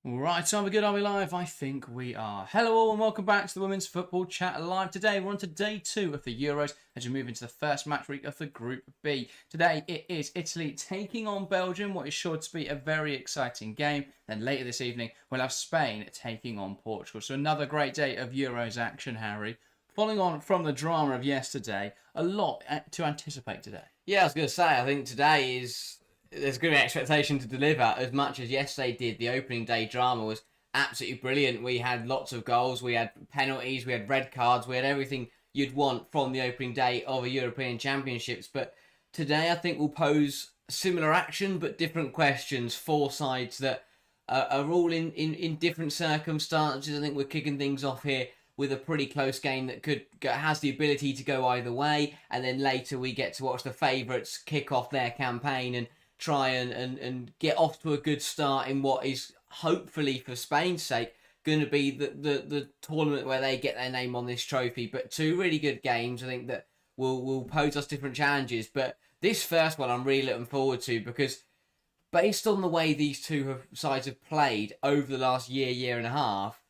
Right, so we're good. Are we live? I think we are. Hello all and welcome back to the Women's Football Chat Live. Today we're on to day 2 of the Euros as we move into the first match week of the Group B. Today it is Italy taking on Belgium, what is sure to be a very exciting game. Then later this evening we'll have Spain taking on Portugal. So another great day of Euros action, Harry. Following on from the drama of yesterday, a lot to anticipate today. Yeah, I was going to say, I think today there's going to be an expectation to deliver as much as yesterday did. The opening day drama was absolutely brilliant. We had lots of goals, we had penalties, we had red cards, we had everything you'd want from the opening day of a European Championships. But today I think will pose similar action but different questions. 4 sides that are all in different circumstances. I think we're kicking things off here with a pretty close game that has the ability to go either way, and then later we get to watch the favourites kick off their campaign and try and get off to a good start in what is hopefully, for Spain's sake, going to be the tournament where they get their name on this trophy. But 2 really good games, I think, that will pose us different challenges. But this first one I'm really looking forward to, because based on the way these sides have played over the last year and a half,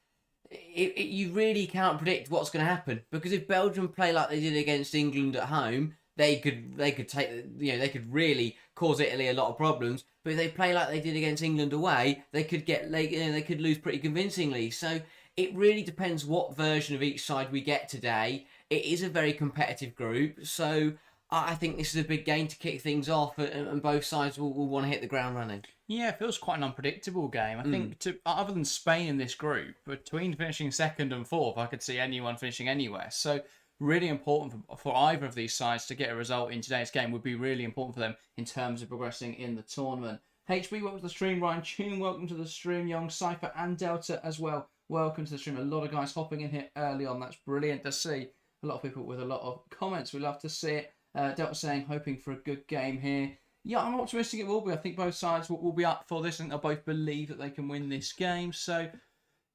you really can't predict what's going to happen. Because if Belgium play like they did against England at home, they could they could really cause Italy a lot of problems. But if they play like they did against England away, they could lose pretty convincingly. So it really depends what version of each side we get today. It is a very competitive group, so I think this is a big game to kick things off, and both sides will want to hit the ground running. Yeah, it feels quite an unpredictable game. I think, other than Spain in this group, between finishing 2nd and 4th, I could see anyone finishing anywhere. So really important for either of these sides to get a result in today's game would be really important for them in terms of progressing in the tournament. HB, welcome to the stream. Ryan Tune, welcome to the stream. Young Cypher and Delta as well. Welcome to the stream. A lot of guys hopping in here early on. That's brilliant to see. A lot of people with a lot of comments. We love to see it. Delta saying, hoping for a good game here. Yeah, I'm optimistic it will be. I think both sides will be up for this. I think they'll both believe that they can win this game. So,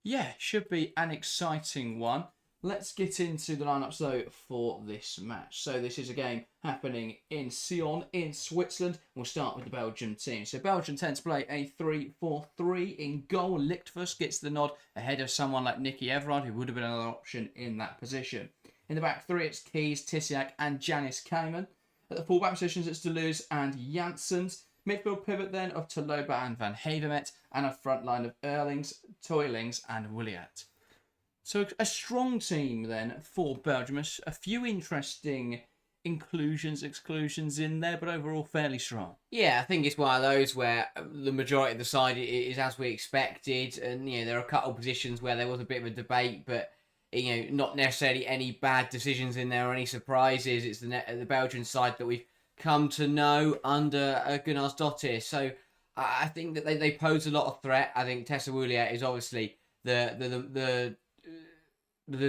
yeah, should be an exciting one. Let's get into the lineups, though, for this match. So this is a game happening in Sion, in Switzerland. We'll start with the Belgium team. So Belgium tend to play a 3-4-3 in goal. Lichtfuss gets the nod ahead of someone like Nicky Everard, who would have been another option in that position. In the back 3, it's Keys, Tisiak and Janice Cayman. At the full-back positions, it's Deleuze and Janssens. Midfield pivot then of Taloba and Van Havermet. And a front line of Erlings, Toilings and Williat. So a strong team then for Belgium. A few interesting exclusions in there, but overall fairly strong. Yeah, I think it's one of those where the majority of the side is as we expected. And, there are a couple of positions where there was a bit of a debate, but not necessarily any bad decisions in there or any surprises. It's the Belgian side that we've come to know under Gunnars Dottir. So I think that they pose a lot of threat. I think Tessa Williat is obviously the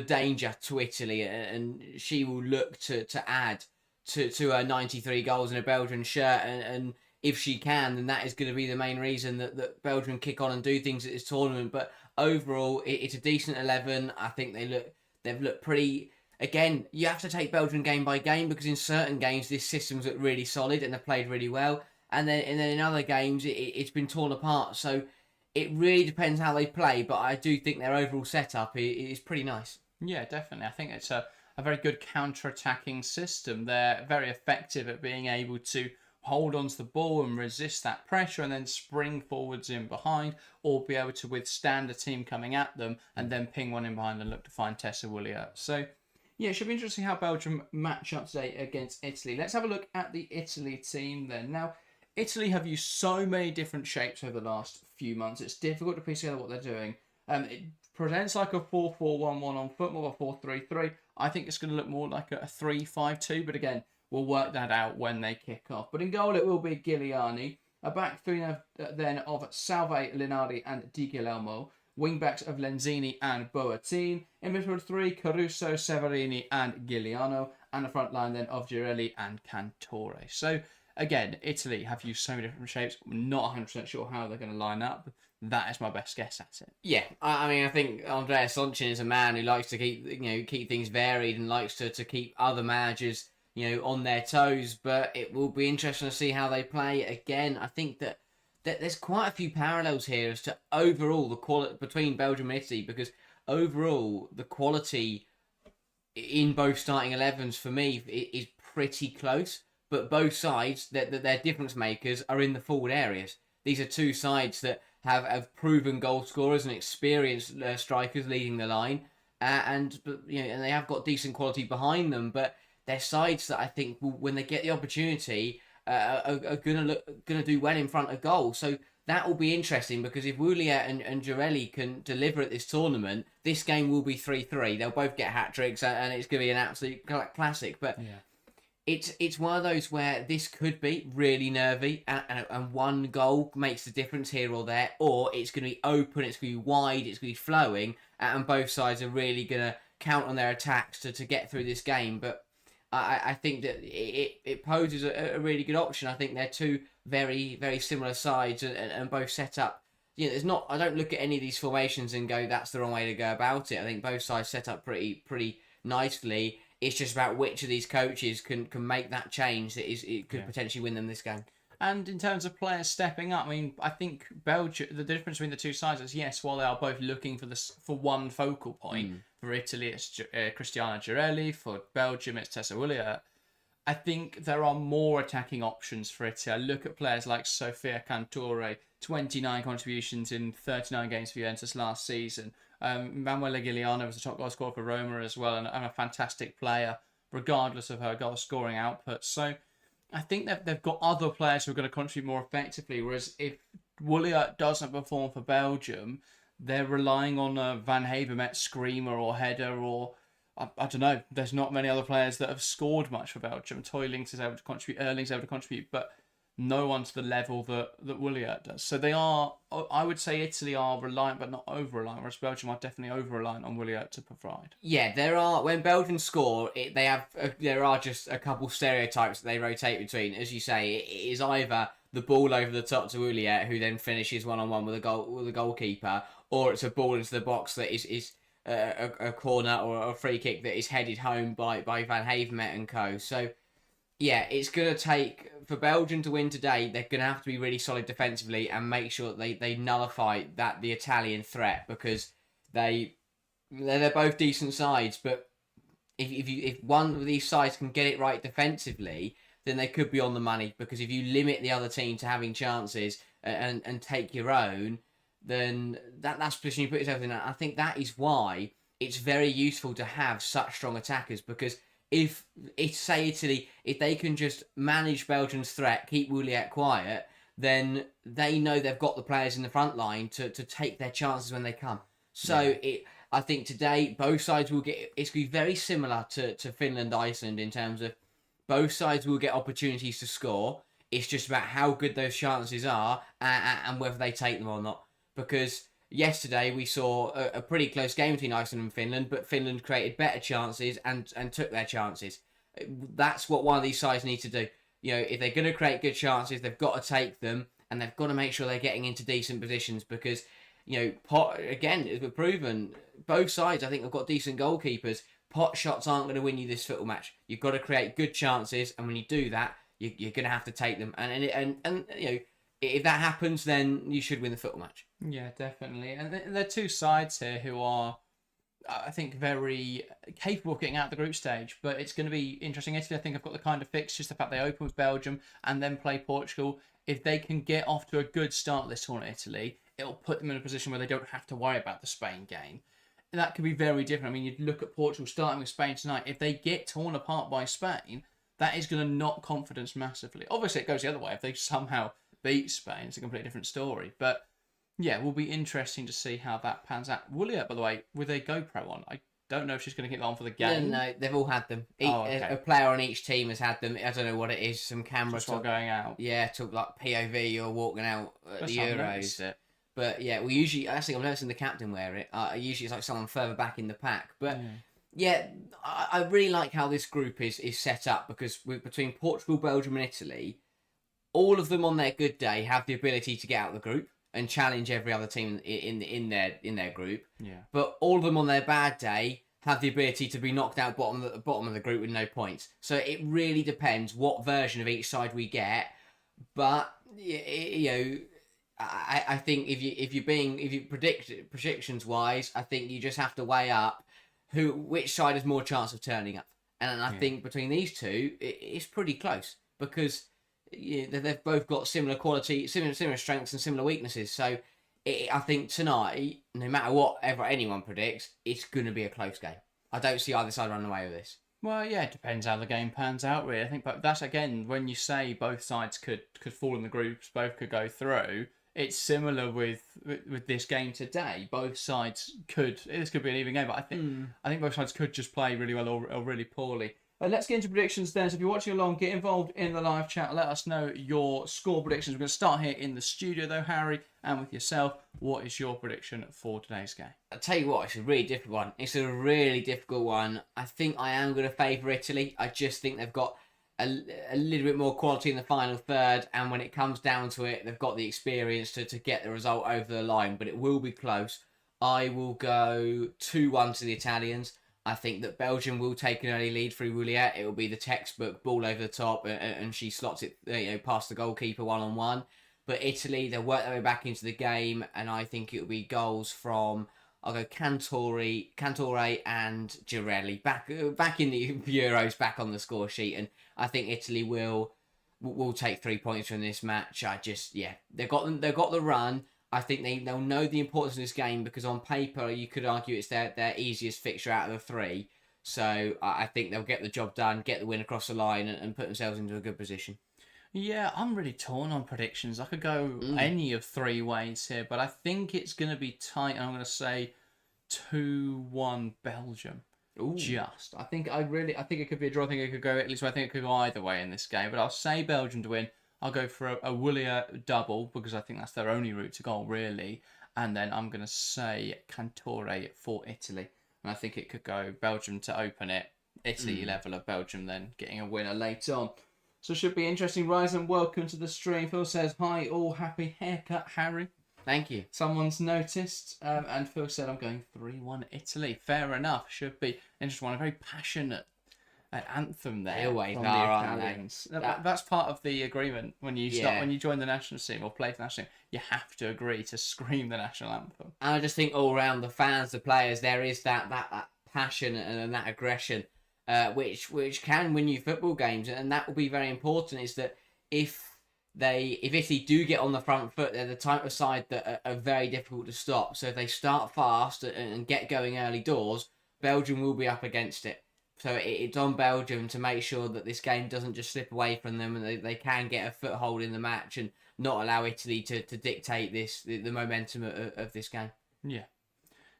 danger to Italy, and she will look to add to her 93 goals in a Belgian shirt. And if she can, then that is going to be the main reason that Belgium kick on and do things at this tournament. But overall, it's a decent 11. I think they've looked pretty. Again, you have to take Belgium game by game, because in certain games this system's looked really solid and they've played really well, and then in other games it's been torn apart. So it really depends how they play, but I do think their overall setup is pretty nice. Yeah, definitely. I think it's a very good counter-attacking system. They're very effective at being able to hold onto the ball and resist that pressure and then spring forwards in behind, or be able to withstand a team coming at them and then ping one in behind and look to find Tessa Williat. So, yeah, it should be interesting how Belgium match up today against Italy. Let's have a look at the Italy team then. Now, Italy have used so many different shapes over the last few months. It's difficult to piece together what they're doing. It presents like a 4-4-1-1 on foot, more of a 4-3-3. I think it's going to look more like a 3-5-2, but again, we'll work that out when they kick off. But in goal, it will be Giuliani. A back 3 then of Salve, Linardi and Di Guillermo. Wing-backs of Lenzini and Boattin. In midfield 3, Caruso, Severini and Giuliano. And a front line then of Girelli and Cantore. So, again, Italy have used so many different shapes. I'm not 100% sure how they're going to line up. That is my best guess at it. Yeah, I mean, I think Andrea Sonchin is a man who likes to keep things varied and likes to keep other managers on their toes. But it will be interesting to see how they play. Again, I think that there's quite a few parallels here as to overall the quality between Belgium and Italy, because overall the quality in both starting 11s for me is pretty close. But both sides, their difference makers are in the forward areas. These are two sides that have proven goal scorers and experienced strikers leading the line, and they have got decent quality behind them. But they're sides that I think when they get the opportunity are gonna do well in front of goal. So that will be interesting, because if Wulier and Girelli can deliver at this tournament, this game will be 3-3. They'll both get hat tricks, and it's going to be an absolute classic. But it's one of those where this could be really nervy, and one goal makes the difference here or there, or it's going to be open, it's going to be wide, it's going to be flowing, and both sides are really going to count on their attacks to get through this game. But I think that it poses a really good option. I think they're two very, very similar sides, and both set up. I don't look at any of these formations and go, that's the wrong way to go about it. I think both sides set up pretty nicely. It's just about which of these coaches can make that change it could potentially win them this game. And in terms of players stepping up, I mean, I think Belgium, the difference between the two sides is, yes, while they are both looking for one focal point, for Italy it's Cristiano Girelli, for Belgium it's Tessa Wulier, I think there are more attacking options for Italy. I look at players like Sofia Cantore, 29 contributions in 39 games for Juventus last season. Manuela Giuliano was the top goal scorer for Roma as well, and a fantastic player, regardless of her goal scoring output. So I think they've got other players who are going to contribute more effectively, whereas if Wulier doesn't perform for Belgium, they're relying on a Van Havermet screamer or header, or I don't know. There's not many other players that have scored much for Belgium. Toylings is able to contribute, Erling's able to contribute, but no one to the level that Wulier does. So they are, I would say Italy are reliant but not over-reliant, whereas Belgium are definitely over-reliant on Wulier to provide. Yeah, there are, when Belgium score, there are just a couple stereotypes that they rotate between. As you say, it is either the ball over the top to Wulier, who then finishes one-on-one with a goalkeeper, or it's a ball into the box that is a corner or a free kick that is headed home by Van Havermet and co. So yeah, it's going to take, for Belgium to win today, they're going to have to be really solid defensively and make sure that they nullify the Italian threat, because they're both decent sides. But if one of these sides can get it right defensively, then they could be on the money, because if you limit the other team to having chances and take your own, then that's the position you put yourself in. I think that is why it's very useful to have such strong attackers, because if say Italy, if they can just manage Belgium's threat, keep Wulier quiet, then they know they've got the players in the front line to take their chances when they come. So I think today both sides will get, it's going to be very similar to Finland, Iceland, in terms of both sides will get opportunities to score. It's just about how good those chances are and whether they take them or not. Because yesterday we saw a pretty close game between Iceland and Finland, but Finland created better chances and took their chances. That's what one of these sides need to do. If they're going to create good chances, they've got to take them, and they've got to make sure they're getting into decent positions, because, again, as we've proven, both sides, I think, have got decent goalkeepers. Pot shots aren't going to win you this football match. You've got to create good chances, and when you do that, you're going to have to take them. And if that happens, then you should win the football match. Yeah, definitely. And there are two sides here who are, I think, very capable of getting out of the group stage. But it's going to be interesting. Italy, I think, have got the kind of fixtures, the fact they open with Belgium and then play Portugal. If they can get off to a good start this tournament, Italy, it'll put them in a position where they don't have to worry about the Spain game. And that could be very different. I mean, you'd look at Portugal starting with Spain tonight. If they get torn apart by Spain, that is going to knock confidence massively. Obviously, it goes the other way. If they somehow beat Spain, it's a completely different story. But yeah, it will be interesting to see how that pans out. Wulier, by the way, with a GoPro on, I don't know if she's going to keep that on for the game. No, they've all had them. Okay. A player on each team has had them. I don't know what it is. Some camera Just while going out. Yeah, took like POV or walking out at the Euros. It. But yeah, we usually, actually, I'm noticing the captain wear it. Usually it's like someone further back in the pack. But yeah, I really like how this group is set up, because between Portugal, Belgium, and Italy, all of them on their good day have the ability to get out of the group and challenge every other team in their group. Yeah. But all of them on their bad day have the ability to be knocked out bottom of the group with no points. So it really depends what version of each side we get. But I think if you predict predictions wise, I think you just have to weigh up which side has more chance of turning up, and I think between these two, it's pretty close because they've both got similar quality, similar strengths and similar weaknesses. So I think tonight, no matter whatever anyone predicts, it's going to be a close game. I don't see either side running away with this. Well, yeah, it depends how the game pans out, really. I think, but that's again when you say both sides could fall in the groups, both could go through. It's similar with this game today. Both sides could. This could be an even game, but I think both sides could just play really well or really poorly. Let's get into predictions then. So if you're watching along, get involved in the live chat. Let us know your score predictions. We're going to start here in the studio though, Harry, and with yourself. What is your prediction for today's game? I'll tell you what, it's a really difficult one. It's a really difficult one. I think I am going to favour Italy. I just think they've got a little bit more quality in the final third, and when it comes down to it, they've got the experience to get the result over the line, but it will be close. I will go 2-1 to the Italians. I think that Belgium will take an early lead through Roulier. It will be the textbook ball over the top, and she slots it, past the goalkeeper 1-on-1. But Italy, they'll work their way back into the game, and I think it will be goals from, I'll go Cantore and Girelli back in the Euros, back on the score sheet, and I think Italy will take 3 points from this match. They've got the run. I think they'll know the importance of this game because on paper you could argue it's their easiest fixture out of the three. So I think they'll get the job done, get the win across the line, and put themselves into a good position. Yeah, I'm really torn on predictions. I could go any of three ways here, but I think it's going to be tight. And I'm going to say 2-1 Belgium. Ooh. I think it could be a draw. I think it could go, at least I think it could go either way in this game. But I'll say Belgium to win. I'll go for a Roulier double because I think that's their only route to goal, really. And then I'm going to say Cantore for Italy. And I think it could go Belgium to open it, Italy level of Belgium, then getting a winner later on. So it should be interesting. Rise and welcome to the stream. Phil says, hi, all happy haircut, Harry. Thank you. Someone's noticed. And Phil said, I'm going 3-1 Italy. Fair enough. Should be interesting one. A very passionate anthem there. They always from are, the Italians. That's part of the agreement when you when you join the national team or play for the national team. You have to agree to scream the national anthem. And I just think all around the fans, the players, there is that passion and that aggression, which can win you football games, and that will be very important. Is that if Italy do get on the front foot, they're the type of side that are very difficult to stop. So if they start fast and get going early doors, Belgium will be up against it. So it's on Belgium to make sure that this game doesn't just slip away from them, and they can get a foothold in the match and not allow Italy to dictate the momentum of this game. Yeah,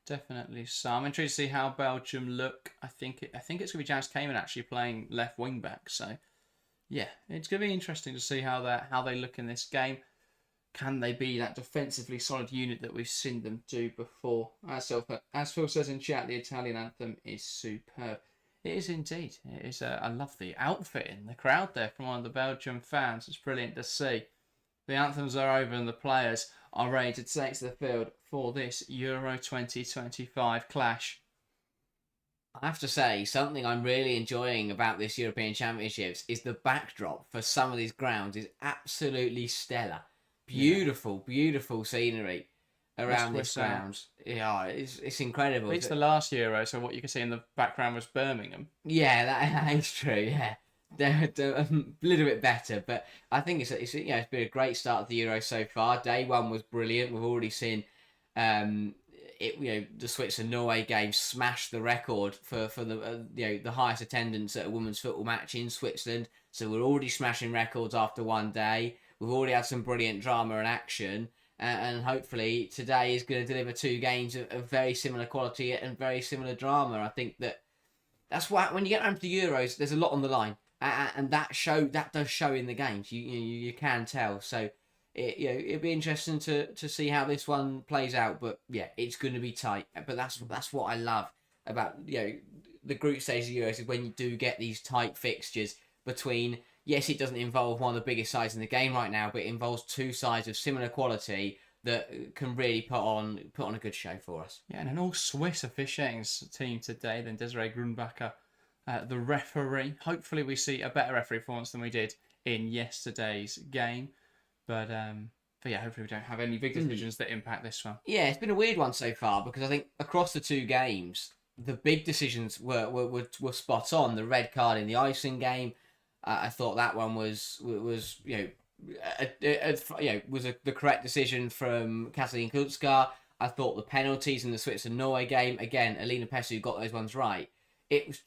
definitely. So I'm intrigued to see how Belgium look. I think it's going to be Jazz Cayman actually playing left wing back. So yeah, it's going to be interesting to see how they look in this game. Can they be that defensively solid unit that we've seen them do before? As Phil says in chat, the Italian anthem is superb. It is indeed. It is. I love the outfit in the crowd there from one of the Belgian fans. It's brilliant to see. The anthems are over and the players are ready to take to the field for this Euro 2025 clash. I have to say, something I'm really enjoying about this European Championships is the backdrop for some of these grounds is absolutely stellar. Beautiful scenery around this ground. Yeah, it's incredible. It's the last Euro, so what you can see in the background was Birmingham. Yeah, that is true. Yeah, they're a little bit better, but I think it's been a great start of the Euro so far. Day one was brilliant. We've already seen the Switzerland-Norway game smashed the record for the highest attendance at a women's football match in Switzerland. So we're already smashing records after one day. We've already had some brilliant drama and action. And hopefully today is going to deliver two games of very similar quality and very similar drama. I think that's why when you get around to the Euros, there's a lot on the line, and that does show in the games. You can tell. So it'd be interesting to see how this one plays out. But yeah, it's going to be tight. But that's what I love about the group stage of the Euros is when you do get these tight fixtures between. Yes, it doesn't involve one of the biggest sides in the game right now, but it involves two sides of similar quality that can really put on a good show for us. Yeah, and an all-Swiss officiating team today, then Desiree Grunbacher, the referee. Hopefully we see a better referee performance than we did in yesterday's game. But yeah, hopefully we don't have any big decisions that impact this one. Yeah, it's been a weird one so far because I think across the two games, the big decisions were spot on. The red card in the icing game, I thought that one was the correct decision from Katalin Kutzka. I thought the penalties in the Switzerland-Norway game, again, Alina Pesu got those ones right. It's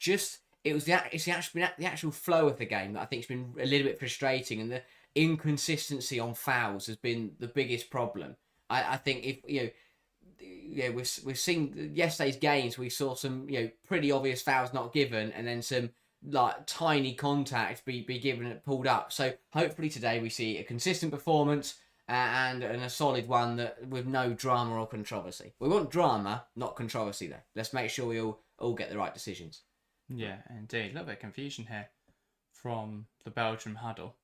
the actual flow of the game that I think has been a little bit frustrating, and the inconsistency on fouls has been the biggest problem. I think if we've seen yesterday's games, we saw some pretty obvious fouls not given, and then some like tiny contact be given and pulled up. So hopefully today we see a consistent performance and a solid one that with no drama or controversy. We want drama, not controversy though. Let's make sure we all get the right decisions. Yeah, indeed. A little bit of confusion here from the Belgium huddle.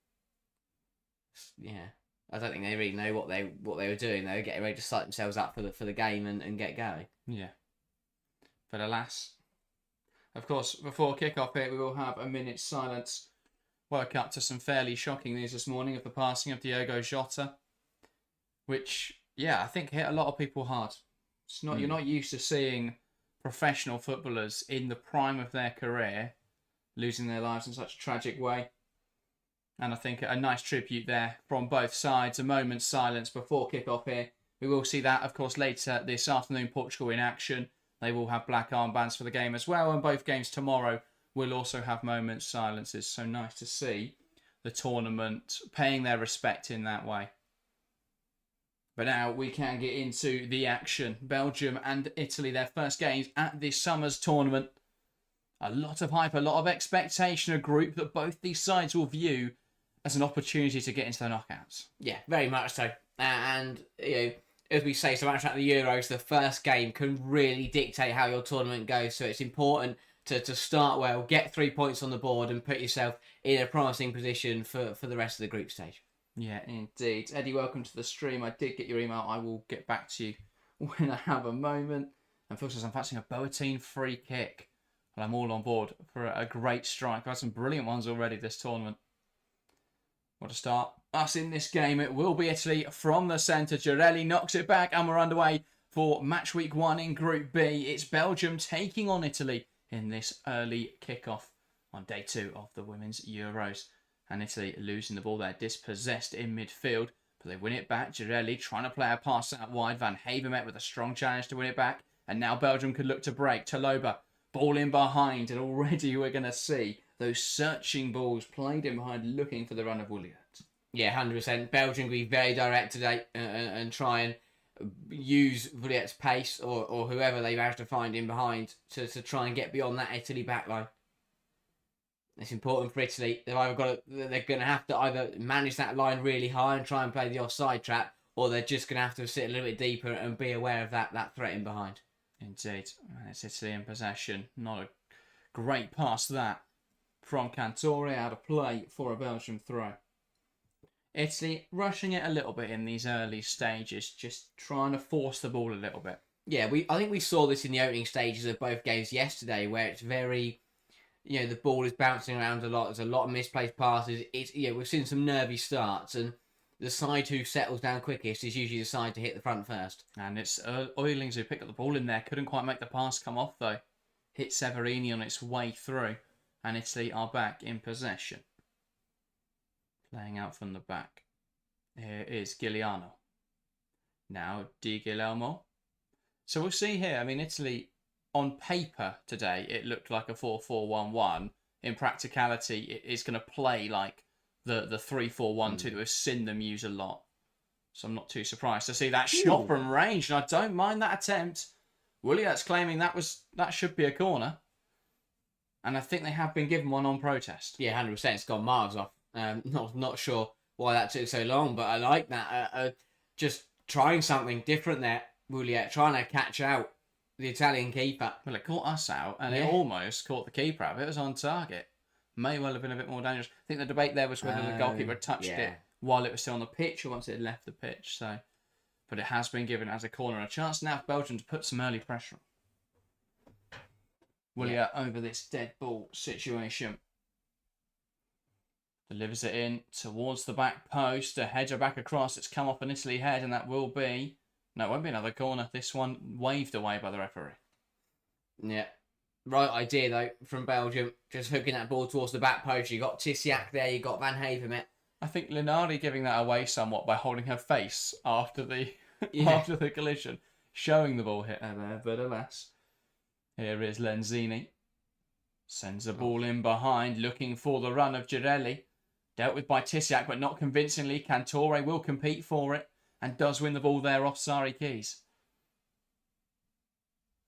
Yeah, I don't think they really know what they were doing. They were getting ready to psych themselves up for the game and get going. Yeah, but alas, of course, before kickoff here, we will have a minute's silence. Woke up to some fairly shocking news this morning of the passing of Diogo Jota, which I think hit a lot of people hard. It's not you're not used to seeing professional footballers in the prime of their career losing their lives in such a tragic way. And I think a nice tribute there from both sides. A moment's silence before kick-off here. We will see that, of course, later this afternoon, Portugal in action. They will have black armbands for the game as well. And both games tomorrow will also have moments' silences. So nice to see the tournament paying their respect in that way. But now we can get into the action. Belgium and Italy, their first games at this summer's tournament. A lot of hype, a lot of expectation, a group that both these sides will view as an opportunity to get into the knockouts. Yeah, very much so. And, as we say so much about the Euros, the first game can really dictate how your tournament goes. So it's important to start well, get 3 points on the board and put yourself in a promising position for the rest of the group stage. Yeah, indeed. Eddie, welcome to the stream. I did get your email. I will get back to you when I have a moment. And Phil says, I'm fancying a Boateng free kick. And I'm all on board for a great strike. I've had some brilliant ones already this tournament. What to start us in this game. It will be Italy from the centre. Girelli knocks it back and we're underway for match week 1 in Group B. It's Belgium taking on Italy in this early kickoff on day 2 of the Women's Euros. And Italy losing the ball there, dispossessed in midfield. But they win it back. Girelli trying to play a pass out wide. Van Havermet with a strong challenge to win it back. And now Belgium could look to break. Taloba, ball in behind. And already we're going to see those searching balls played in behind, looking for the run of Williams. Yeah, 100%. Belgium will be very direct today and try and use Williams' pace or whoever they manage to find in behind to try and get beyond that Italy backline. It's important for Italy. They're going to have to either manage that line really high and try and play the offside trap, or they're just going to have to sit a little bit deeper and be aware of that threat in behind. Indeed. And it's Italy in possession. Not a great pass that from Cantore, out of play for a Belgium throw. Italy rushing it a little bit in these early stages, just trying to force the ball a little bit. Yeah, I think we saw this in the opening stages of both games yesterday, where it's very, the ball is bouncing around a lot. There's a lot of misplaced passes. We've seen some nervy starts, and the side who settles down quickest is usually the side to hit the front first. And it's Oilings who picked up the ball in there. Couldn't quite make the pass come off though. Hit Severini on its way through. And Italy are back in possession. Playing out from the back. Here is Giuliano. Now Di Guillermo. So we'll see here. I mean, Italy, on paper today, it looked like a 4-4-1-1. In practicality, it is going to play like the 3-4-1-2 that we've seen them use a lot. So I'm not too surprised to see that shot from range. And I don't mind that attempt. Williams claiming that should be a corner. And I think they have been given one on protest. Yeah, 100%. It's gone miles off. Not sure why that took so long, but I like that. Just trying something different there, Williams, trying to catch out the Italian keeper. Well, it caught us out, and it almost caught the keeper out. It was on target. May well have been a bit more dangerous. I think the debate there was whether the goalkeeper touched it while it was still on the pitch or once it had left the pitch. So, but it has been given as a corner. A chance now for Belgium to put some early pressure on. Williams over this dead ball situation. Delivers it in towards the back post. A header back across. It's come off an Italy head, and that will be... No, it won't be another corner. This one waved away by the referee. Yeah. Right idea, though, from Belgium. Just hooking that ball towards the back post. You got Tisiak there. You got Van Havermet. I think Linari giving that away somewhat by holding her face after the after the collision, showing the ball hit her there. But alas, here is Lenzini. Sends the ball in behind, looking for the run of Girelli. Dealt with by Tisiak, but not convincingly. Cantore will compete for it and does win the ball there off Sari Keys.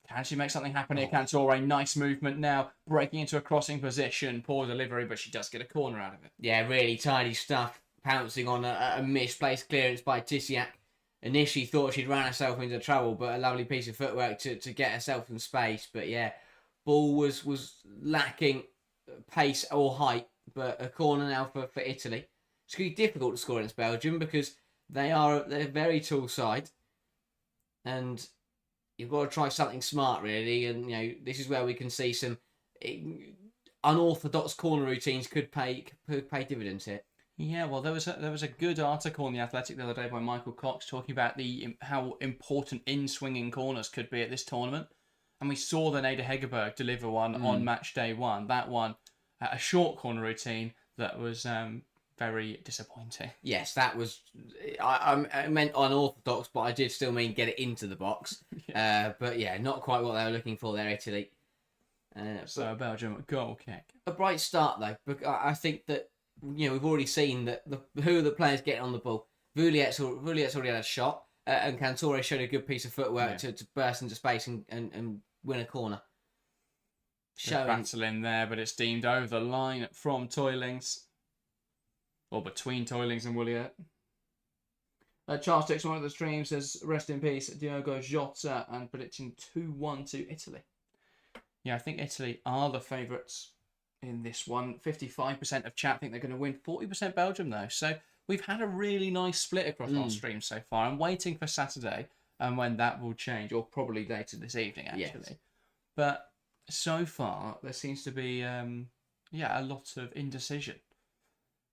Can she make something happen here, Cantore? Nice movement now, breaking into a crossing position. Poor delivery, but she does get a corner out of it. Yeah, really tidy stuff. Pouncing on a misplaced clearance by Tisiak. Initially thought she'd ran herself into trouble, but a lovely piece of footwork to get herself in space. But yeah, ball was lacking pace or height, but a corner now for Italy. It's going to be difficult to score against Belgium because they're a very tall side, and you've got to try something smart, really. And this is where we can see some unorthodox corner routines could pay dividends here. Yeah, well, there was a good article in The Athletic the other day by Michael Cox talking about how important in-swinging corners could be at this tournament. And we saw the Neda Hegerberg deliver one on match day 1. That one, a short corner routine that was very disappointing. Yes, that was... I meant unorthodox, but I did still mean get it into the box. Yeah. But yeah, not quite what they were looking for there, Italy. So Belgium, goal kick. A bright start, though. But I think that, we've already seen that who are the players getting on the ball. Vouliet's already had a shot. And Cantore showed a good piece of footwork to burst into space and win a corner. Battle in there, but it's deemed over the line from Toilings. Or between Toilings and Woolleyette. Charles Dixon, one of the streams, says, rest in peace, Diogo Jota, and predicting 2-1 to Italy. Yeah, I think Italy are the favourites in this one. 55% of chat think they're going to win. 40% Belgium, though. So we've had a really nice split across our streams so far. I'm waiting for Saturday and when that will change, or probably later this evening, actually. Yes. But so far, there seems to be a lot of indecision,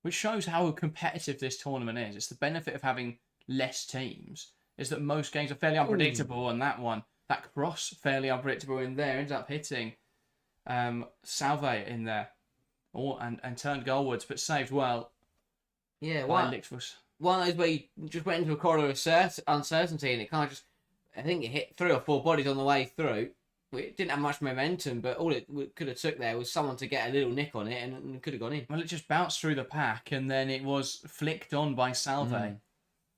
which shows how competitive this tournament is. It's the benefit of having less teams, is that most games are fairly unpredictable, and that cross, fairly unpredictable in there, ends up hitting Salve in there, and turned goalwards, but saved well. Yeah, one of those where you just went into a corridor of uncertainty, and it kind of just, I think it hit 3 or 4 bodies on the way through. It didn't have much momentum, but all it could have took there was someone to get a little nick on it, and it could have gone in. Well, it just bounced through the pack, and then it was flicked on by Salve.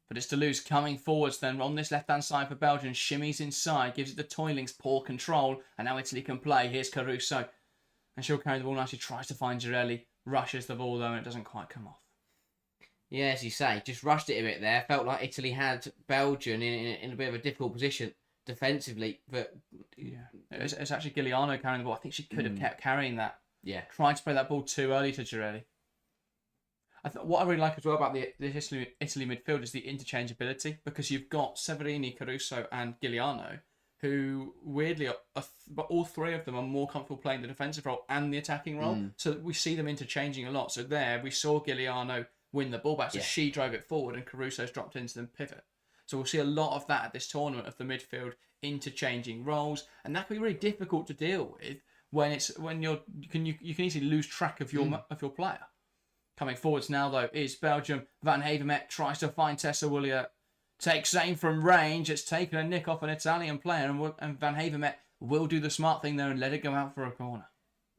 But it's Deleuze coming forwards then on this left-hand side for Belgium, shimmies inside, gives it to Toilings, poor control, and now Italy can play. Here's Caruso, and she'll carry the ball now. She tries to find Girelli, rushes the ball though, and it doesn't quite come off. Yeah, as you say, just rushed it a bit there. Felt like Italy had Belgium in a bit of a difficult position defensively, but yeah, it's actually Giuliano carrying the ball. I think she could have kept carrying that. Yeah, tried to play that ball too early to Girelli. What I really like as well about the Italy midfield is the interchangeability, because you've got Severini, Caruso, and Giuliano, who weirdly but all 3 of them are more comfortable playing the defensive role and the attacking role. So we see them interchanging a lot. So there we saw Giuliano win the ball back, so she drove it forward, and Caruso's dropped into the pivot. So we'll see a lot of that at this tournament, of the midfield interchanging roles, and that can be really difficult to deal with when you can easily lose track of your player. Coming forwards now though is Belgium. Van Havermet tries to find Tessa Woolleyette, takes aim from range. It's taken a nick off an Italian player, and Van Havermet will do the smart thing there and let it go out for a corner.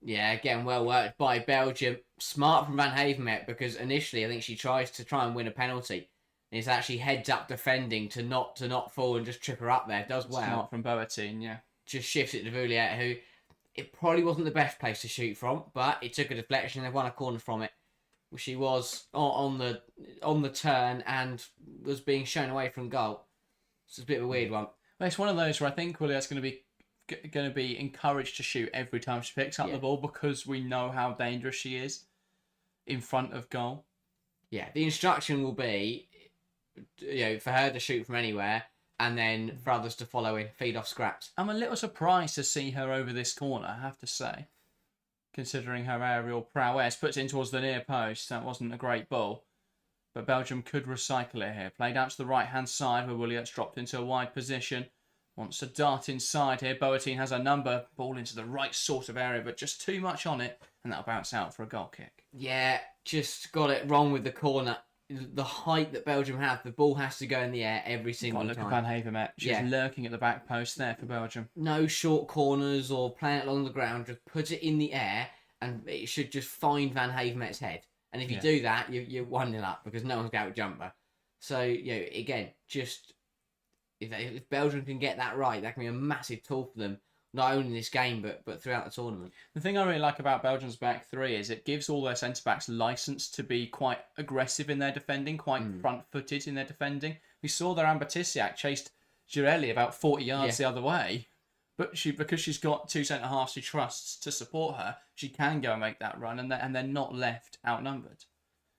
Yeah, again, well worked by Belgium. Smart from Van Havermet, because initially I think she tries to try and win a penalty. And it's actually heads up defending to not fall and just trip her up there. Does well. Smart from Boateng, yeah. Just shifts it to Vouliette, who it probably wasn't the best place to shoot from, but it took a deflection and they won a corner from it. She was on the turn and was being shown away from goal. It's a bit of a weird one. Well, it's one of those where I think Woolleyette's going to be encouraged to shoot every time she picks up the ball, because we know how dangerous she is in front of goal. Yeah, the instruction will be, for her to shoot from anywhere, and then for others to follow in, feed off scraps. I'm a little surprised to see her over this corner, I have to say. considering her aerial prowess. Puts it in towards the near post. That wasn't a great ball. But Belgium could recycle it here. Played out to the right-hand side where Williams dropped into a wide position. Wants to dart inside here. Boateng has a number. Ball into the right sort of area, but just too much on it. And that'll bounce out for a goal kick. Yeah, just got it wrong with the corner. The height that Belgium have, the ball has to go in the air every single time. Look at Van Havermet. She's lurking at the back post there for Belgium. No short corners or playing it along the ground. Just put it in the air and it should just find Van Havermet's head. And if you do that, you're 1-0 up because no one's got a jumper. So, again, just if Belgium can get that right, that can be a massive tool for them, not only in this game, but throughout the tournament. The thing I really like about Belgium's back three is it gives all their centre-backs license to be quite aggressive in their defending, quite front-footed in their defending. We saw their Ambetisiak chased Girelli about 40 yards the other way. But because she's got two centre-halves she trusts to support her, she can go and make that run, and they're not left outnumbered.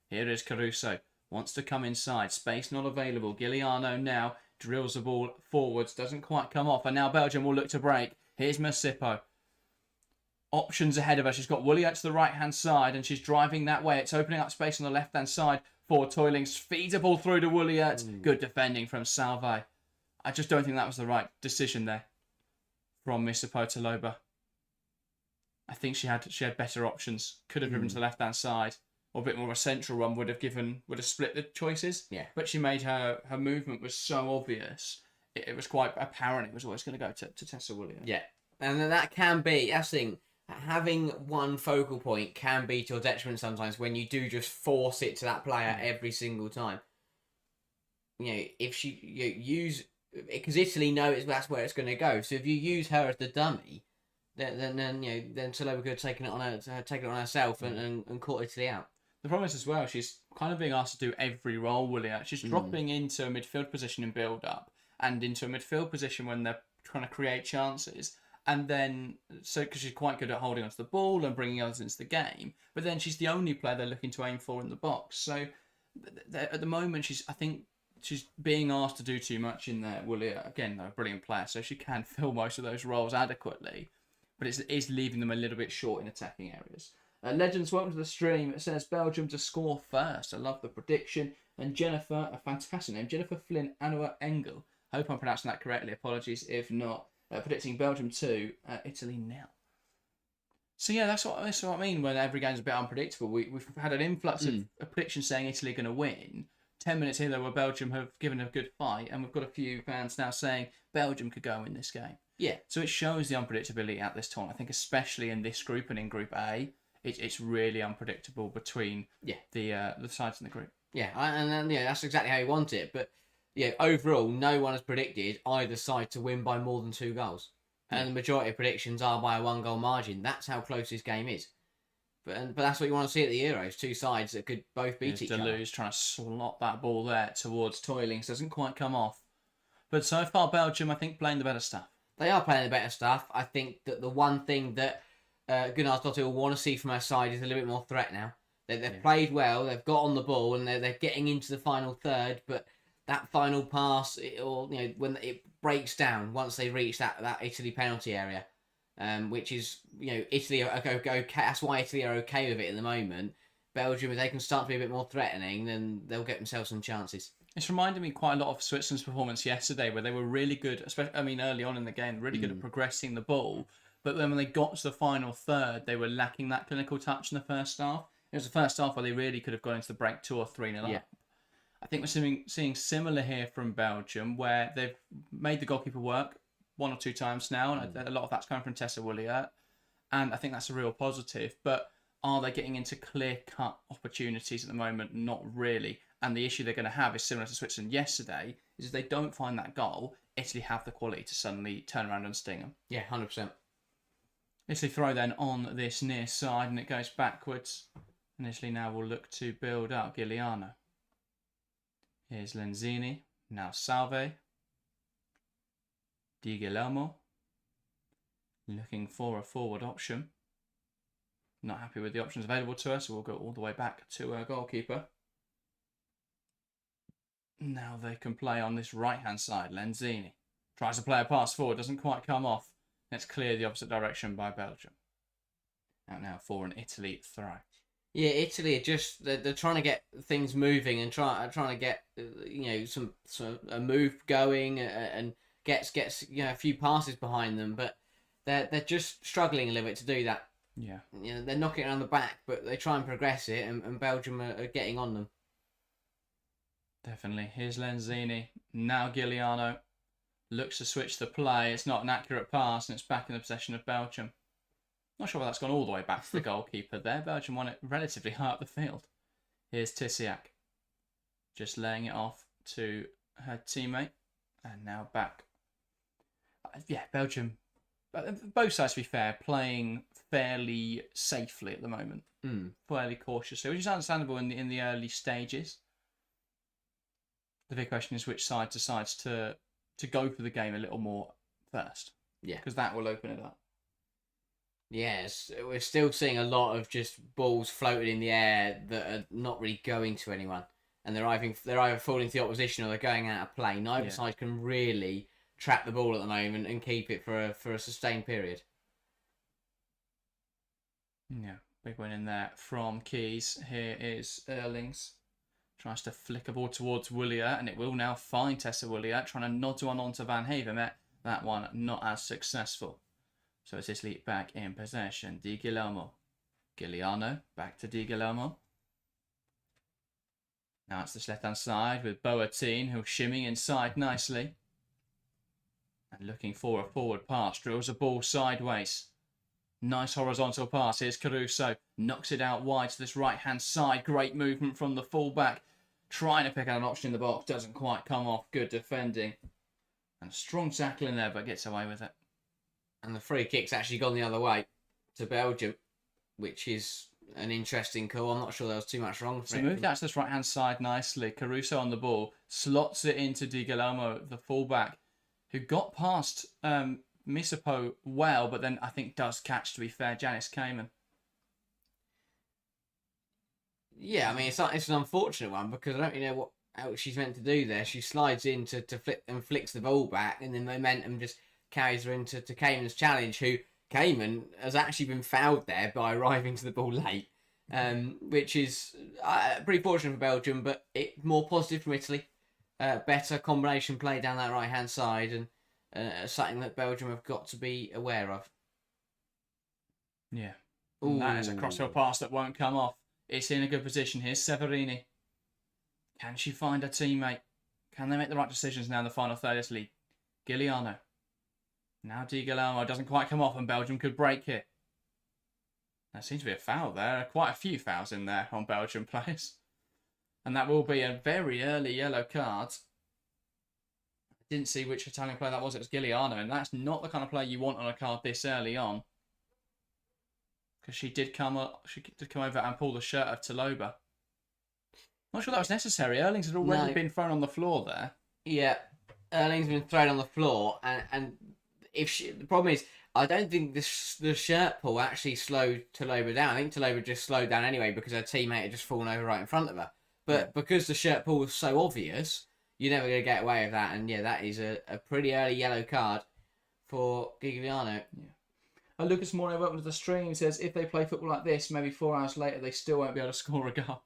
Here is Caruso. Wants to come inside. Space not available. Giuliano now drills the ball forwards. Doesn't quite come off. And now Belgium will look to break. Here's Masippo. Options ahead of her. She's got Woolley out to the right-hand side, and she's driving that way. It's opening up space on the left-hand side for Toilings. Feeds a ball through to Woolley. Good defending from Salve. I just don't think that was the right decision there from Masippo Taloba. I think she had better options. Could have driven to the left-hand side, or a bit more of a central run would have split the choices. Yeah. But she made her movement was so obvious. It was quite apparent it was always going to go to Tessa Williams. Yeah. And that can be, that's the thing, having one focal point can be to your detriment sometimes when you do just force it to that player every single time. If she use, because Italy know that's where it's going to go. So if you use her as the dummy, then Taloba could have taken it on herself and caught Italy out. The problem is as well, she's kind of being asked to do every role, William. She's dropping into a midfield position in build-up and into a midfield position when they're trying to create chances. And then, because she's quite good at holding onto the ball and bringing others into the game, but then she's the only player they're looking to aim for in the box. So at the moment, I think she's being asked to do too much in there. William, again, though, a brilliant player, so she can fill most of those roles adequately, but it's leaving them a little bit short in attacking areas. Legends, welcome to the stream. It says Belgium to score first. I love the prediction. And Jennifer, a fantastic name, Jennifer Flynn Anua Engel. Hope I'm pronouncing that correctly. Apologies if not. Predicting Belgium 2, Italy 0. So yeah, that's what I mean when every game's a bit unpredictable. We've had an influx of predictions saying Italy are going to win. 10 minutes here, though, where Belgium have given a good fight, and we've got a few fans now saying Belgium could go in this game. Yeah. So it shows the unpredictability at this tournament. I think especially in this group and in Group A, it's really unpredictable between the sides in the group. Yeah, and that's exactly how you want it. But overall, no one has predicted either side to win by more than 2 goals. And the majority of predictions are by a 1-goal margin. That's how close this game is. But that's what you want to see at the Euros. 2 sides that could both beat each other. Deleuze trying to slot that ball there towards Toilings. Doesn't quite come off. But so far, Belgium, I think, playing the better stuff. They are playing the better stuff. I think that the one thing that Gunnarsdottir will want to see from our side is a little bit more threat now. They've played well, they've got on the ball, and they're getting into the final third, but that final pass, when it breaks down once they reach that Italy penalty area, which is, Italy are okay. That's why Italy are okay with it at the moment. Belgium, if they can start to be a bit more threatening, then they'll get themselves some chances. It's reminded me quite a lot of Switzerland's performance yesterday, where they were really good, especially, early on in the game, really good at progressing the ball. But then when they got to the final third, they were lacking that clinical touch in the first half. It was the first half where they really could have gone into the break 2 or 3-0 up. I think we're seeing similar here from Belgium, where they've made the goalkeeper work 1 or 2 times now, and a lot of that's coming from Tessa Williert, and I think that's a real positive. But are they getting into clear-cut opportunities at the moment? Not really. And the issue they're going to have is similar to Switzerland yesterday, is if they don't find that goal, Italy have the quality to suddenly turn around and sting them. Yeah, 100%. Italy throw then on this near side, and it goes backwards. And Italy now will look to build up. Giuliano. Here's Lenzini. Now Salve. Di Guillermo. Looking for a forward option. Not happy with the options available to us, so we'll go all the way back to our goalkeeper. Now they can play on this right-hand side. Lenzini tries to play a pass forward, doesn't quite come off. Let's clear the opposite direction by Belgium. Out now for an Italy throw. Yeah, Italy are just they're trying to get things moving and trying to get some a move going and gets a few passes behind them, but they're just struggling a little bit to do that. Yeah. They're knocking it around the back, but they try and progress it, and Belgium are getting on them. Definitely. Here's Lenzini. Now Giuliano looks to switch the play. It's not an accurate pass, and it's back in the possession of Belgium. Not sure whether that's gone all the way back to the goalkeeper there. Belgium won it relatively high up the field. Here's Tisiak. Just laying it off to her teammate. And now back. Belgium, both sides to be fair, playing fairly safely at the moment. Fairly cautiously, which is understandable in the early stages. The big question is which side decides to go for the game a little more first. Yeah. Because that will open it up. Yes, we're still seeing a lot of just balls floating in the air that are not really going to anyone, and they're either falling to the opposition or they're going out of play. Neither side can really trap the ball at the moment and keep it for a sustained period. Yeah, big win in there from Keys. Here is Erlings. Tries to flick a ball towards Willier, and it will now find Tessa Willier, trying to nod one onto Van Haven. That one not as successful. So it's Italy back in possession. Di Guillermo. Giuliano back to Di Guillermo. Now it's this left-hand side with Boateng, who's shimming inside nicely. And looking for a forward pass. Drills a ball sideways. Nice horizontal pass. Here's Caruso. Knocks it out wide to this right-hand side. Great movement from the fullback. Trying to pick out an option in the box. Doesn't quite come off. Good defending. And a strong tackle in there, but gets away with it. And the free kick's actually gone the other way to Belgium, which is an interesting call. I'm not sure there was too much wrong. So moved out to this right-hand side nicely. Caruso on the ball. Slots it into Di Guillermo, the fullback, who got past Misapo well, but then I think does catch, to be fair, Janice Cayman. Yeah, I mean, it's an unfortunate one because I don't really know what else she's meant to do there. She slides in to flick and flicks the ball back, and then momentum just carries her into Cayman's challenge, who Cayman has actually been fouled there by arriving to the ball late, which is pretty fortunate for Belgium, but more positive from Italy. Better combination play down that right-hand side, and something that Belgium have got to be aware of. Yeah. That is a crossfield pass that won't come off. It's in a good position. Here's Severini. Can she find her teammate? Can they make the right decisions now in the final third? Italy. Giuliano. Now Di Guillermo doesn't quite come off and Belgium could break it. There seems to be a foul there. Quite a few fouls in there on Belgian players. And that will be a very early yellow card. I didn't see which Italian player that was. It was Giuliano. And that's not the kind of player you want on a card this early on. Because she did come over and pull the shirt of Taloba. Not sure that was necessary. Erlings had already been thrown on the floor there. Yeah, Erlings been thrown on the floor, and the problem is, I don't think the shirt pull actually slowed Taloba down. I think Taloba just slowed down anyway because her teammate had just fallen over right in front of her. But because the shirt pull was so obvious, you're never going to get away with that. And yeah, that is a pretty early yellow card for Giuliano. Yeah. Lucas Moore, welcome to the stream, says if they play football like this, maybe 4 hours later they still won't be able to score a goal.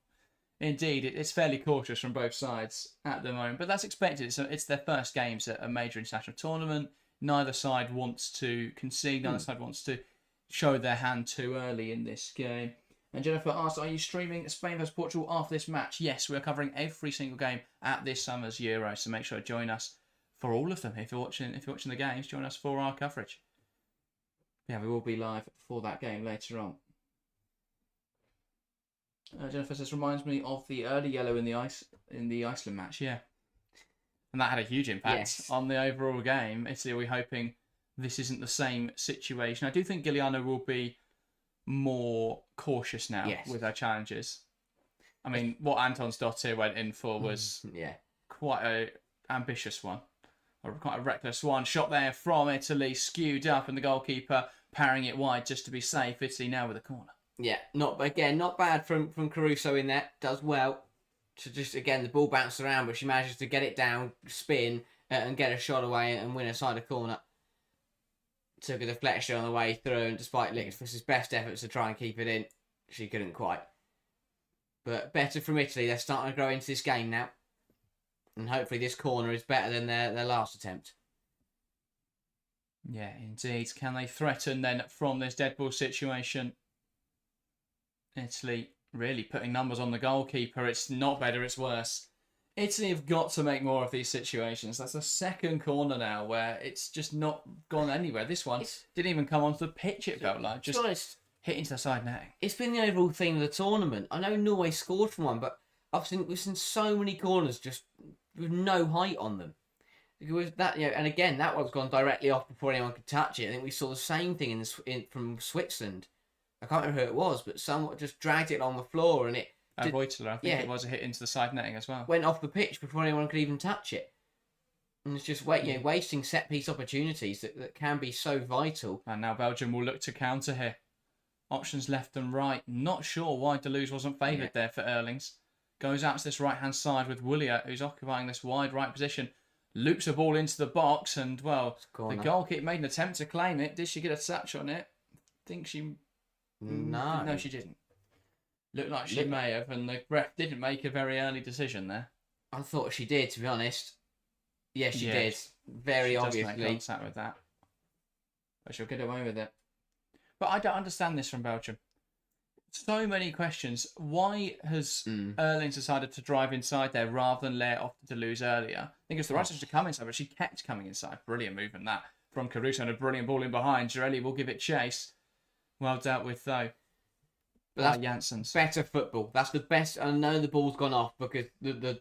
Indeed, it's fairly cautious from both sides at the moment, but that's expected. It's their first games at a major international tournament. Neither side wants to concede, neither side wants to show their hand too early in this game. And Jennifer asks, are you streaming Spain vs Portugal after this match? Yes, we're covering every single game at this summer's Euro, so make sure to join us for all of them. If you're watching the games, join us for our coverage. Yeah, we will be live for that game later on. Jennifer says, reminds me of the early yellow in the Iceland match. Yeah, and that had a huge impact on the overall game. Italy, are we hoping this isn't the same situation? I do think Giuliano will be more cautious now with her challenges. I mean, what Anton's Dottir went in for was quite a ambitious one, or quite a reckless one. Shot there from Italy, skewed up, and the goalkeeper parrying it wide just to be safe. Italy now with a corner. Yeah, not bad from Caruso in there. Does well to just, again, the ball bounced around, but she manages to get it down, spin, and get a shot away and win a side of corner. took a deflection on the way through, and despite Lickfus's best efforts to try and keep it in, she couldn't quite. But better from Italy. They're starting to grow into this game now. And hopefully this corner is better than their last attempt. Yeah, indeed. Can they threaten then from this dead ball situation? Italy really putting numbers on the goalkeeper. It's not better, it's worse. Italy have got to make more of these situations. That's the second corner now where it's just not gone anywhere. This one didn't even come onto the pitch, it felt like. Just hit into the side netting. It's been the overall theme of the tournament. I know Norway scored from one, but we've seen so many corners just with no height on them. With that, and again, that one's gone directly off before anyone could touch it. I think we saw the same thing from Switzerland. I can't remember who it was, but someone just dragged it on the floor and it. Voigtler, I think it was a hit into the side netting as well. Went off the pitch before anyone could even touch it. And it's just wasting set piece opportunities that can be so vital. And now Belgium will look to counter here. Options left and right. Not sure why Deleuze wasn't favoured there for Erlings. Goes out to this right-hand side with Willier, who's occupying this wide right position. Loops a ball into the box, and, well, the goalkeeper made an attempt to claim it. Did she get a touch on it? I think she... No, she didn't. Looked like she may have, and the ref didn't make a very early decision there. I thought she did, to be honest. Yes, she did. Very obviously. Does make contact with that. But she'll get away with it. But I don't understand this from Belgium. So many questions. Why has Erlings decided to drive inside there rather than lay it off to Deleuze earlier? I think it's the right decision to come inside, but she kept coming inside. Brilliant movement that from Caruso, and a brilliant ball in behind. Girelli will give it chase. Well dealt with though. But that's Janssens. Better football. That's the best. I know the ball's gone off because the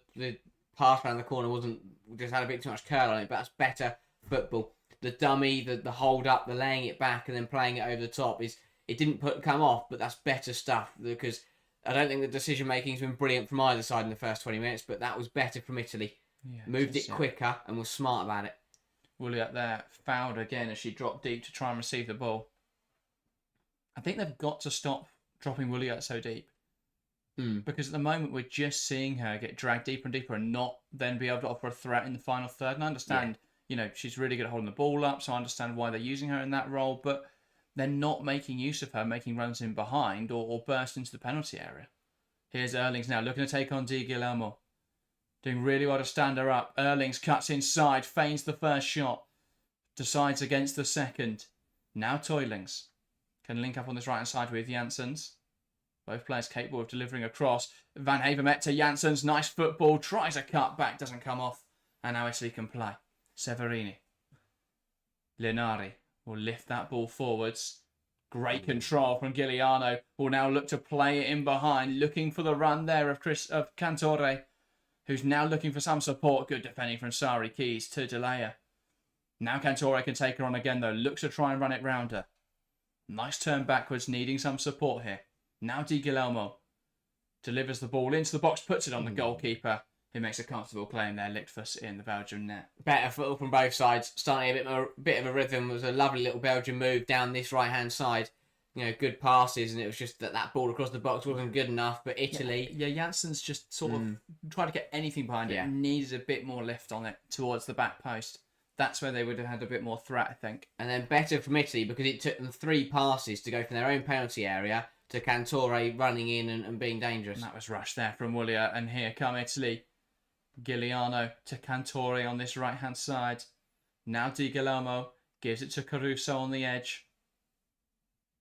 pass around the corner just had a bit too much curl on it, but that's better football. The dummy, the hold up, the laying it back and then playing it over the top it didn't come off, but that's better stuff because I don't think the decision making has been brilliant from either side in the first 20 minutes, but that was better from Italy. Yeah, moved it quicker and was smart about it. Williat there fouled again as she dropped deep to try and receive the ball. I think they've got to stop dropping Williat so deep. Because at the moment we're just seeing her get dragged deeper and deeper and not then be able to offer a threat in the final third. And I understand, she's really good at holding the ball up, so I understand why they're using her in that role, but they're not making use of her, making runs in behind or burst into the penalty area. Here's Erlings now, looking to take on Di Guillermo. Doing really well to stand her up. Erlings cuts inside, feigns the first shot. Decides against the second. Now Toilings can link up on this right-hand side with Janssens. Both players capable of delivering a cross. Van Havermet to Janssens. Nice football. Tries a cut back. Doesn't come off. And now Italy can play. Severini. Linari will lift that ball forwards. Great control from Giuliano. Will now look to play it in behind. Looking for the run there of Cantore, who's now looking for some support. Good defending from Sari Keys to Delaya. Now Cantore can take her on again though. Looks to try and run it round her. Nice turn backwards, needing some support here. Now Di Guillermo delivers the ball into the box, puts it on the goalkeeper, who makes a comfortable claim there. Lichtfuss in the Belgian net. Better football from both sides, starting a bit of a rhythm. It was a lovely little Belgian move down this right hand side. Good passes, and it was just that ball across the box wasn't good enough. But Italy, Janssens just sort of tried to get anything behind it. Needed a bit more lift on it towards the back post. That's where they would have had a bit more threat, I think. And then better from Italy because it took them 3 passes to go from their own penalty area to Cantore running in and being dangerous. And that was rushed there from Willier. And here come Italy. Giuliano to Cantore on this right-hand side. Now Di Guillermo gives it to Caruso on the edge.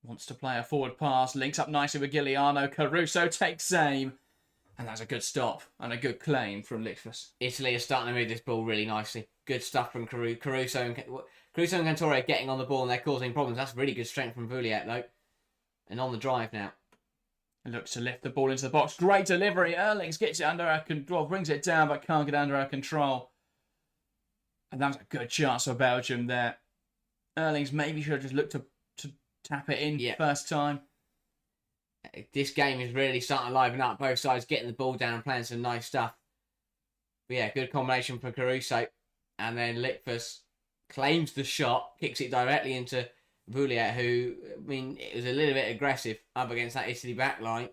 Wants to play a forward pass. Links up nicely with Giuliano. Caruso takes aim. And that's a good stop and a good claim from Lichtfuss. Italy are starting to move this ball really nicely. Good stuff from Caruso and Cantore getting on the ball and they're causing problems. That's really good strength from Vuliet, though. And on the drive now. Looks to lift the ball into the box. Great delivery. Erlings gets it under her control. Brings it down but can't get under her control. And that was a good chance for Belgium there. Erlings maybe should have just looked to tap it in first time. This game is really starting to liven up. Both sides getting the ball down and playing some nice stuff. But yeah, good combination for Caruso. And then Lichtfuss claims the shot, kicks it directly into Vuliet, who, it was a little bit aggressive up against that Italy backline.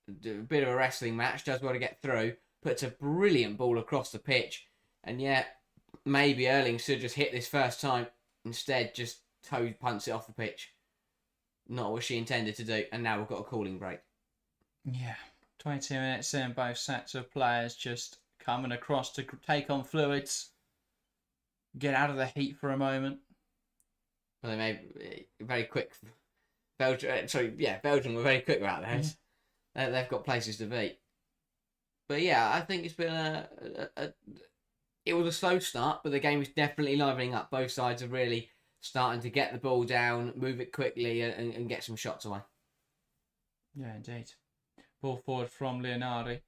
A bit of a wrestling match, does well to get through. Puts a brilliant ball across the pitch. And maybe Erling should just hit this first time. Instead, just toe punts it off the pitch. Not what she intended to do, and now we've got a cooling break. Yeah, 22 minutes in, both sets of players just coming across to take on fluids, get out of the heat for a moment. Well, they made very quick. Belgium were very quick about this. They've got places to be. But yeah, I think it's been it was a slow start, but the game is definitely livening up. Both sides are really starting to get the ball down, move it quickly, and get some shots away. Yeah, indeed. Ball forward from Leonardi.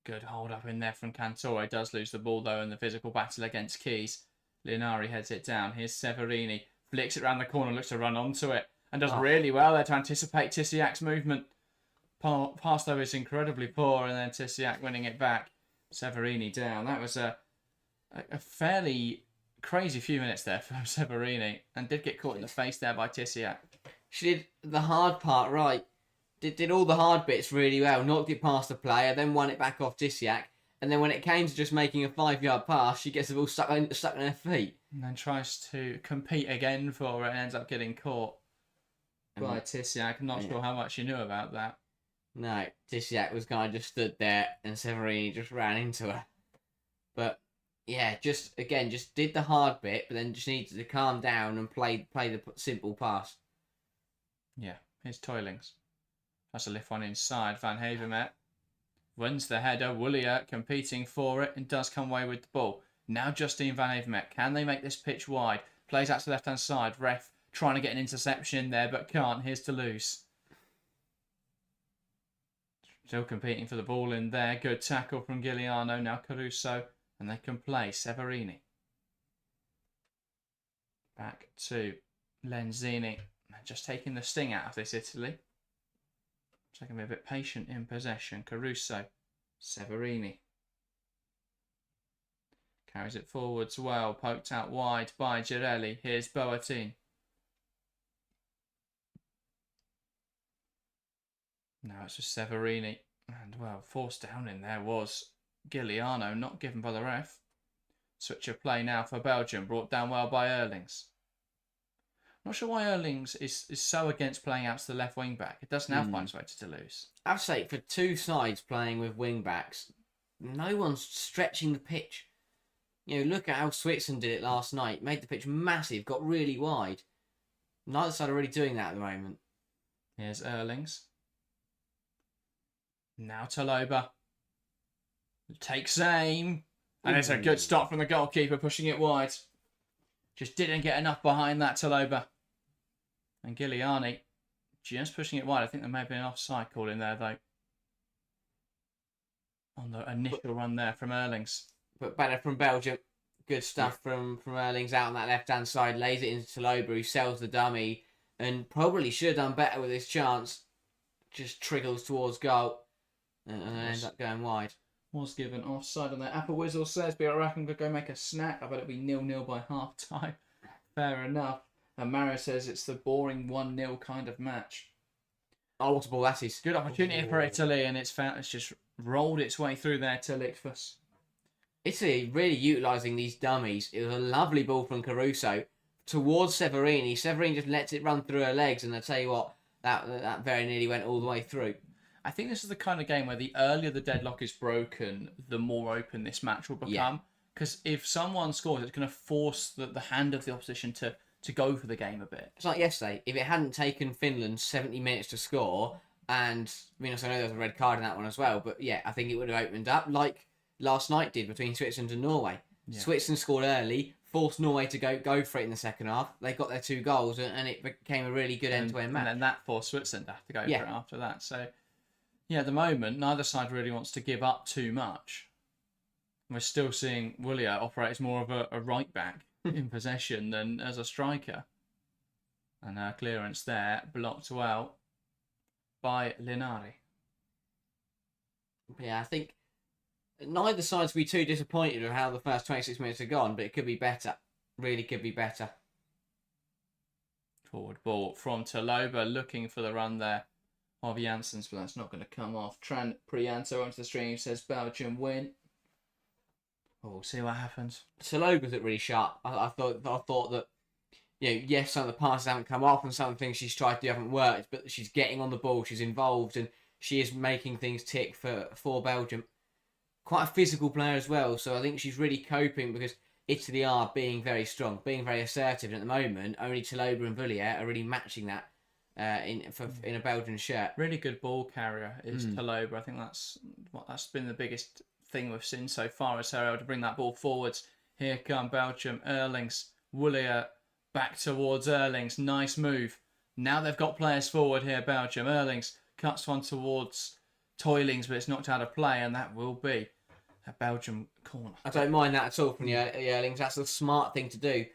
Good hold up in there from Cantore. Does lose the ball though in the physical battle against Keys. Leonardi heads it down. Here's Severini. Flicks it around the corner, looks to run onto it, and does really well there to anticipate Tisiak's movement. Pass though is incredibly poor, and then Tisiak winning it back. Severini down. That was a fairly crazy few minutes there from Severini, and did get caught in the face there by Tisiak. She did the hard part right. Did all the hard bits really well. Knocked it past the player, then won it back off Tisiak. And then when it came to just making a 5-yard pass, she gets the ball stuck in her feet. And then tries to compete again for it and ends up getting caught by Tisiak. I'm not sure how much you knew about that. No, Tisiak was kind of just stood there and Severini just ran into her. But yeah, just did the hard bit, but then just needed to calm down and play the simple pass. Yeah, here's Toilings. That's a lift one inside. Van Havermet wins the header. Woolia competing for it and does come away with the ball. Now Justine Van Havermet. Can they make this pitch wide? Plays out to the left-hand side. Ref trying to get an interception there, but can't. Here's Toulouse. Still competing for the ball in there. Good tackle from Giuliano. Now Caruso. And they can play Severini. Back to Lenzini. Just taking the sting out of this Italy. So they can be a bit patient in possession. Caruso. Severini. Carries it forwards well. Poked out wide by Girelli. Here's Boateng. Now it's just Severini. And, well, forced down in there was Giuliano, not given by the ref. Switch of play now for Belgium. Brought down well by Erlings. Not sure why Erlings is so against playing out to the left wing back. It does now find its way to Toulouse. I'd say for two sides playing with wing backs, no one's stretching the pitch. You know, look at how Switzerland did it last night. Made the pitch massive, got really wide. Neither side are really doing that at the moment. Here's Erlings. Now Taloba. Takes aim. And it's a good stop from the goalkeeper, pushing it wide. Just didn't get enough behind that Taloba. And Giuliani just pushing it wide. I think there may have been an offside call in there, though. On the initial run there from Erlings. But better from Belgium. Good stuff from Erlings out on that left-hand side. Lays it into Taloba, who sells the dummy. And probably should have done better with his chance. Just trickles towards goal. And ends up going wide. Was given offside on there. Apple Whistle says, "Be alright, I'm going to go make a snack. I bet it'll be 0-0 by half time." Fair enough. And Mario says it's the boring 1-0 kind of match. Oh, what a ball that is. Good opportunity for Italy, and it's just rolled its way through there to Lickfuss. Italy really utilising these dummies. It was a lovely ball from Caruso towards Severini. Severini just lets it run through her legs, and I tell you what, that very nearly went all the way through. I think this is the kind of game where the earlier the deadlock is broken, the more open this match will become. Because if someone scores, it's going to force the hand of the opposition to go for the game a bit. It's like yesterday. If it hadn't taken Finland 70 minutes to score, and I mean, I know there was a red card in that one as well, but yeah, I think it would have opened up like last night did between Switzerland and Norway. Yeah. Switzerland scored early, forced Norway to go for it in the second half. They got their 2 goals, and it became a really good end-to-end match. And then that forced Switzerland to have to go for it after that. So, yeah, at the moment, neither side really wants to give up too much. We're still seeing Woolia operate as more of a right back in possession than as a striker. And clearance there, blocked well by Linari. Yeah, I think neither side's be too disappointed with how the first 26 minutes have gone, but it could be better. Really could be better. Forward ball from Taloba, looking for the run there of Janssens, but that's not going to come off. Tran Prianto onto the stream, says Belgium win. We'll see what happens. Taloba's looked really sharp. I thought that yes, some of the passes haven't come off and some things she's tried to do haven't worked, but she's getting on the ball, she's involved, and she is making things tick for Belgium. Quite a physical player as well, so I think she's really coping because Italy are being very strong, being very assertive, and at the moment, only Taloba and Villiers are really matching that in a Belgian shirt. Really good ball carrier is Taloba. I think that's been the biggest thing we've seen so far, is her able to bring that ball forwards. Here come Belgium. Erlings, Willier back towards Erlings. Nice move. Now they've got players forward here, Belgium. Erlings cuts one towards Toilings, but it's knocked out of play, and that will be a Belgium corner. I don't mind that at all from the Erlings. That's the smart thing to do.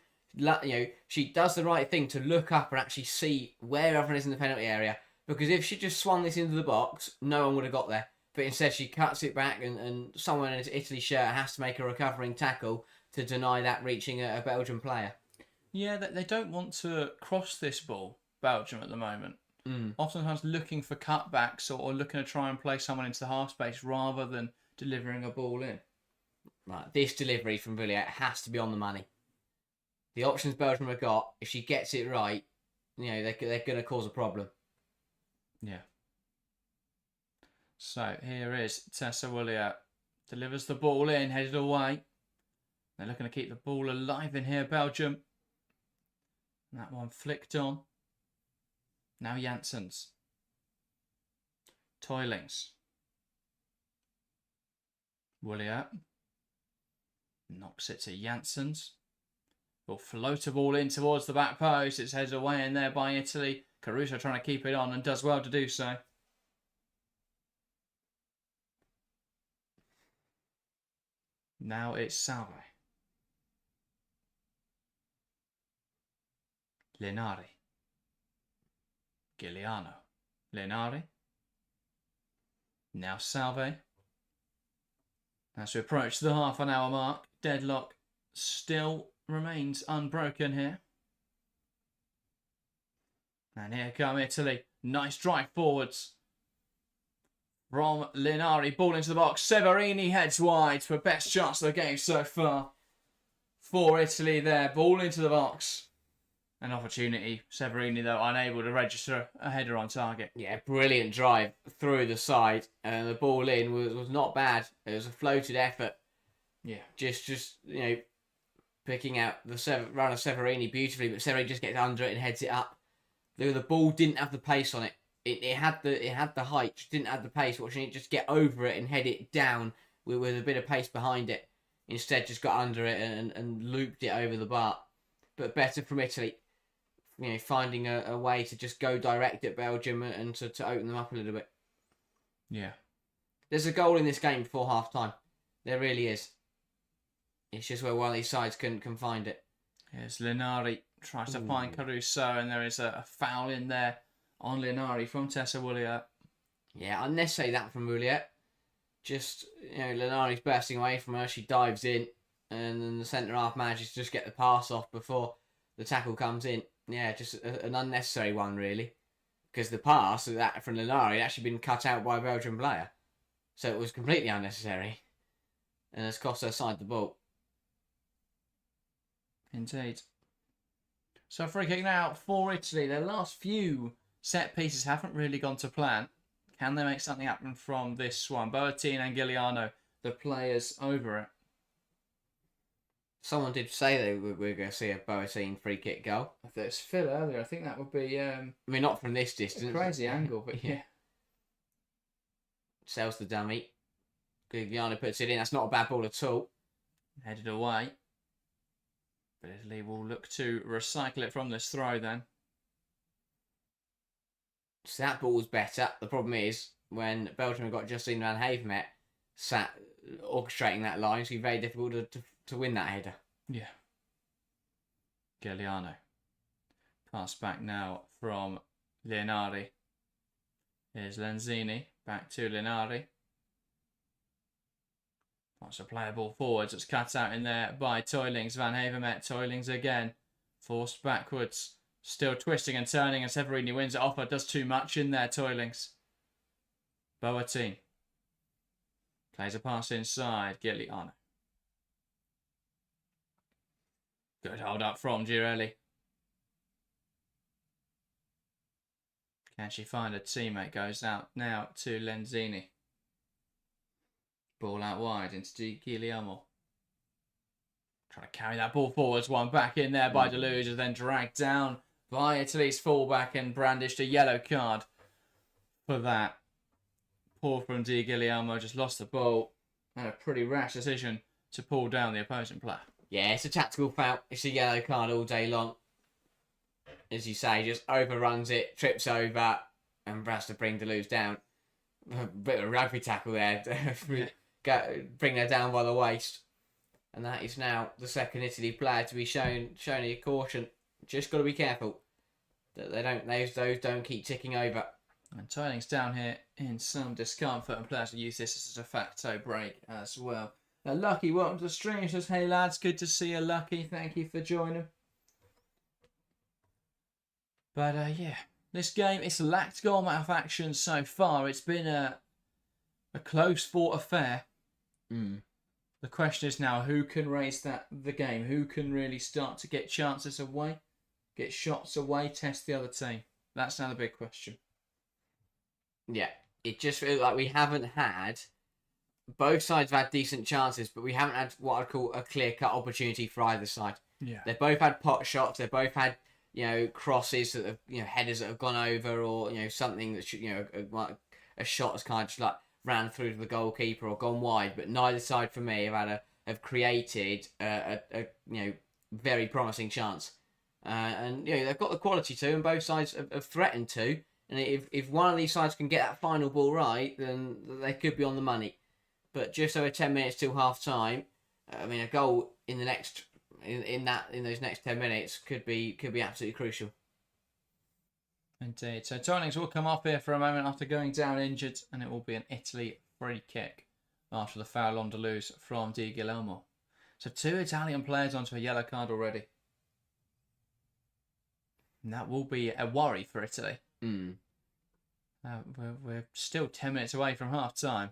She does the right thing to look up and actually see where everyone is in the penalty area. Because if she just swung this into the box, no one would have got there. But instead, she cuts it back, and someone in Italy's shirt has to make a recovering tackle to deny that reaching a Belgian player. Yeah, they don't want to cross this ball, Belgium, at the moment. Oftentimes looking for cutbacks or looking to try and play someone into the half space rather than delivering a ball in. Right, this delivery from Villiers has to be on the money. The options Belgium have got, if she gets it right, they're going to cause a problem. Yeah. So here is Tessa Willier. Delivers the ball in, headed away. They're looking to keep the ball alive in here, Belgium. That one flicked on. Now Janssens. Toilings. Willier. Knocks it to Janssens. Will float a ball in towards the back post. It's headed away in there by Italy. Caruso trying to keep it on and does well to do so. Now it's Salve. Linari. Giuliano. Linari. Now Salve. As we approach the half-an-hour mark, deadlock still remains unbroken here. And here come Italy. Nice drive forwards from Linari. Ball into the box. Severini heads wide for best chance of the game so far for Italy there. Ball into the box. An opportunity. Severini, though, unable to register a header on target. Yeah, brilliant drive through the side. And the ball in was not bad. It was a floated effort. Yeah. Just picking out the run of Severini beautifully, but Severini just gets under it and heads it up. The ball didn't have the pace on it. It had the height, just didn't have the pace. Watching it just get over it and head it down with a bit of pace behind it. Instead, just got under it and looped it over the bar. But better from Italy. Finding a way to just go direct at Belgium and to open them up a little bit. Yeah. There's a goal in this game before half time. There really is. It's just where one of these sides can find it. Here's Linari. Tries to find Caruso, and there is a foul in there on Linari from Tessa Willier. Yeah, unnecessary that from Willier. Just, Linari's bursting away from her. She dives in, and then the centre-half manages to just get the pass off before the tackle comes in. Yeah, just an unnecessary one, really. Because the pass that from Linari had actually been cut out by a Belgian player. So it was completely unnecessary. And has cost her side the ball. Indeed. So free kick now for Italy. Their last few set pieces haven't really gone to plan. Can they make something happen from this one? Boateng and Giuliano, the players over it. Someone did say they were going to see a Boateng free kick goal. I thought it was Phil earlier. I think that would be... I mean, not from this distance. A crazy angle, but yeah. Sells the dummy. Giuliano puts it in. That's not a bad ball at all. Headed away. But Italy will look to recycle it from this throw then. So that ball was better. The problem is, when Belgium have got Justine van Havermet sat orchestrating that line, it's very difficult to win that header. Yeah. Giuliano. Pass back now from Linari. Here's Lenzini. Back to Linari. Wants to play a ball forwards. It's cut out in there by Toilings. Van Havermet. Toilings again. Forced backwards. Still twisting and turning, and Severini wins it off, but does too much in there, Toilings. Boateng. Plays a pass inside. Giuliano. Good hold up from Girelli. Can she find a teammate? Goes out now to Lenzini. Ball out wide into Guillermo. Trying to carry that ball forwards. One back in there by Deluge, and then dragged down by Italy's fullback and brandished a yellow card for that. Poor from Di Guillermo, just lost the ball. And a pretty rash decision to pull down the opposing player. Yeah, it's a tactical foul. It's a yellow card all day long. As you say, just overruns it, trips over, and has to bring Deluge down. A bit of a rugby tackle there. Bring her down by the waist. And that is now the second Italy player to be shown a caution. Just got to be careful that those don't keep ticking over. And Toiling's down here in some discomfort, and players will use this as a de facto break as well. Now, Lucky, welcome to the stream. Says, hey lads, good to see you, Lucky. Thank you for joining. But yeah, this game, it's lacked goal amount of action so far. It's been a close fought affair. The question is now, who can raise the game? Who can really start to get chances away, get shots away, test the other team? That's now the big question. Yeah, it just feels like we haven't had... Both sides have had decent chances, but we haven't had what I'd call a clear-cut opportunity for either side. Yeah. They've both had pot shots. They've both had, crosses that have, headers that have gone over, or, something that should, a shot has kind of just like ran through to the goalkeeper or gone wide. But neither side, for me, have created a very promising chance. And they've got the quality to, and both sides have threatened to. And if one of these sides can get that final ball right, then they could be on the money. But just over 10 minutes till half time, a goal in the next in those next 10 minutes could be absolutely crucial. Indeed. So Toilings will come off here for a moment after going down injured, and it will be an Italy free kick after the foul on Deleuze from Di Guillermo. So 2 Italian players onto a yellow card already. And that will be a worry for Italy. We're still 10 minutes away from half time.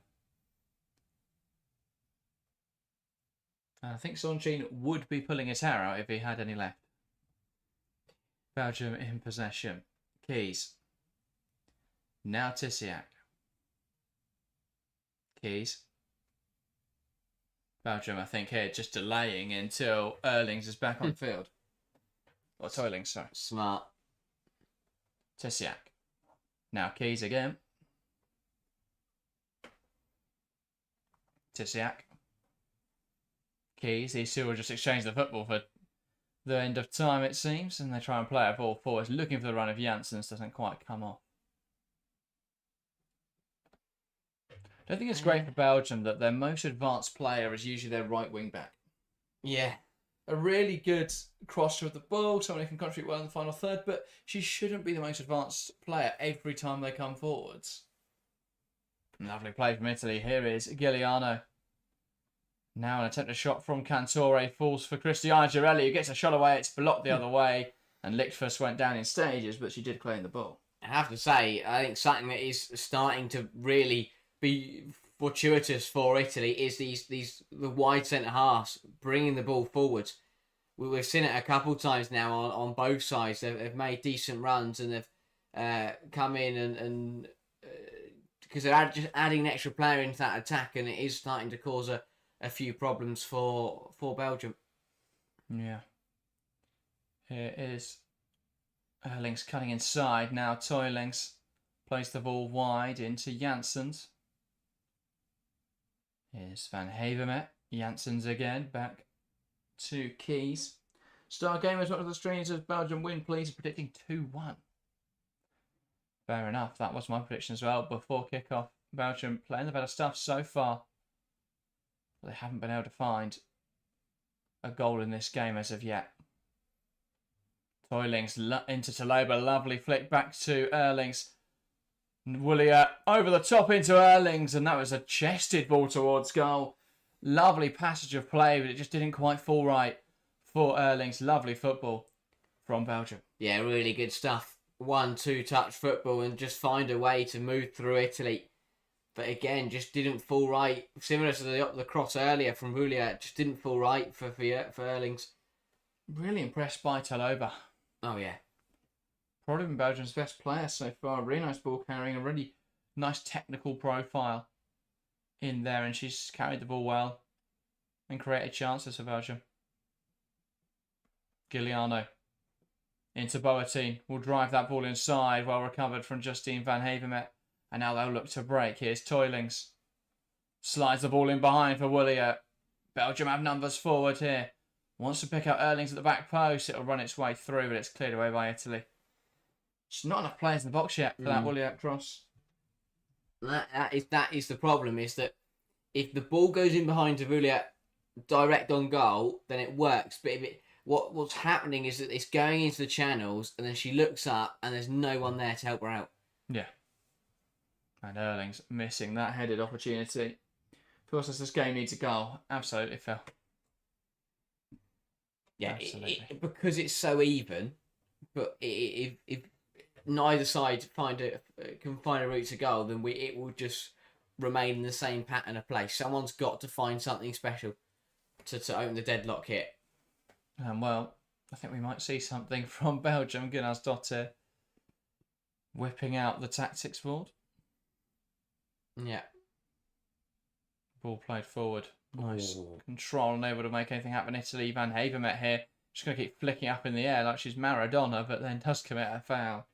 I think Sonjin would be pulling his hair out if he had any left. Belgium in possession. Keys. Now Tisiak. Keys. Belgium, I think, here just delaying until Erlings is back on the field. Or Toilings, sorry. Smart. Tisiak. Now Keys again. Tisiak. Keys. These two will just exchange the football for the end of time, it seems, and they try and play a ball forwards, looking for the run of Janssens. Doesn't quite come off. I don't think it's great for Belgium that their most advanced player is usually their right wing back. Yeah. A really good crosser of the ball, someone who can contribute well in the final third, but she shouldn't be the most advanced player every time they come forwards. Lovely play from Italy. Here is Giuliano. Now an attempted shot from Cantore falls for Cristiana Girelli, who gets a shot away. It's blocked the other way, and Lichtfuss went down in stages, but she did claim the ball. I have to say, I think something that is starting to really be fortuitous for Italy is the wide centre halves bringing the ball forwards. We've seen it a couple of times now on both sides. They've made decent runs, and they've come in and because they're just adding an extra player into that attack, and it is starting to cause a few problems for Belgium. Yeah. Here is Erlings cutting inside. Now Toilings plays the ball wide into Janssens. Here's Van Havermet. Janssens again. Back to Keys. Star Gamers, one of the streams says Belgium win, please. Predicting 2-1. Fair enough. That was my prediction as well. Before kickoff, Belgium playing the better stuff so far. They haven't been able to find a goal in this game as of yet. Toilings into Taloba. Lovely flick back to Erlings. Willier over the top into Erlings, and that was a chested ball towards goal. Lovely passage of play, but it just didn't quite fall right for Erlings. Lovely football from Belgium. Yeah, really good stuff. 1-2 touch football and just find a way to move through Italy. But again, just didn't fall right. Similar to the cross earlier from Rulia, just didn't fall right for Erlings. Really impressed by Taloba. Oh, yeah. probably been Belgium's best player so far. Really nice ball carrying, a really nice technical profile in there, and she's carried the ball well and created chances for Belgium. Giuliano into Boateng, will drive that ball inside, well recovered from Justine van Havermet, and now they'll look to break. Here's Toilings, slides the ball in behind for Willier. Belgium have numbers forward here. Wants to pick up Erlings at the back post. It'll run its way through, but it's cleared away by Italy. There's not enough players in the box yet for that Willier cross. That is the problem, is that if the ball goes in behind Willier direct on goal, then it works. But what's happening is that it's going into the channels, and then she looks up, and there's no one there to help her out. Yeah. And Erlings missing that headed opportunity. Feels as this game needs a goal. Absolutely, Phil. Yeah, because it's so even, but if neither side can find a route to goal, then it will just remain in the same pattern of play. Someone's got to find something special to open the deadlock here. Well, I think we might see something from Belgium. Gunnarsdottir whipping out the tactics board. Yeah. Ball played forward. Nice control and able to make anything happen. Italy, Van Havermet here. She's going to keep flicking up in the air like she's Maradona, but then does commit a foul.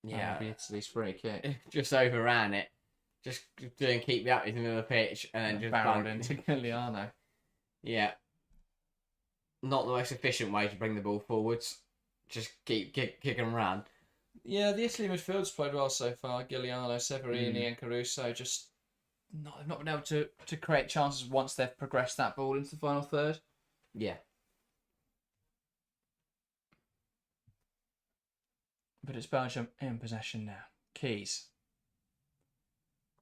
Yeah. Italy's free kick. Just overran it. Just doing keep me up in the middle of the pitch and then just barreled into Giuliano. Yeah. Not the most efficient way to bring the ball forwards. Just kick and run. Yeah, the Italy midfield's played well so far. Giuliano, Severini and Caruso just not been able to create chances once they've progressed that ball into the final third. Yeah. But it's Belgium in possession now. Keys.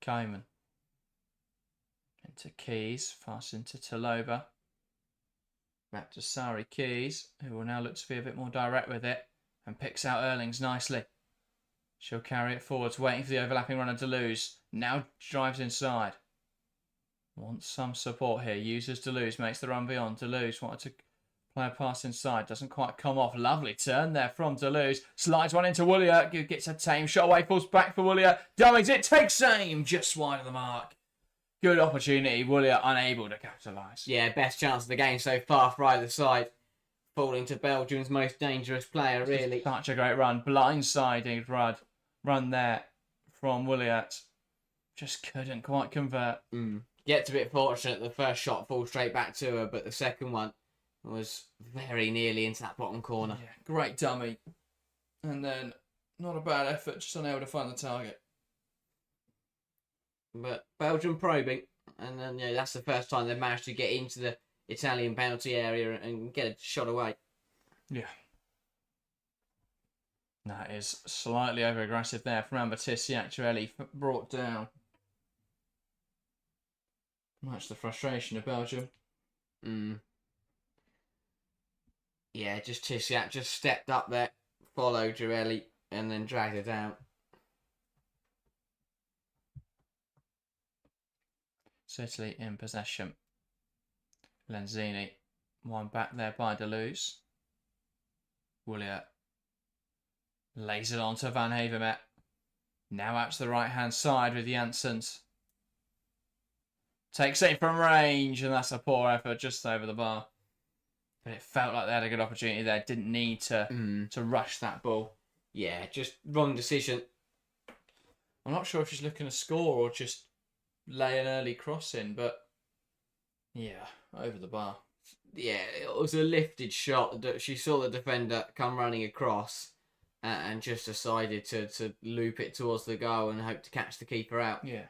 Kaiman. Into Keys. Fast into Taloba. Back to Sari Keys, who will now look to be a bit more direct with it. And picks out Erlings nicely. She'll carry it forwards, waiting for the overlapping runner Deleuze. Now drives inside. Wants some support here. Uses Deleuze, makes the run beyond. Deleuze wanted to play a pass inside. Doesn't quite come off. Lovely turn there from Deleuze. Slides one into Willier. Gets a tame shot away. Falls back for Willier. Dummings it. Takes aim. Just wide of the mark. Good opportunity. Willier unable to capitalise. Yeah, best chance of the game so far for either side. Falling to Belgium's most dangerous player, really. Such a great run. Blindsiding run there from Williert. Just couldn't quite convert. Gets a bit fortunate. The first shot falls straight back to her, but the second one was very nearly into that bottom corner. Yeah, great dummy. And then not a bad effort, just unable to find the target. But Belgium probing, and then that's the first time they've managed to get into the Italian penalty area and get a shot away. Yeah. That is slightly over-aggressive there from Amber Tissiak. Brought down. Much the frustration of Belgium. Yeah, just Tissiak just stepped up there, followed Girelli, and then dragged her down. Italy in possession. Lenzini. One back there by Deleuze. Willier lays it on to Van Havermet. Now out to the right-hand side with Janssens. Takes it from range, and that's a poor effort just over the bar. But it felt like they had a good opportunity there. Didn't need to rush that ball. Yeah, just wrong decision. I'm not sure if she's looking to score or just lay an early cross in, but yeah, over the bar. Yeah, it was a lifted shot. She saw the defender come running across and just decided to loop it towards the goal and hope to catch the keeper out. Yeah.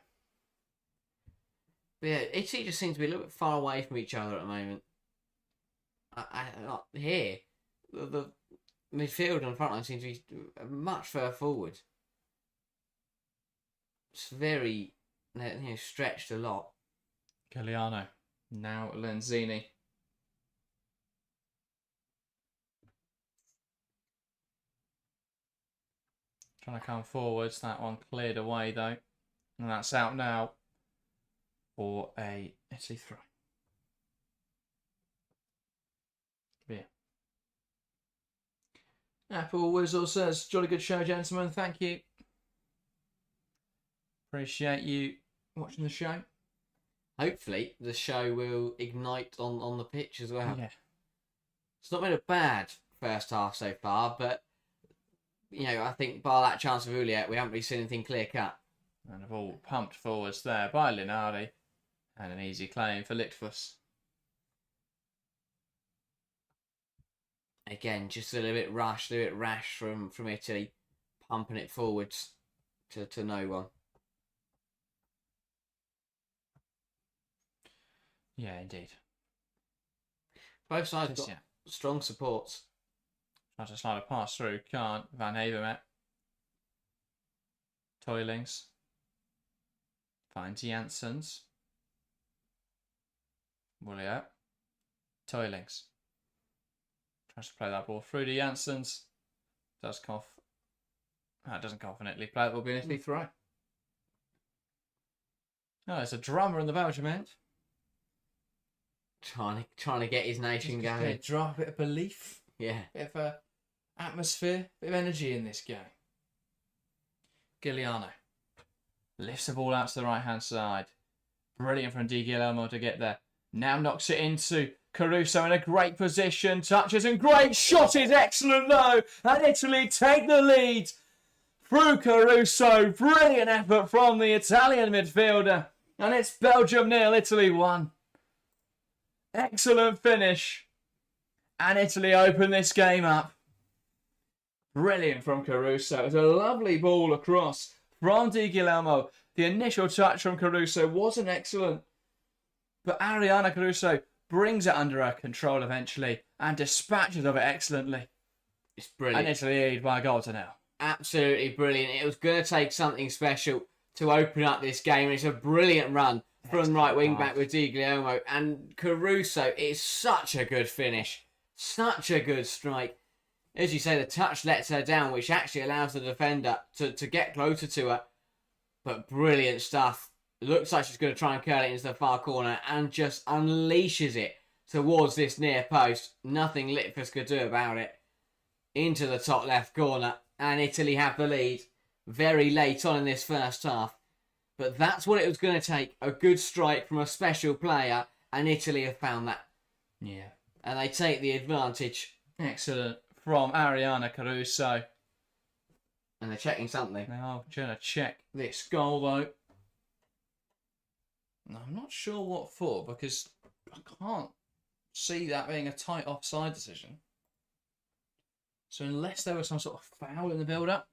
But yeah, Italy just seems to be a little bit far away from each other at the moment. Here, the midfield and front line seems to be much further forward. It's very, stretched a lot. Giuliano. Now Lenzini. Trying to come forwards. That one cleared away though. And that's out now for a Italy throw. Yeah. Apple Whistle says, jolly good show, gentlemen. Thank you. Appreciate you watching the show. Hopefully, the show will ignite on the pitch as well. Yeah. It's not been a bad first half so far, but, you know, I think bar that chance of Juliet, we haven't really seen anything clear cut. And a ball pumped forwards there by Linardi. And an easy claim for Lichtfuss. Again, just a little bit rash from Italy, pumping it forwards to no one. Yeah, indeed. Both sides got strong supports. Tries to slide a pass through. Can't. Van Havermet. Toilings. Finds Janssens. Williot. Toilings. Tries to play that ball through to Janssens. Does cough. That doesn't cough in Italy. Play it will be an Italy throw. Oh, there's a drummer in the Belgium end. Trying to get his nation going. A bit of belief. Yeah. Bit of atmosphere. Bit of energy in this game. Giuliano. Lifts the ball out to the right-hand side. Brilliant from Di Guillermo to get there. Now knocks it into Caruso in a great position. Touches and great shot is excellent though. And Italy take the lead through Caruso. Brilliant effort from the Italian midfielder. And it's Belgium 0, Italy 1. Excellent finish. And Italy open this game up. Brilliant from Caruso. It was a lovely ball across from Di Guillermo. The initial touch from Caruso wasn't excellent. But Ariana Caruso brings it under her control eventually and dispatches of it excellently. It's brilliant. And Italy lead by a goal to 0. Absolutely brilliant. It was going to take something special to open up this game. It's a brilliant run from right wing back with Di Guillermo. And Caruso, it's such a good finish. Such a good strike. As you say, the touch lets her down, which actually allows the defender to get closer to her. But brilliant stuff. Looks like she's going to try and curl it into the far corner and just unleashes it towards this near post. Nothing Lichtfuss could do about it. Into the top left corner. And Italy have the lead very late on in this first half. But that's what it was going to take. A good strike from a special player. And Italy have found that. Yeah. And they take the advantage. Excellent from Ariana Caruso. And they're checking something. They are going to check this goal though. I'm not sure what for because I can't see that being a tight offside decision. So unless there was some sort of foul in the build-up,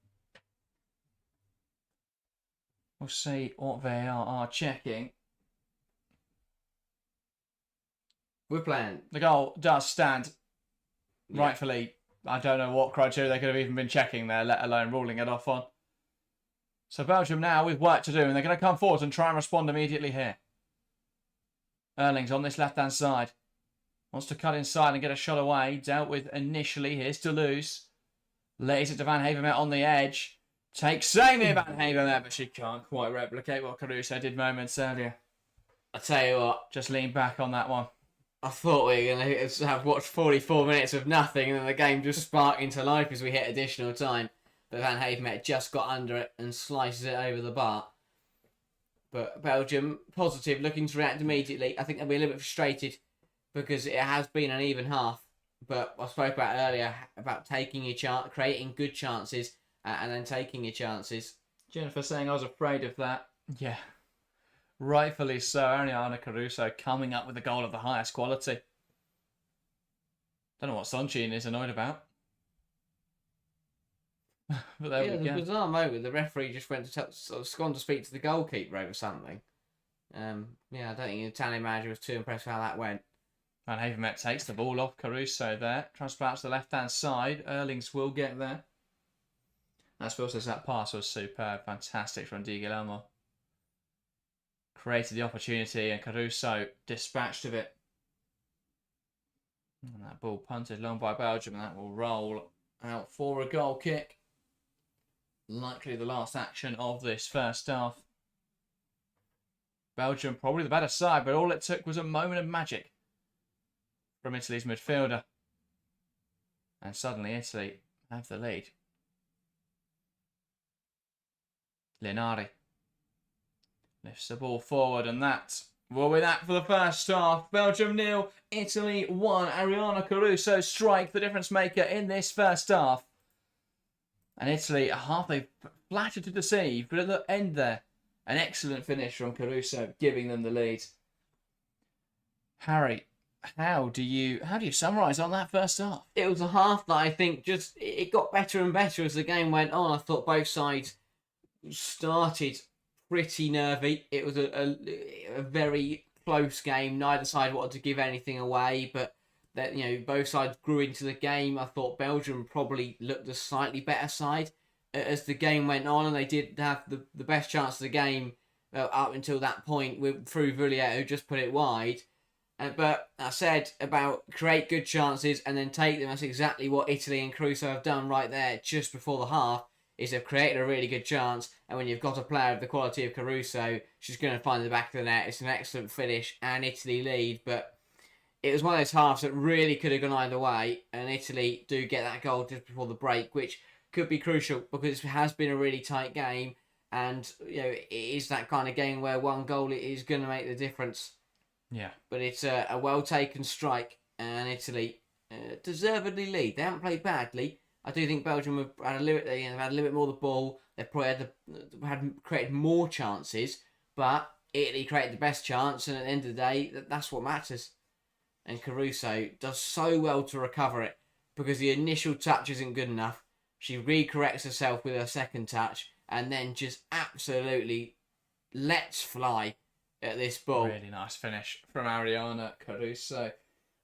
we'll see what they are checking. We're playing. The goal does stand. Yeah. Rightfully, I don't know what criteria they could have even been checking there, let alone ruling it off on. So Belgium now with work to do, and they're going to come forward and try and respond immediately here. Erling's on this left-hand side. Wants to cut inside and get a shot away. Dealt with initially. Here's to lose. Lays it to Van Havermet on the edge. Takes Amy Van Havermet, but she can't quite replicate what Caruso did moments earlier. I tell you what. Just lean back on that one. I thought we were going to have watched 44 minutes of nothing and then the game just sparked into life as we hit additional time. But Van Havermet just got under it and slices it over the bar. But Belgium, positive, looking to react immediately. I think they'll be a little bit frustrated because it has been an even half. But I spoke about earlier about taking your chance, creating good chances, and then taking your chances. Jennifer saying I was afraid of that. Yeah. Rightfully so. Ariana Caruso coming up with a goal of the highest quality. Don't know what Sonchin is annoyed about. But there we go. The bizarre moment, the referee just went to gone to speak to the goalkeeper over something. I don't think the Italian manager was too impressed with how that went. Van Havermet takes the ball off Caruso there. Tries to bounce to the left-hand side. Erlings will get there. As Phil says, that pass was superb. Fantastic from Di Guillermo. Created the opportunity and Caruso dispatched of it. And that ball punted long by Belgium and that will roll out for a goal kick. Likely the last action of this first half. Belgium probably the better side, but all it took was a moment of magic from Italy's midfielder. And suddenly Italy have the lead. Linari lifts the ball forward, and that will be that for the first half. Belgium 0, Italy 1. Ariana Caruso strike the difference maker in this first half. And Italy, a half they flattered to deceive, but at the end there, an excellent finish from Caruso, giving them the lead. Harry, how do you summarise on that first half? It was a half that I think just it got better and better as the game went on. I thought both sides started pretty nervy. It was a very close game. Neither side wanted to give anything away, but that both sides grew into the game. I thought Belgium probably looked a slightly better side as the game went on, and they did have the best chance of the game up until that point through Villiers, who just put it wide. But I said about create good chances and then take them. That's exactly what Italy and Caruso have done right there just before the half. Is they've created a really good chance, and when you've got a player of the quality of Caruso, she's going to find the back of the net. It's an excellent finish, and Italy lead. But it was one of those halves that really could have gone either way, and Italy do get that goal just before the break, which could be crucial because it has been a really tight game, and it is that kind of game where one goal is going to make the difference. Yeah. But it's a well taken strike, and Italy deservedly lead. They haven't played badly. I do think Belgium have had a little bit more of the ball. They probably had created more chances, but Italy created the best chance, and at the end of the day, that's what matters. And Caruso does so well to recover it because the initial touch isn't good enough. She recorrects herself with her second touch, and then just absolutely lets fly at this ball. Really nice finish from Ariana Caruso.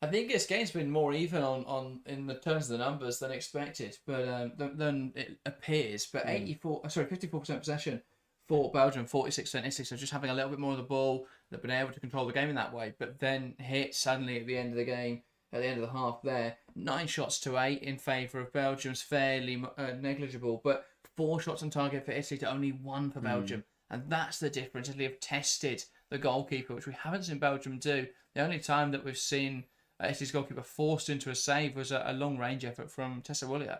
I think this game's been more even on in the terms of the numbers than expected, but than it appears. But 54% possession for Belgium, 46% Italy. So just having a little bit more of the ball, they've been able to control the game in that way. But then hit suddenly at the end of the game, at the end of the half there, 9 shots to 8 in favour of Belgium's fairly negligible, but 4 shots on target for Italy to only 1 for Belgium. And that's the difference. Italy have tested the goalkeeper, which we haven't seen Belgium do. The only time that we've seen Italy's goalkeeper forced into a save was a long-range effort from Tessa Williams.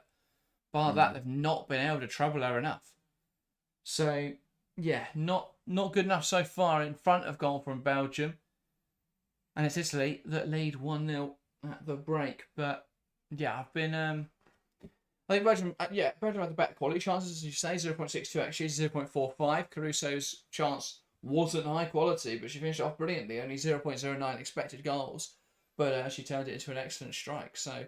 Bar that, they've not been able to trouble her enough. So, yeah, not good enough so far in front of goal from Belgium. And it's Italy that lead 1-0 at the break. But, yeah, I think Belgium had the better quality chances, as you say, 0.62 actually, 0.45. Caruso's chance wasn't high quality, but she finished off brilliantly, only 0.09 expected goals. But she turned it into an excellent strike. So,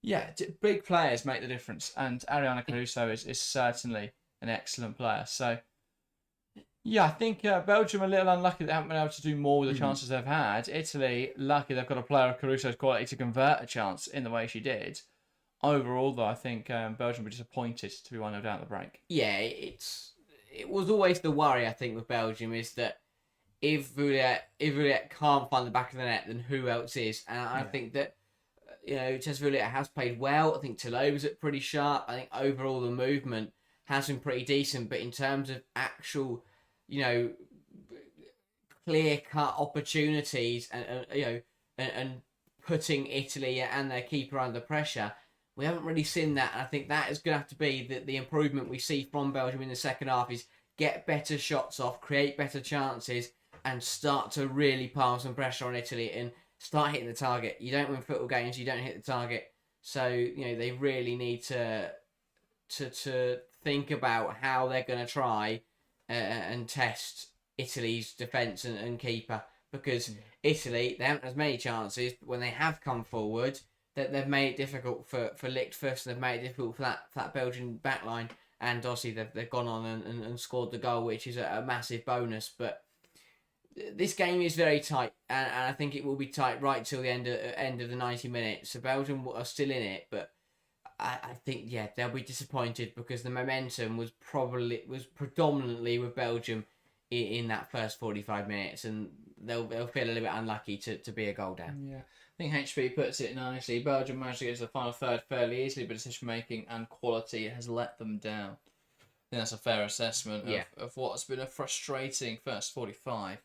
yeah, big players make the difference. And Ariana Caruso is certainly an excellent player. So, yeah, I think Belgium are a little unlucky they haven't been able to do more with the chances they've had. Italy, lucky they've got a player of Caruso's quality to convert a chance in the way she did. Overall, though, I think Belgium were disappointed to be 1-0 down at the break. Yeah, it was always the worry, I think, with Belgium is that if Villiers can't find the back of the net, then who else is? And I think that Tess Villiers has played well. I think Tillot was pretty sharp. I think overall the movement has been pretty decent. But in terms of actual, clear-cut opportunities and putting Italy and their keeper under pressure, we haven't really seen that. And I think that is going to have to be the improvement we see from Belgium in the second half is get better shots off, create better chances, and start to really pile some pressure on Italy and start hitting the target. You don't win football games, you don't hit the target. So, they really need to think about how they're going to try and test Italy's defence and keeper. Because Italy, they haven't as many chances, but when they have come forward, they've made it difficult for Lichtfuss, they've made it difficult for that Belgian backline. And obviously they've gone on and scored the goal, which is a massive bonus. But this game is very tight, and I think it will be tight right till the end of the 90 minutes. So Belgium are still in it, but I think they'll be disappointed because the momentum was predominantly with Belgium in that first 45 minutes, and they'll feel a little bit unlucky to be a goal down. Yeah. I think HP puts it nicely. Belgium managed to get to the final third fairly easily, but decision-making and quality has let them down. I think that's a fair assessment of what's been a frustrating first 45.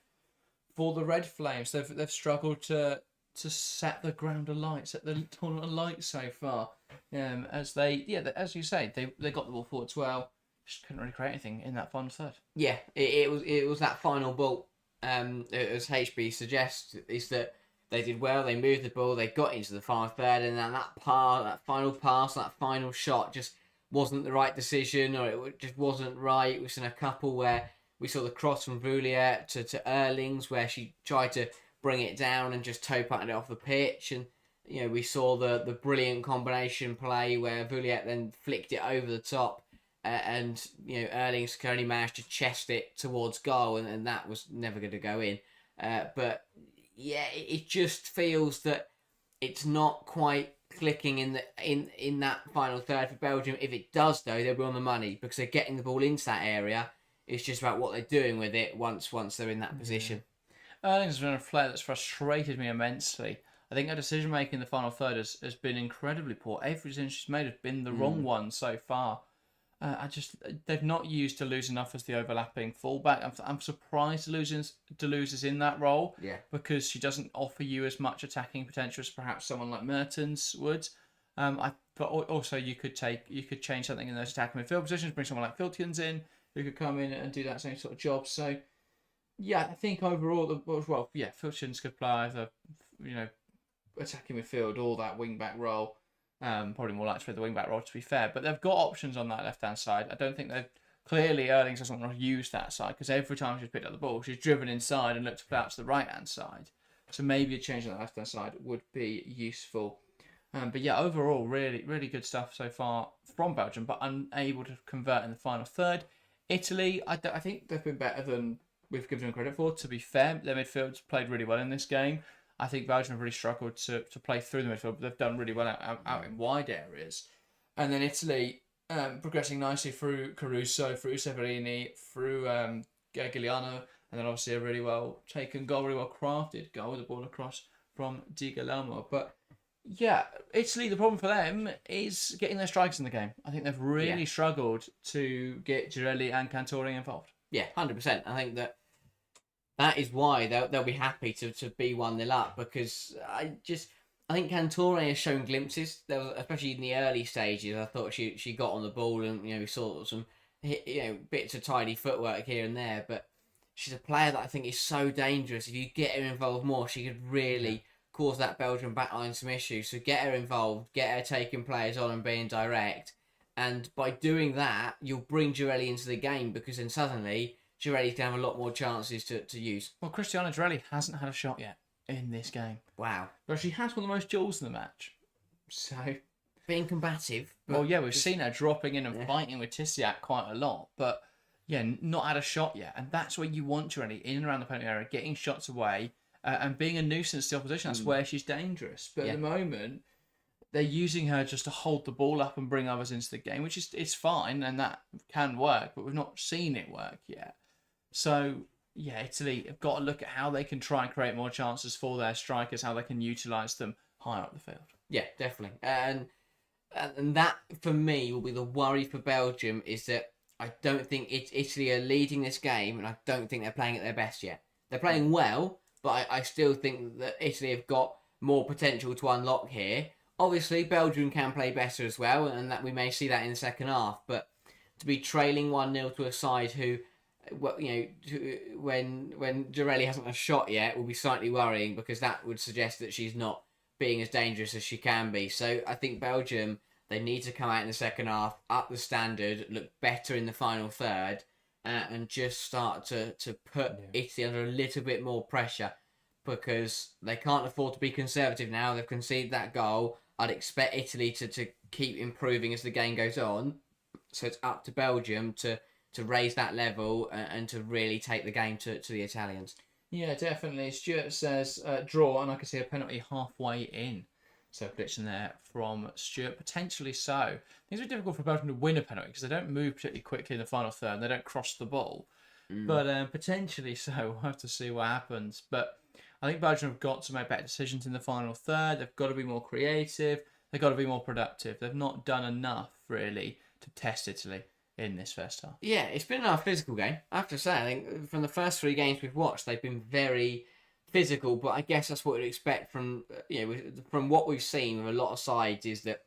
For the Red Flames, they've struggled to set the ground alight, set the tournament alight so far. As you say, they got the ball forward as well. Just couldn't really create anything in that final third. Yeah, it was that final ball. As HB suggests, is that they did well. They moved the ball. They got into the final third, and then that final pass, that final shot, just wasn't the right decision, or it just wasn't right. We've seen a couple where we saw the cross from Vuliet to Erlings, where she tried to bring it down and just toe-patted it off the pitch, and we saw the brilliant combination play where Vuliet then flicked it over the top, and Erlings could only manage to chest it towards goal, and that was never going to go in. But yeah, it just feels that it's not quite clicking in that final third for Belgium. If it does, though, they'll be on the money because they're getting the ball into that area. It's just about what they're doing with it once they're in that position. Erlings has been a player that's frustrated me immensely. I think her decision making in the final third has been incredibly poor. Every decision she's made has been the wrong one so far. They've not used Toulouse enough as the overlapping fullback. I'm surprised Toulouse is in that role. Yeah. Because she doesn't offer you as much attacking potential as perhaps someone like Mertens would. But also you could change something in those attacking midfield positions, bring someone like Filtgens in who could come in and do that same sort of job. So yeah, I think overall, Filtgens could play either attacking midfield or that wing back role. Probably more likely for the wing back role, to be fair. But they've got options on that left hand side. I don't think they've clearly Erlings doesn't want to use that side because every time she's picked up the ball, she's driven inside and looked to play out to the right hand side. So maybe a change on that left hand side would be useful. But yeah, overall, really, really good stuff so far from Belgium, but unable to convert in the final third. Italy, I think they've been better than we've given them credit for. To be fair, their midfield's played really well in this game. I think Belgium have really struggled to play through the midfield, but they've done really well out in wide areas. And then Italy progressing nicely through Caruso, through Severini, through Giuliano, and then obviously a really well taken goal, really well crafted goal with the ball across from Di Guillermo. But yeah, Italy, the problem for them is getting their strikers in the game. I think they've really struggled to get Girelli and Cantore involved. Yeah, 100%. I think that is why they'll be happy to be 1-0 up, because I think Cantore has shown glimpses. There was, especially in the early stages, I thought she got on the ball and we saw some bits of tidy footwork here and there. But she's a player that I think is so dangerous. If you get her involved more, she could really cause that Belgian backline some issues. So get her involved, get her taking players on and being direct, and by doing that, you'll bring Girelli into the game, because then suddenly Girelli's going to have a lot more chances to use. Well, Cristiano Girelli hasn't had a shot yet in this game. Wow. But she has one of the most duels in the match. So being combative. Well, yeah, we've seen her dropping in and fighting with Tissiak quite a lot, but yeah, not had a shot yet. And that's where you want Girelli, in and around the penalty area, getting shots away and being a nuisance to the opposition. That's where she's dangerous. But at the moment, they're using her just to hold the ball up and bring others into the game, which is it's fine and that can work, but we've not seen it work yet. So yeah, Italy have got to look at how they can try and create more chances for their strikers, how they can utilise them higher up the field. Yeah, definitely. And that, for me, will be the worry for Belgium, is that I don't think Italy are leading this game, and I don't think they're playing at their best yet. They're playing well, but I still think that Italy have got more potential to unlock here. Obviously, Belgium can play better as well, and that we may see that in the second half. But to be trailing 1-0 to a side who, well, when Girelli hasn't a shot yet, will be slightly worrying, because that would suggest that she's not being as dangerous as she can be. So I think Belgium, they need to come out in the second half, up the standard, look better in the final third, and just start to put Italy under a little bit more pressure, because they can't afford to be conservative now. They've conceded that goal. I'd expect Italy to keep improving as the game goes on. So it's up to Belgium to raise that level and to really take the game to the Italians. Yeah, definitely. Stuart says draw, and I can see a penalty halfway in. So prediction there from Stuart. Potentially so. Things are difficult for Belgium to win a penalty because they don't move particularly quickly in the final third and they don't cross the ball. But potentially so. We'll have to see what happens. But I think Belgium have got to make better decisions in the final third. They've got to be more creative. They've got to be more productive. They've not done enough, really, to test Italy in this first half. Yeah, it's been a physical game. I have to say, I think from the first 3 games we've watched, they've been very physical, but I guess that's what we'd expect from from what we've seen with a lot of sides, is that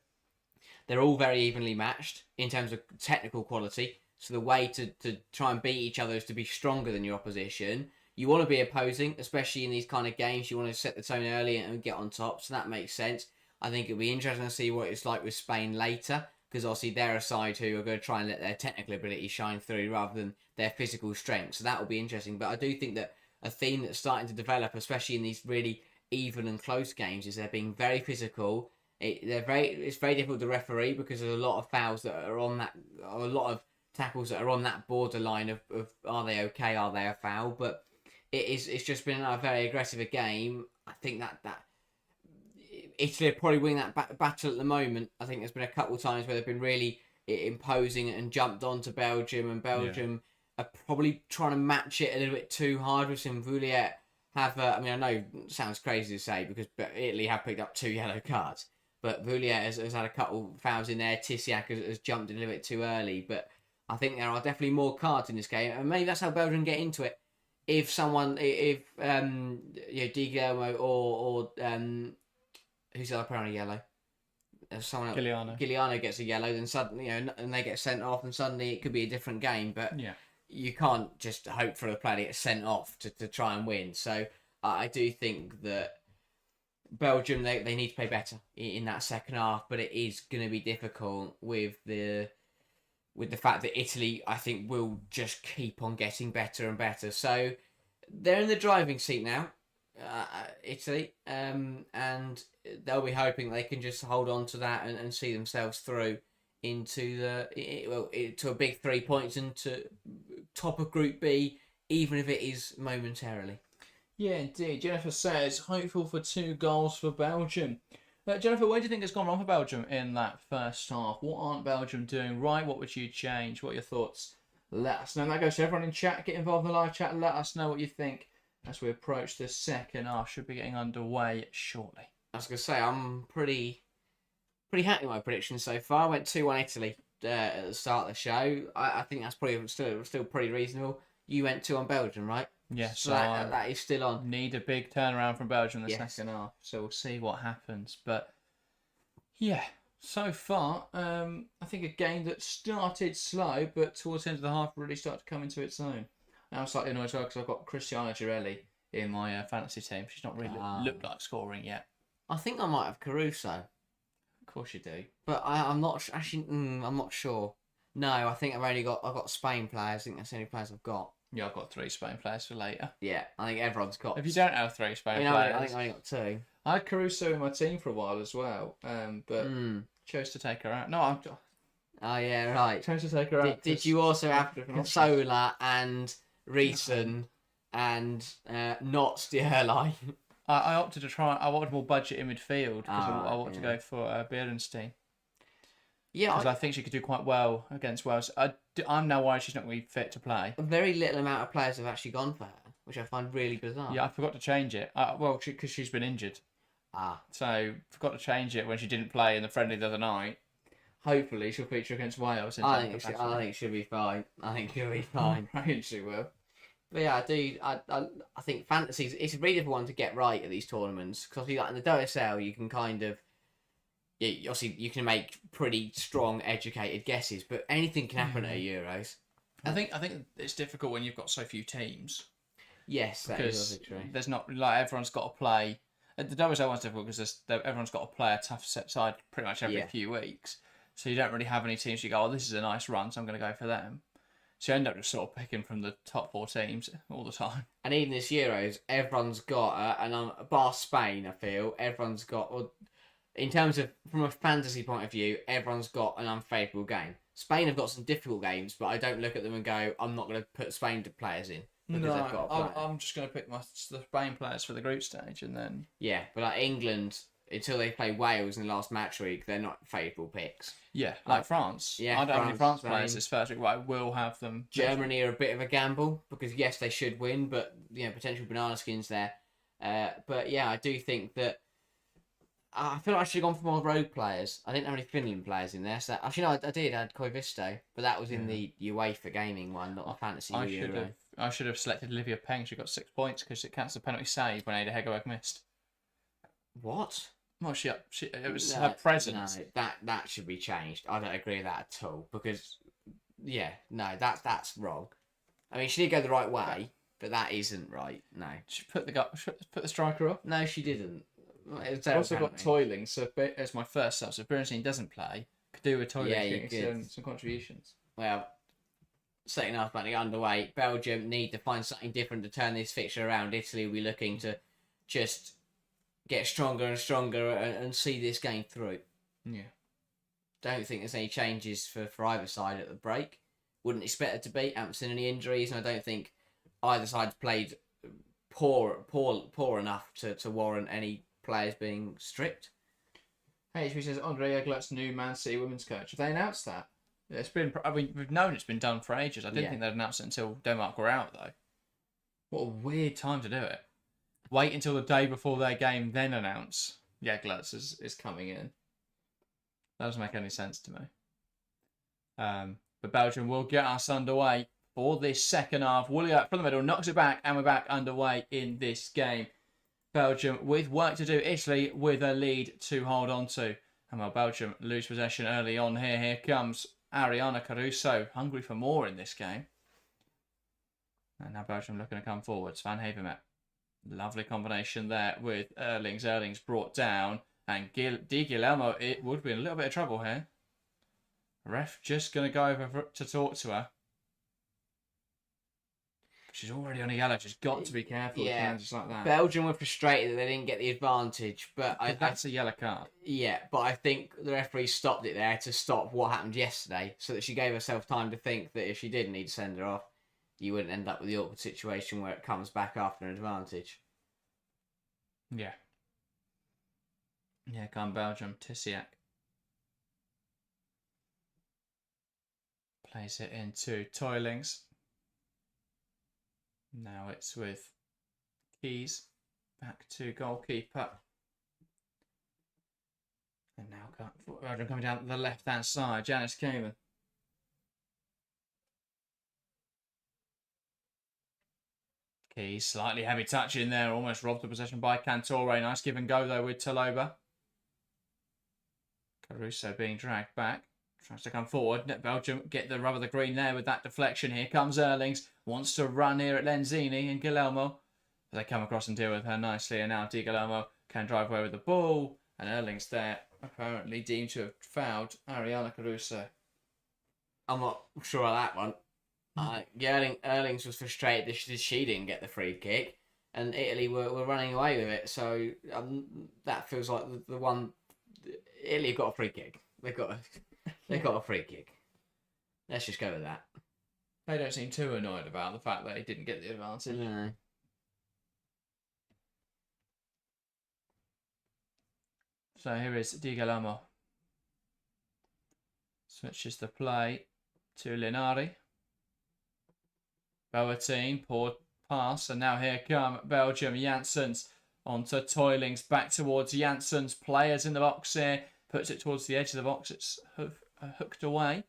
they're all very evenly matched in terms of technical quality. So the way to try and beat each other is to be stronger than your opposition. You want to be opposing, especially in these kind of games. You want to set the tone early and get on top, so that makes sense. I think it'll be interesting to see what it's like with Spain later, because obviously they're a side who are going to try and let their technical ability shine through rather than their physical strength. So that will be interesting. But I do think that a theme that's starting to develop, especially in these really even and close games, is they're being very physical. It's very difficult to referee because there's a lot of fouls that are on that, or a lot of tackles that are on that borderline of are they okay, are they a foul? But it's just been a very aggressive game. I think that Italy are probably winning that battle at the moment. I think there's been a couple of times where they've been really imposing and jumped onto Belgium, and Belgium are probably trying to match it a little bit too hard with some Vouliet. I know it sounds crazy to say because Italy have picked up 2 yellow cards, but Vouliet has had a couple fouls in there. Tissiak has jumped in a little bit too early, but I think there are definitely more cards in this game, and maybe that's how Belgium get into it. If Di Guillermo or who's the other player on a yellow? Someone else, Giuliano gets a yellow, then suddenly and they get sent off, and suddenly it could be a different game. But you can't just hope for the player to get sent off to try and win. So I do think that Belgium they need to play better in that second half, but it is going to be difficult with the fact that Italy, I think, will just keep on getting better and better. So they're in the driving seat now, Italy, and they'll be hoping they can just hold on to that and see themselves through into to a big 3 points and to top of Group B, even if it is momentarily. Yeah, indeed. Jennifer says, hopeful for 2 goals for Belgium. Jennifer, what do you think has gone wrong for Belgium in that first half? What aren't Belgium doing right? What would you change? What are your thoughts? Let us know. And that goes to everyone in chat. Get involved in the live chat. Let us know what you think as we approach the second half. Should be getting underway shortly. I was going to say, I'm pretty happy with my predictions so far. I went 2-1 Italy at the start of the show. I think that's probably still pretty reasonable. You went 2-1 Belgium, right? Yeah, so that is still on. Need a big turnaround from Belgium in the second half, so we'll see what happens. But yeah, so far, I think a game that started slow, but towards the end of the half really started to come into its own. Now I'm slightly annoyed as well because I've got Cristiano Girelli in my fantasy team. She's not really looked like scoring yet. I think I might have Caruso. Of course you do. But I'm not actually. I'm not sure. No, I think I've got Spain players. I think that's the only players I've got. Yeah, I've got 3 Spain players for later. Yeah, I think everyone's got. If you don't have 3 Spain players, I think I only got 2. I had Caruso in my team for a while as well, but chose to take her out. No, Oh yeah, right. Chose to take her out. Did you also have Sola and Reeson and not Stierlai? I opted to try. I wanted more budget in midfield because I wanted to go for Bierenstein. Yeah, because I think she could do quite well against Wales. I'm now worried she's not going to be fit to play. A very little amount of players have actually gone for her, which I find really bizarre. Yeah, I forgot to change it. Because she's been injured. So forgot to change it when she didn't play in the friendly the other night. Hopefully she'll feature against Wales. I think she'll be fine. I think She will. But yeah, I think fantasy it's a really difficult one to get right at these tournaments because like in the WSL you can kind of obviously you can make pretty strong educated guesses, but anything can happen at Euros. I think it's difficult when you've got so few teams. Yes, that is true. There's not like everyone's got to play. The WSL one's difficult because everyone's got to play a tough set side pretty much every few weeks. So you don't really have any teams you go, oh, this is a nice run, so I'm going to go for them. So you end up just sort of picking from the top 4 teams all the time. And even this Euros, everyone's got, bar Spain, I feel, everyone's got, in terms of, from a fantasy point of view, everyone's got an unfavourable game. Spain have got some difficult games, but I don't look at them and go, I'm not going to put Spain players in. No, I'm just going to pick the Spain players for the group stage and then... Yeah, but like England, until they play Wales in the last match week, they're not favourable picks. Yeah, like France. Yeah, I don't have any France players this first week, but I will have them. Germany are a bit of a gamble because, yes, they should win, but, potential banana skins there. But, yeah, I do think that I feel like I should have gone for more road players. I didn't have any Finland players in there. So actually, no, I did. I had Koivisto, but that was in the UEFA gaming one, not the fantasy. I should have selected Olivia Peng. She got 6 points because it counts the penalty save when Ada Hegerberg missed. What? Well, it was No, her presence. No, that should be changed. I don't agree with that at all because, yeah, no, that's wrong. I mean, she did go the right way, but that isn't right. No, She put the striker up. no, she didn't. It was Also got penalty. Toiling, so as my first sub. So if Bernstein doesn't play, could do with Toiling Yeah, you getting could. some contributions. Well, second half back underway. Belgium need to find something different to turn this fixture around. Italy will be looking to just get stronger and stronger and see this game through. Yeah. Don't think there's any changes for either side at the break. Wouldn't expect it to be. Haven't seen any injuries, and I don't think either side's played poor enough to warrant any players being stripped. HP says Andre Eglert's new Man City women's coach. Have they announced that? It's been. I mean, we've known it's been done for ages. I didn't think they'd announced it until Denmark were out, though. What a weird time to do it. Wait until the day before their game, then announce Eglert's is coming in. That doesn't make any sense to me. But Belgium will get us underway for this second half. Woolley from the middle knocks it back, and we're back underway in this game. Belgium with work to do. Italy with a lead to hold on to. And while Belgium lose possession early on here, here comes Ariana Caruso, hungry for more in this game. And now Belgium looking to come forwards. Van Havermet. Lovely combination there with Erlings. Erlings brought down. And Di Guillermo, it would be in a little bit of trouble here. Ref just going to go over to talk to her. She's already on a yellow. She's got to be careful with hands like that. Belgium were frustrated that they didn't get the advantage, but that's a yellow card. Yeah, but I think the referee stopped it there to stop what happened yesterday, so that she gave herself time to think that if she did need to send her off, you wouldn't end up with the awkward situation where it comes back after an advantage. Yeah. Yeah, come Belgium. Tissiak. Plays it into Toilings. Now it's with Keys. Back to goalkeeper. And now Belgium coming down the left-hand side. Janice Kamen. Keys, slightly heavy touch in there. Almost robbed the possession by Cantore. Nice give and go though with Taloba. Caruso being dragged back. Tries to come forward. Belgium get the rub of the green there with that deflection. Here comes Erlings. Wants to run here at Lenzini and Guillermo. But they come across and deal with her nicely. And now Di Guillermo can drive away with the ball. And Erlings there apparently deemed to have fouled Ariana Caruso. I'm not sure of that one. Erlings was frustrated that she didn't get the free kick. And Italy were running away with it. So that feels like the one... Italy got a free kick. They got a free kick. Let's just go with that. They don't seem too annoyed about the fact that he didn't get the advantage. No. So here is Di Guillermo. Switches the play to Linari. Boateng, poor pass, and now here come Belgium. Janssens onto Toilings, back towards Janssens. Players in the box here. Puts it towards the edge of the box. It's hooked away.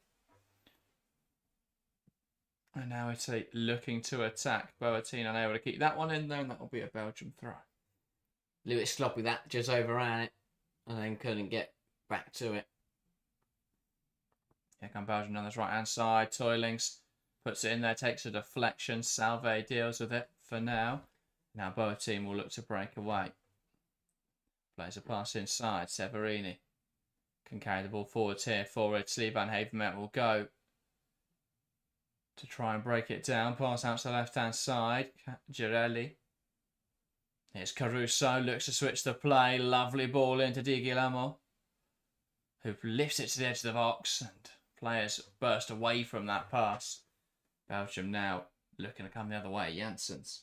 And now Italy looking to attack. Boateng unable to keep that one in there, and that will be a Belgium throw. A little bit sloppy that, just overran it, and then couldn't get back to it. Here come Belgium on this right-hand side. Toilings puts it in there, takes a deflection. Salve deals with it for now. Now Boateng will look to break away. Plays a pass inside. Severini can carry the ball forwards here for Italy. Van Havermet will go to try and break it down. Pass out to the left-hand side. Girelli. Here's Caruso. Looks to switch the play. Lovely ball into Di Guillermo, who lifts it to the edge of the box. And players burst away from that pass. Belgium now looking to come the other way. Janssens.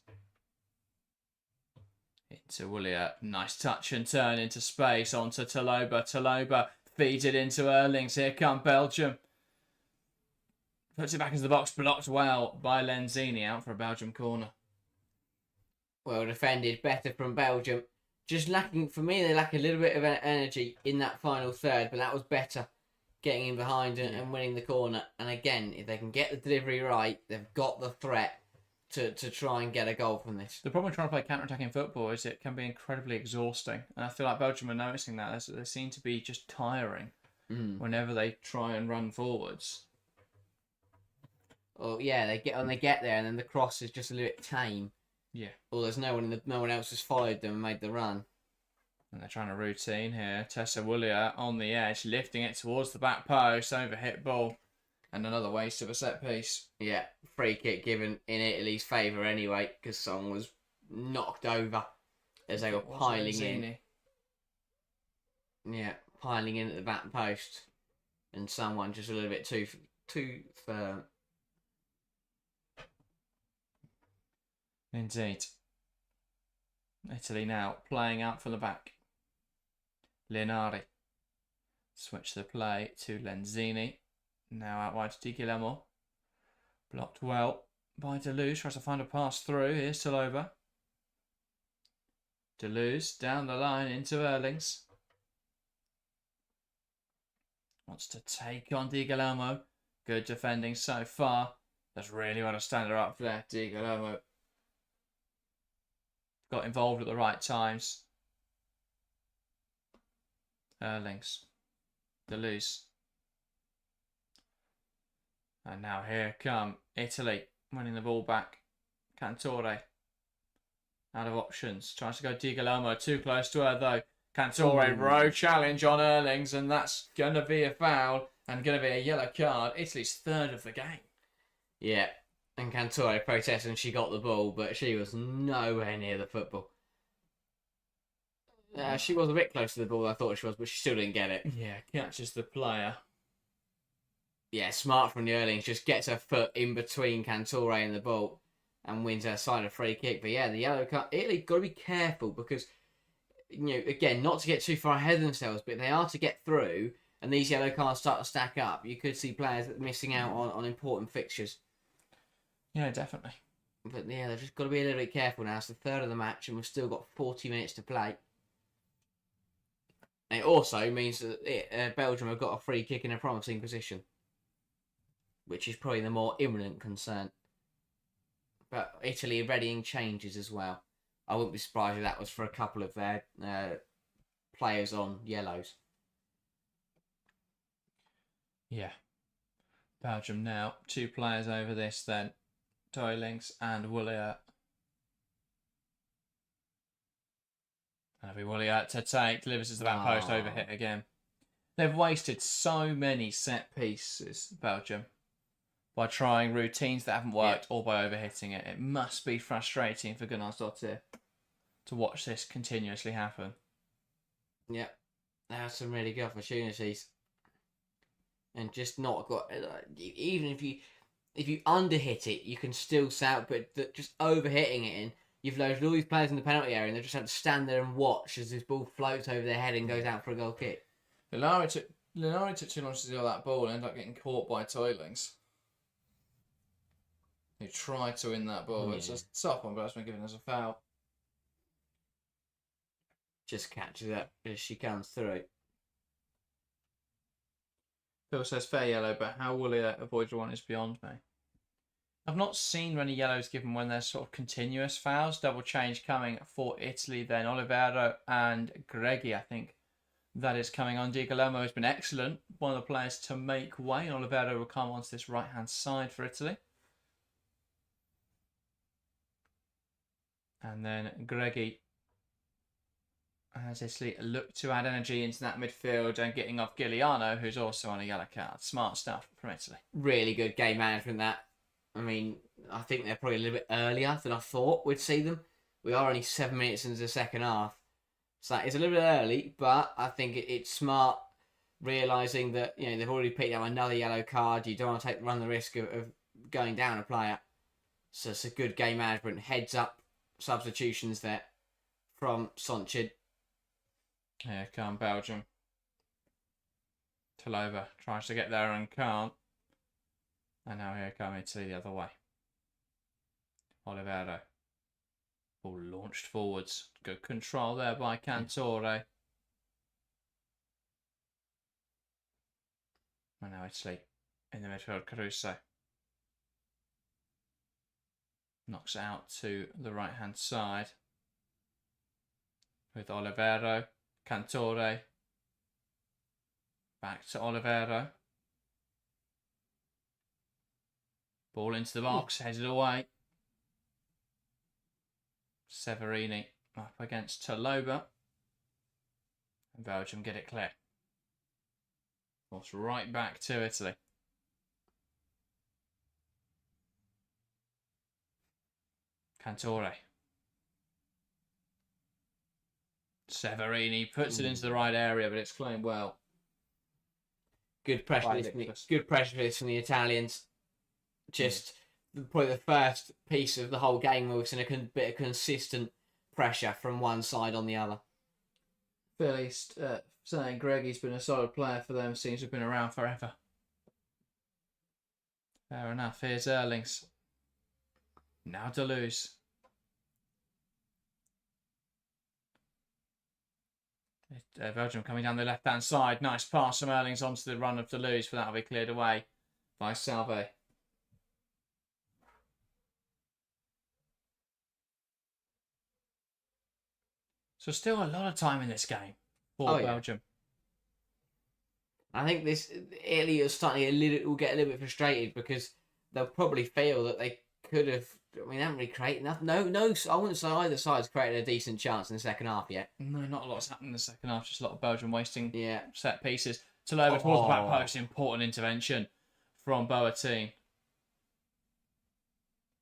Into Woolley. Nice touch and turn into space. Onto Taloba. Taloba feeds it into Erlings. Here come Belgium. Puts it back into the box. Blocked well by Lenzini. Out for a Belgium corner. Well defended. Better from Belgium. Just lacking, for me, they lack a little bit of energy in that final third. But that was better. Getting in behind and winning the corner. And again, if they can get the delivery right, they've got the threat. to try and get a goal from this. The problem with trying to play counter-attacking football is it can be incredibly exhausting. And I feel like Belgium are noticing that. They seem to be just tiring whenever they try and run forwards. Oh yeah, they get there, and then the cross is just a little bit tame. Yeah. Or there's no one else has followed them and made the run. And they're trying a routine here. Tessa Woolley on the edge, lifting it towards the back post, overhit ball. And another waste of a set piece. Yeah, free kick given in Italy's favour anyway, because someone was knocked over as they were piling in. Yeah, piling in at the back post. And someone just a little bit too firm. Indeed. Italy now playing out from the back. Linari. Switch the play to Lenzini. Now out wide to Di Guillermo. Blocked well by Deleuze. Tries to find a pass through. Here's Talova. Deleuze down the line into Erlings. Wants to take on Di Guillermo. Good defending so far. Does really want to stand her up there. Di Guillermo got involved at the right times. Erlings. Deleuze. And now here come Italy, winning the ball back. Cantore. Out of options. Tries to go Di Guillermo. Too close to her though. Cantore row challenge on Erlings, and that's going to be a foul and going to be a yellow card. Italy's third of the game. Yeah. And Cantore protested and she got the ball, but she was nowhere near the football. She was a bit close to the ball, I thought she was, but she still didn't get it. Yeah, catches the player. Yeah, smart from the Erlings. Just gets her foot in between Cantore and the ball and wins her side a free kick. But yeah, the yellow card. Italy got to be careful because, again, not to get too far ahead of themselves, but they are to get through and these yellow cards start to stack up. You could see players missing out on important fixtures. Yeah, definitely. But yeah, they've just got to be a little bit careful now. It's the third of the match and we've still got 40 minutes to play. And it also means that Belgium have got a free kick in a promising position, which is probably the more imminent concern. But Italy are readying changes as well. I wouldn't be surprised if that was for a couple of their players on yellows. Yeah. Belgium now, 2 players over this then. Toilings and Woolley. And it'll be Woolley to take, delivers to the back post, overhit again. They've wasted so many set pieces, Belgium, by trying routines that haven't worked or by overhitting it. It must be frustrating for Gunnarsdottir to watch this continuously happen. Yeah, they have some really good opportunities. And just not got... Even if you underhit it, you can still out, but just overhitting it in, you've loaded all these players in the penalty area and they just have to stand there and watch as this ball floats over their head and goes out for a goal kick. Linari took too long to deal that ball and ended up getting caught by Toilings, who tried to win that ball. It's a soft one, but that's been given as a foul. Just catches it as she comes through. Phil says fair yellow, but how Woolley avoids one is beyond me. I've not seen many yellows given when there's sort of continuous fouls. Double change coming for Italy then. Olivero and Greggy, I think that is coming on. Di Guillermo has been excellent. One of the players to make way. And Olivero will come onto this right-hand side for Italy. And then Greggy, as Italy look to add energy into that midfield and getting off Giuliano, who's also on a yellow card. Smart stuff from Italy. Really good game management, that. I mean, I think they're probably a little bit earlier than I thought we'd see them. We are only 7 minutes into the second half. So it's a little bit early, but I think it's smart realising that they've already picked up another yellow card. You don't want to run the risk of going down a player. So it's a good game management. Heads up substitutions there from Sonchid. Here come Belgium. Talova tries to get there and can't. And now here come Italy the other way. Olivero. Ball launched forwards. Good control there by Cantore. And now Italy in the midfield. Caruso. Knocks it out to the right-hand side. With Olivero. Cantore. Back to Olivero. Ball into the box, headed away. Severini up against Taloba. And Belgium get it clear. Force right back to Italy. Cantore. Severini puts it into the right area, but it's playing well. Good pressure from the Italians. Just probably the first piece of the whole game where we've seen a bit of consistent pressure from one side on the other. Fairly saying Greggy's been a solid player for them, seems to have been around forever. Fair enough. Here's Erlings. Now Deleuze. Belgium coming down the left-hand side. Nice pass from Erlings onto the run of Deleuze, but that'll be cleared away by Salve. So still a lot of time in this game for Belgium. I think Italy is starting will get a little bit frustrated because they'll probably feel that they could have. I mean, they haven't really created enough. No, I wouldn't say either side's created a decent chance in the second half yet. No, not a lot's happened in the second half. Just a lot of Belgium wasting set pieces. Taloba towards the back post. Important intervention from Boateng.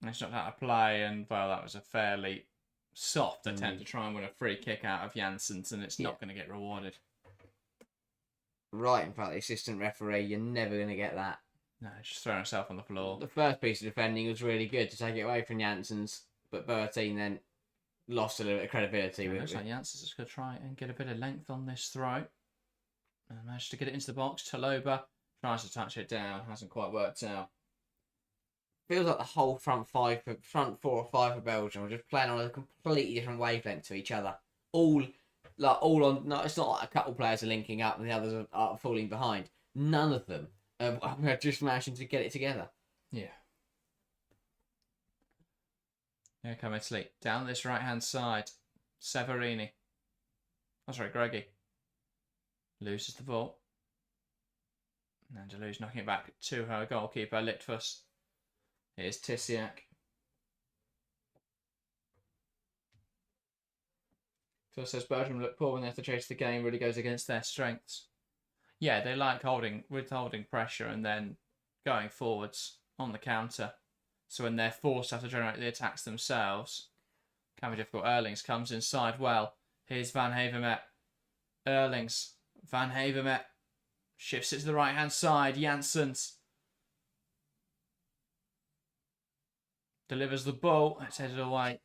It's not out of play, and well, that was a fairly soft attempt to try and win a free kick out of Janssens, and it's not going to get rewarded. Right in front of the assistant referee, you're never going to get that. No, just throwing herself on the floor. The first piece of defending was really good to take it away from Janssens, but Boateng then lost a little bit of credibility. Looks like Janssens is going to try and get a bit of length on this throw. And managed to get it into the box. Taloba tries to touch it down, hasn't quite worked out. Feels like the whole front four or five for Belgium are just playing on a completely different wavelength to each other. All on. No, it's not like a couple players are linking up and the others are falling behind. None of them are just managing to get it together. Yeah. Here come Italy. Down this right-hand side. Severini. Oh, sorry, Greggy. Loses the ball. And Deleuze knocking it back to her goalkeeper, Litfus. Here's Tisiak. So says Belgium look poor when they have to chase the game, really goes against their strengths. Yeah, they like withholding pressure and then going forwards on the counter. So when they're forced to have to generate the attacks themselves, can be difficult. Erlings comes inside well. Here's Van Havermet. Erlings. Van Havermet shifts it to the right-hand side. Janssens delivers the ball. It's headed away.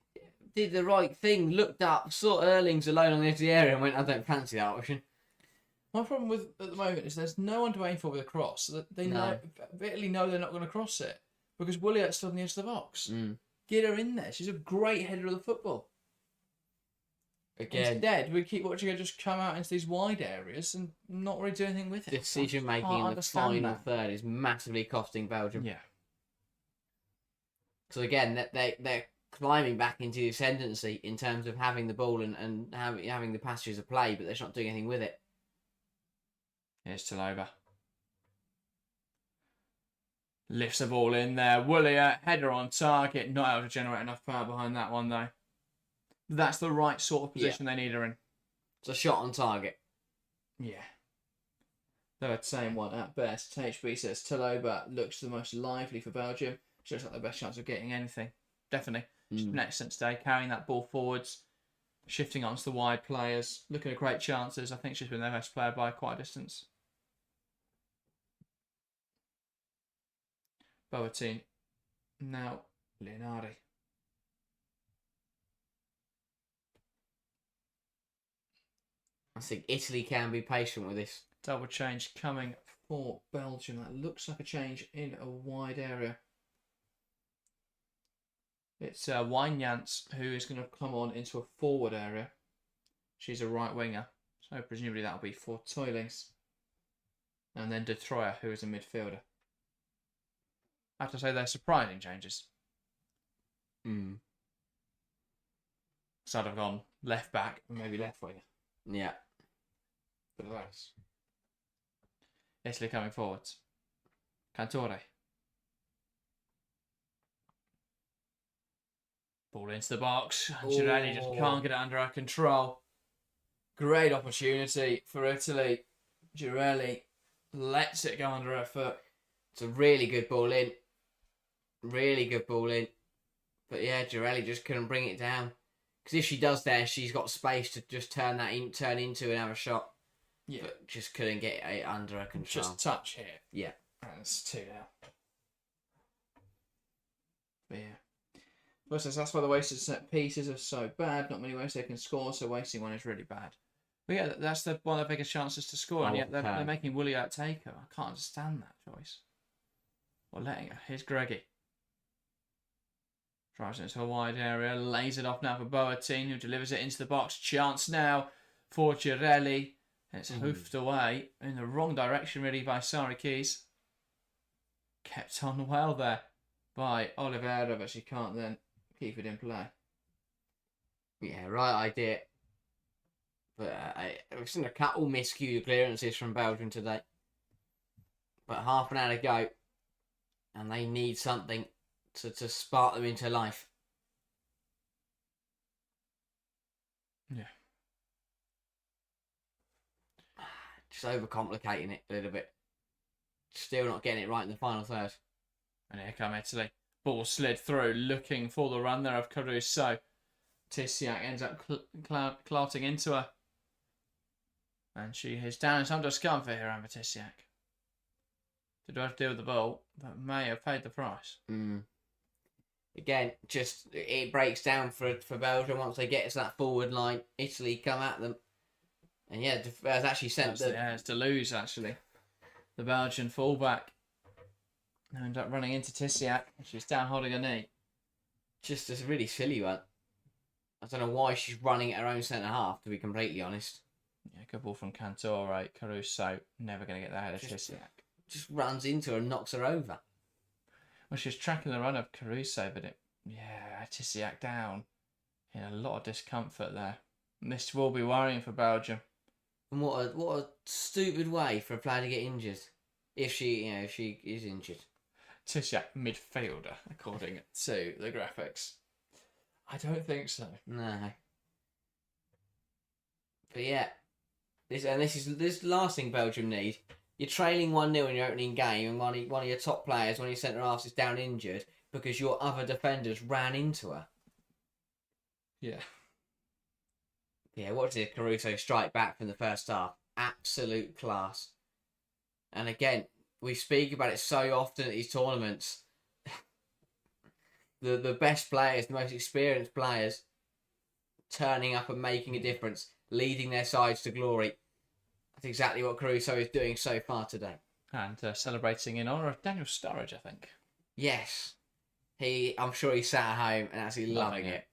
Did the right thing, looked up, saw Erlings alone on the edge of the area and went, I don't fancy that option. My problem with at the moment is there's no one to aim for with a cross. Italy know they're not going to cross it because Williot's still on the edge of the box. Get her in there. She's a great header of the football. Again, instead, we keep watching her just come out into these wide areas and not really do anything with it. Decision making in the final third is massively costing Belgium. Yeah. So again, they're climbing back into the ascendancy in terms of having the ball and having the passages of play, but they're not doing anything with it. Here's Taloba. Lifts the ball in there. Williot, header on target. Not able to generate enough power behind that one, though. That's the right sort of position they need her in. It's a shot on target. Yeah. They're the same one at best. HB says Taloba looks the most lively for Belgium. She looks like the best chance of getting anything. Definitely. She's been excellent today, carrying that ball forwards, shifting onto the wide players, looking at great chances. I think she's been their best player by quite a distance. Boateng. Now, Leonardi. I think Italy can be patient with this. Double change coming for Belgium. That looks like a change in a wide area. It's Wijnants who is going to come on into a forward area. She's a right winger. So presumably that'll be for Toilings. And then De Troyer, who is a midfielder. I have to say they're surprising changes. So I'd have gone left back, maybe left winger. Yeah. But that's Italy coming forwards. Cantore. Ball into the box. And Girelli just can't get it under our control. Great opportunity for Italy. Girelli lets it go under her foot. It's a really good ball in. Really good ball in. But yeah, Girelli just couldn't bring it down. Because if she does there, she's got space to just turn into and have a shot. Yeah. But just couldn't get it under her control. Just touch here. Yeah. That's 2 now. But yeah. Versus that's why the wasted set pieces are so bad. Not many ways they can score, so wasting one is really bad. But yeah, that's one of the biggest chances to score, and yet they're making Woolley take her. I can't understand that choice. Or letting her. Here's Greggy. Drives it into a wide area, lays it off now for Boateng, who delivers it into the box. Chance now for Girelli. And it's hoofed away in the wrong direction, really, by Sari Keys. Kept on well there by Oliveira, but she can't then keep it in play. Yeah, right idea. But we've seen a couple miscued clearances from Belgium today. But half an hour to go. And they need something to spark them into life. Yeah. Just overcomplicating it a little bit. Still not getting it right in the final third. And here come Italy. Ball slid through, looking for the run there of Caruso. Tisiak ends up clouting into her. And she is down in some discomfort here, Amber Tisiak. Did have to deal with the ball, but may have paid the price. Again, just it breaks down for Belgium once they get to that forward line. Italy come at them. And yeah, has actually sent it's to lose, actually. The Belgian fullback. End up running into Tisiak. She's down holding her knee. Just a really silly one. I don't know why she's running at her own centre half, to be completely honest. Yeah, good ball from Cantore. Caruso never going to get that head of Tisiak. Just runs into her and knocks her over. Well, she's tracking the run of Caruso, but Tisiak down in a lot of discomfort there. And this will be worrying for Belgium. And what a stupid way for a player to get injured, if she is injured. Tisiak midfielder, according to the graphics. I don't think so. No. But yeah, this is the last thing Belgium need. You're trailing 1-0 in your opening game, and one of your top players, one of your centre halves, is down injured because your other defenders ran into her. Yeah. Yeah, watch this Caruso strike back from the first half. Absolute class. And again, we speak about it so often at these tournaments. The best players, the most experienced players, turning up and making a difference, leading their sides to glory. That's exactly what Caruso is doing so far today. And celebrating in honour of Daniel Sturridge, I think. Yes. I'm sure he sat at home and actually loving it.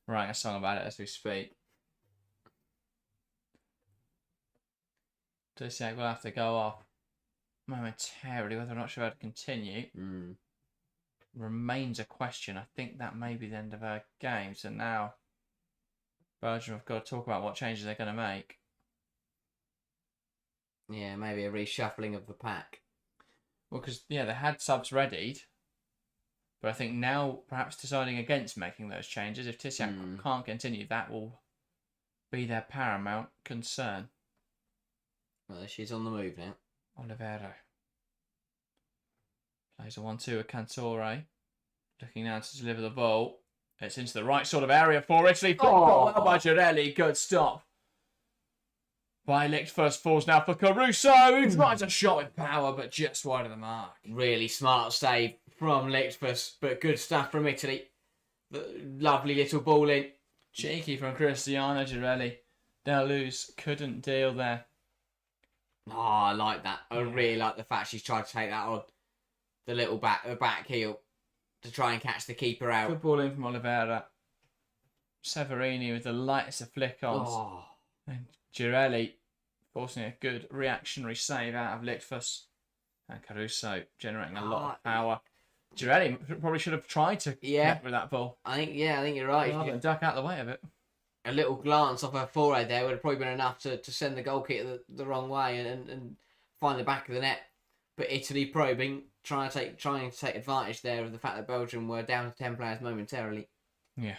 Writing a song about it as we speak. Tisiak will have to go off momentarily. Whether or not she'll be able to continue remains a question. I think that may be the end of her game. So now Belgium have got to talk about what changes they're going to make. Yeah, maybe a reshuffling of the pack. Well, because, they had subs readied. But I think now perhaps deciding against making those changes. If Tisiak can't continue, that will be their paramount concern. Well, she's on the move now. Oliveira. Plays a 1-2 with Cantore. Looking now to deliver the ball. It's into the right sort of area for Italy. Well by Girelli. Good stop. By Lichtfuss, falls now for Caruso, who tries a shot with power, but just wide of the mark. Really smart save from Lichtfuss, but good stuff from Italy. Lovely little ball in. Cheeky from Cristiano Girelli. Deleuze couldn't deal there. Oh, I like that. I really like the fact she's tried to take that on the back heel to try and catch the keeper out. Good ball in from Oliveira. Severini with the lightest of flick-ons. Oh. And Girelli forcing a good reactionary save out of Lichtfuss. And Caruso generating a lot of power. Girelli probably should have tried to connect with that ball. I think you're right. Rather than duck out the way of it. A little glance off her forehead there would have probably been enough to send the goal kick the wrong way and find the back of the net. But Italy probing, trying to take advantage there of the fact that Belgium were down to 10 players momentarily. Yeah.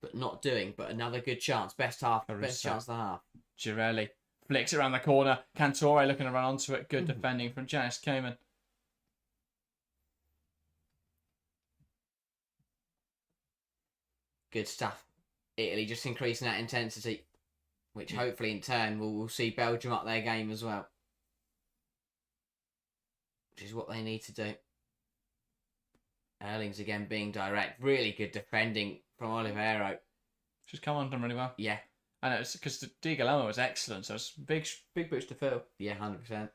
But not doing. But another good chance. Best chance of the half. Girelli flicks it around the corner. Cantore looking to run onto it. Good defending from Janice Koeman. Good stuff. Italy just increasing that intensity, which hopefully in turn will see Belgium up their game as well. Which is what they need to do. Erlings again being direct. Really good defending from Oliveira. She's come on done really well. Yeah. I know, it's because Di Galamo was excellent, so it's big boost to Phil. Yeah, 100%.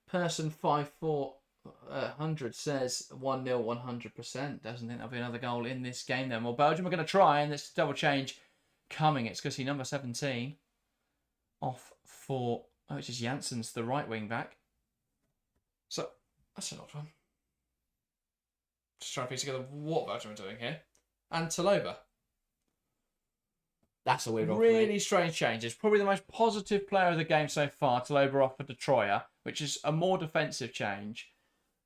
Person 5400 says 1-0, 100%. Doesn't think there'll be another goal in this game then. Well, Belgium are going to try, and this double change coming. It's going to see number 17 off for, which is Janssens, the right wing back. So, that's an odd one. Just trying to piece together what Belgium are doing here. And Taloba. That's a weird one. Really strange changes. Probably the most positive player of the game so far, Taloba off for Detroit, which is a more defensive change.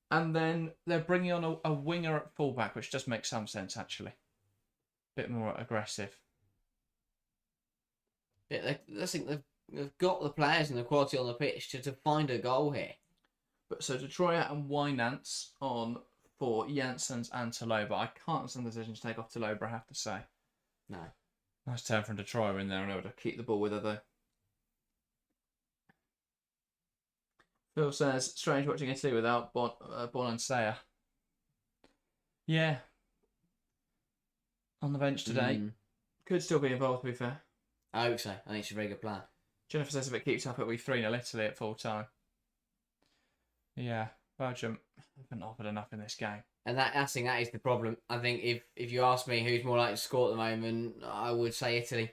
And then they're bringing on a winger at fullback, which does make some sense, actually. Bit more aggressive. Yeah, I think they've got the players and the quality on the pitch to find a goal here. But so Detroit and Wynants on for Janssens and Taloba. I can't understand the decision to take off Taloba, I have to say. No. Nice turn from Detroit in there and able to keep the ball with her, though. Phil says, strange watching Italy without Bonansea. Yeah. On the bench today. Could still be involved, to be fair. I hope so. I think she's a very good player. Jennifer says if it keeps up, it'll be 3-0 Italy at full time. Yeah, Belgium haven't offered enough in this game. And that is the problem. I think if you ask me who's more likely to score at the moment, I would say Italy.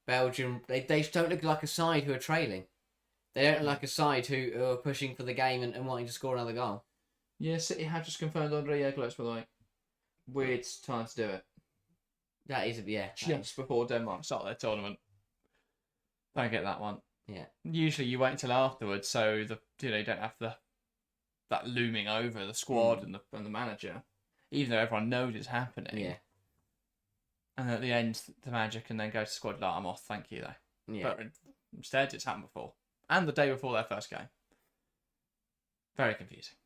Belgium, they just don't look like a side who are trailing. They don't look like a side who are pushing for the game and wanting to score another goal. Yeah, City have just confirmed Andre Jeglos, by the way. Weird time to do it. That is, yeah. Just before Denmark start their tournament. Don't get that one. Yeah. Usually you wait until afterwards, so you don't have that looming over the squad and the manager, even though everyone knows it's happening. Yeah. And at the end, the manager can then go to squad like, I'm off, thank you, though. Yeah. But instead, it's happened before. And the day before their first game. Very confusing.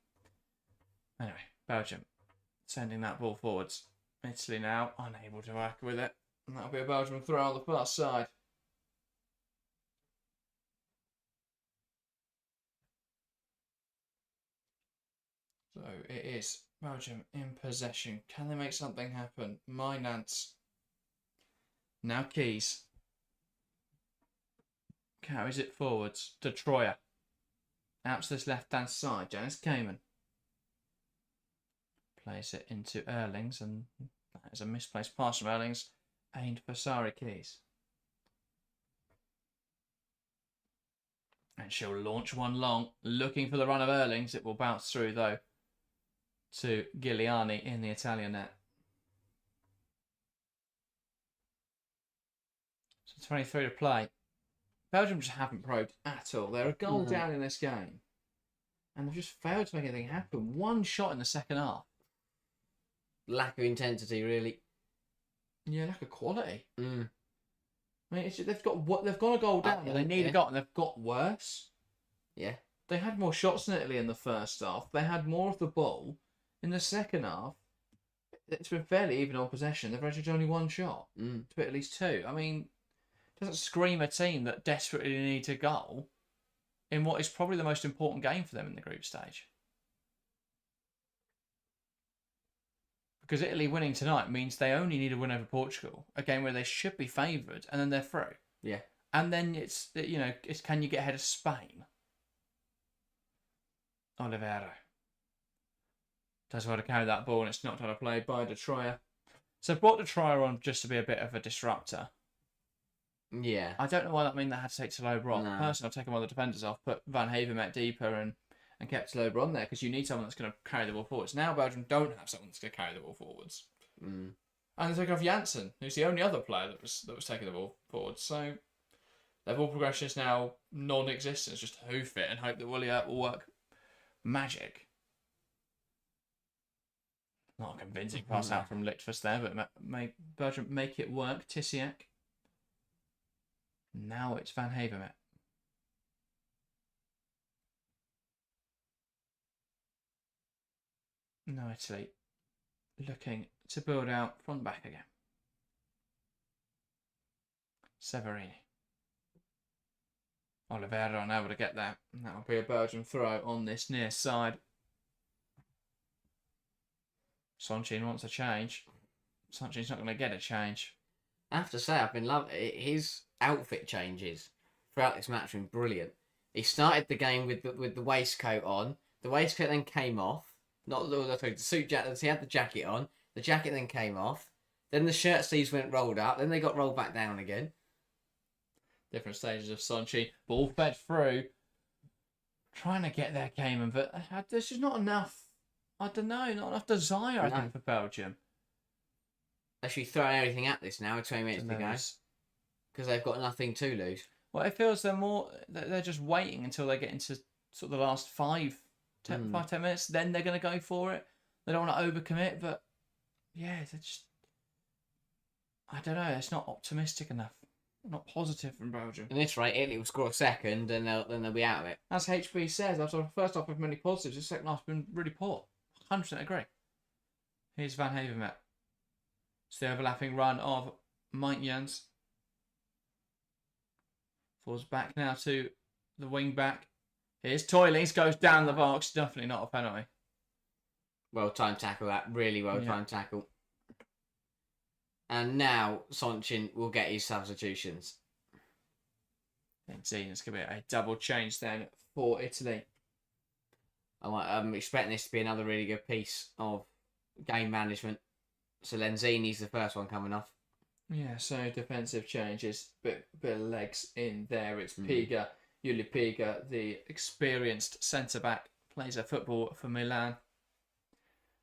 Anyway, Belgium sending that ball forwards. Italy now unable to work with it. And that'll be a Belgium throw on the far side. So it is Belgium in possession. Can they make something happen? Mynants. Now Keys. Carries it forwards to Troyer. Out to this left-hand side. Janice Koeman. Plays it into Erlings, and that is a misplaced pass from Erlings. Aimed for Sari Keys. And she'll launch one long. Looking for the run of Erlings. It will bounce through, though, to Giuliani in the Italian net. So 23 to play. Belgium just haven't probed at all. They're a goal down in this game. And they've just failed to make anything happen. One shot in the second half. Lack of intensity, really. Yeah, lack of quality. I mean, they've got a goal down, and they need a goal, and they've got worse. Yeah. They had more shots than Italy in the first half. They had more of the ball. In the second half, it's been fairly even on possession. They've registered only one shot to hit at least two. I mean, it doesn't scream a team that desperately needs a goal in what is probably the most important game for them in the group stage. Because Italy winning tonight means they only need a win over Portugal, a game where they should be favoured, and then they're through. Yeah. And then it's can you get ahead of Spain? Oliveira does well to carry that ball, and it's not trying to play by Detroit. So brought Detroit on just to be a bit of a disruptor. Yeah. I don't know why that means they had to take Taloba off. No. Personally, I've taken one of the defenders off, put Van Havermet deeper and and kept LeBron there because you need someone that's going to carry the ball forwards. Now Belgium don't have someone that's going to carry the ball forwards. Mm. And they took off Janssen, who's the only other player that was taking the ball forward. So their ball progression is now non-existent. It's just hoof it and hope that Willian will work magic. Not a convincing pass out from Lichtfuss there, but Belgium make it work. Tissiak. Now it's Van Havermet. No, Italy looking to build out front back again. Severini. Oliveira unable to get that. That'll be a Belgian throw on this near side. Sonchin wants a change. Sonchin's not going to get a change. I have to say, I've been loving his outfit changes throughout this match. Have been brilliant. He started the game with the waistcoat on. The waistcoat then came off. The suit jacket. He had the jacket on. The jacket then came off. Then the shirt sleeves went rolled up. Then they got rolled back down again. Different stages of Sonchin. Ball fed through. Trying to get there, Cayman, but there's just not enough. I don't know, not enough desire, I think, for Belgium. They should be throwing everything at this now, 20 minutes to go. Because they've got nothing to lose. Well, it feels they're just waiting until they get into sort of the last 5-10 minutes. Then they're going to go for it. They don't want to overcommit, but yeah, they're just... I don't know, it's not optimistic enough. Not positive from Belgium. At this rate, Italy will score a second and then they'll be out of it. As HB says, after the first half with many positives, the second half's been really poor. 100% agree. Here's Van Havermet. It's the overlapping run of Mike Jans. Falls back now to the wing back. Here's Toylings, goes down the box. Definitely not a penalty. Well timed tackle that. Really well timed tackle. And now Sonchin will get his substitutions. I think it's going to be a double change then for Italy. I'm expecting this to be another really good piece of game management. So Lenzini's the first one coming off. Yeah, so defensive changes, bit of legs in there. It's Piga, Yuli Piga, the experienced centre-back, plays a football for Milan.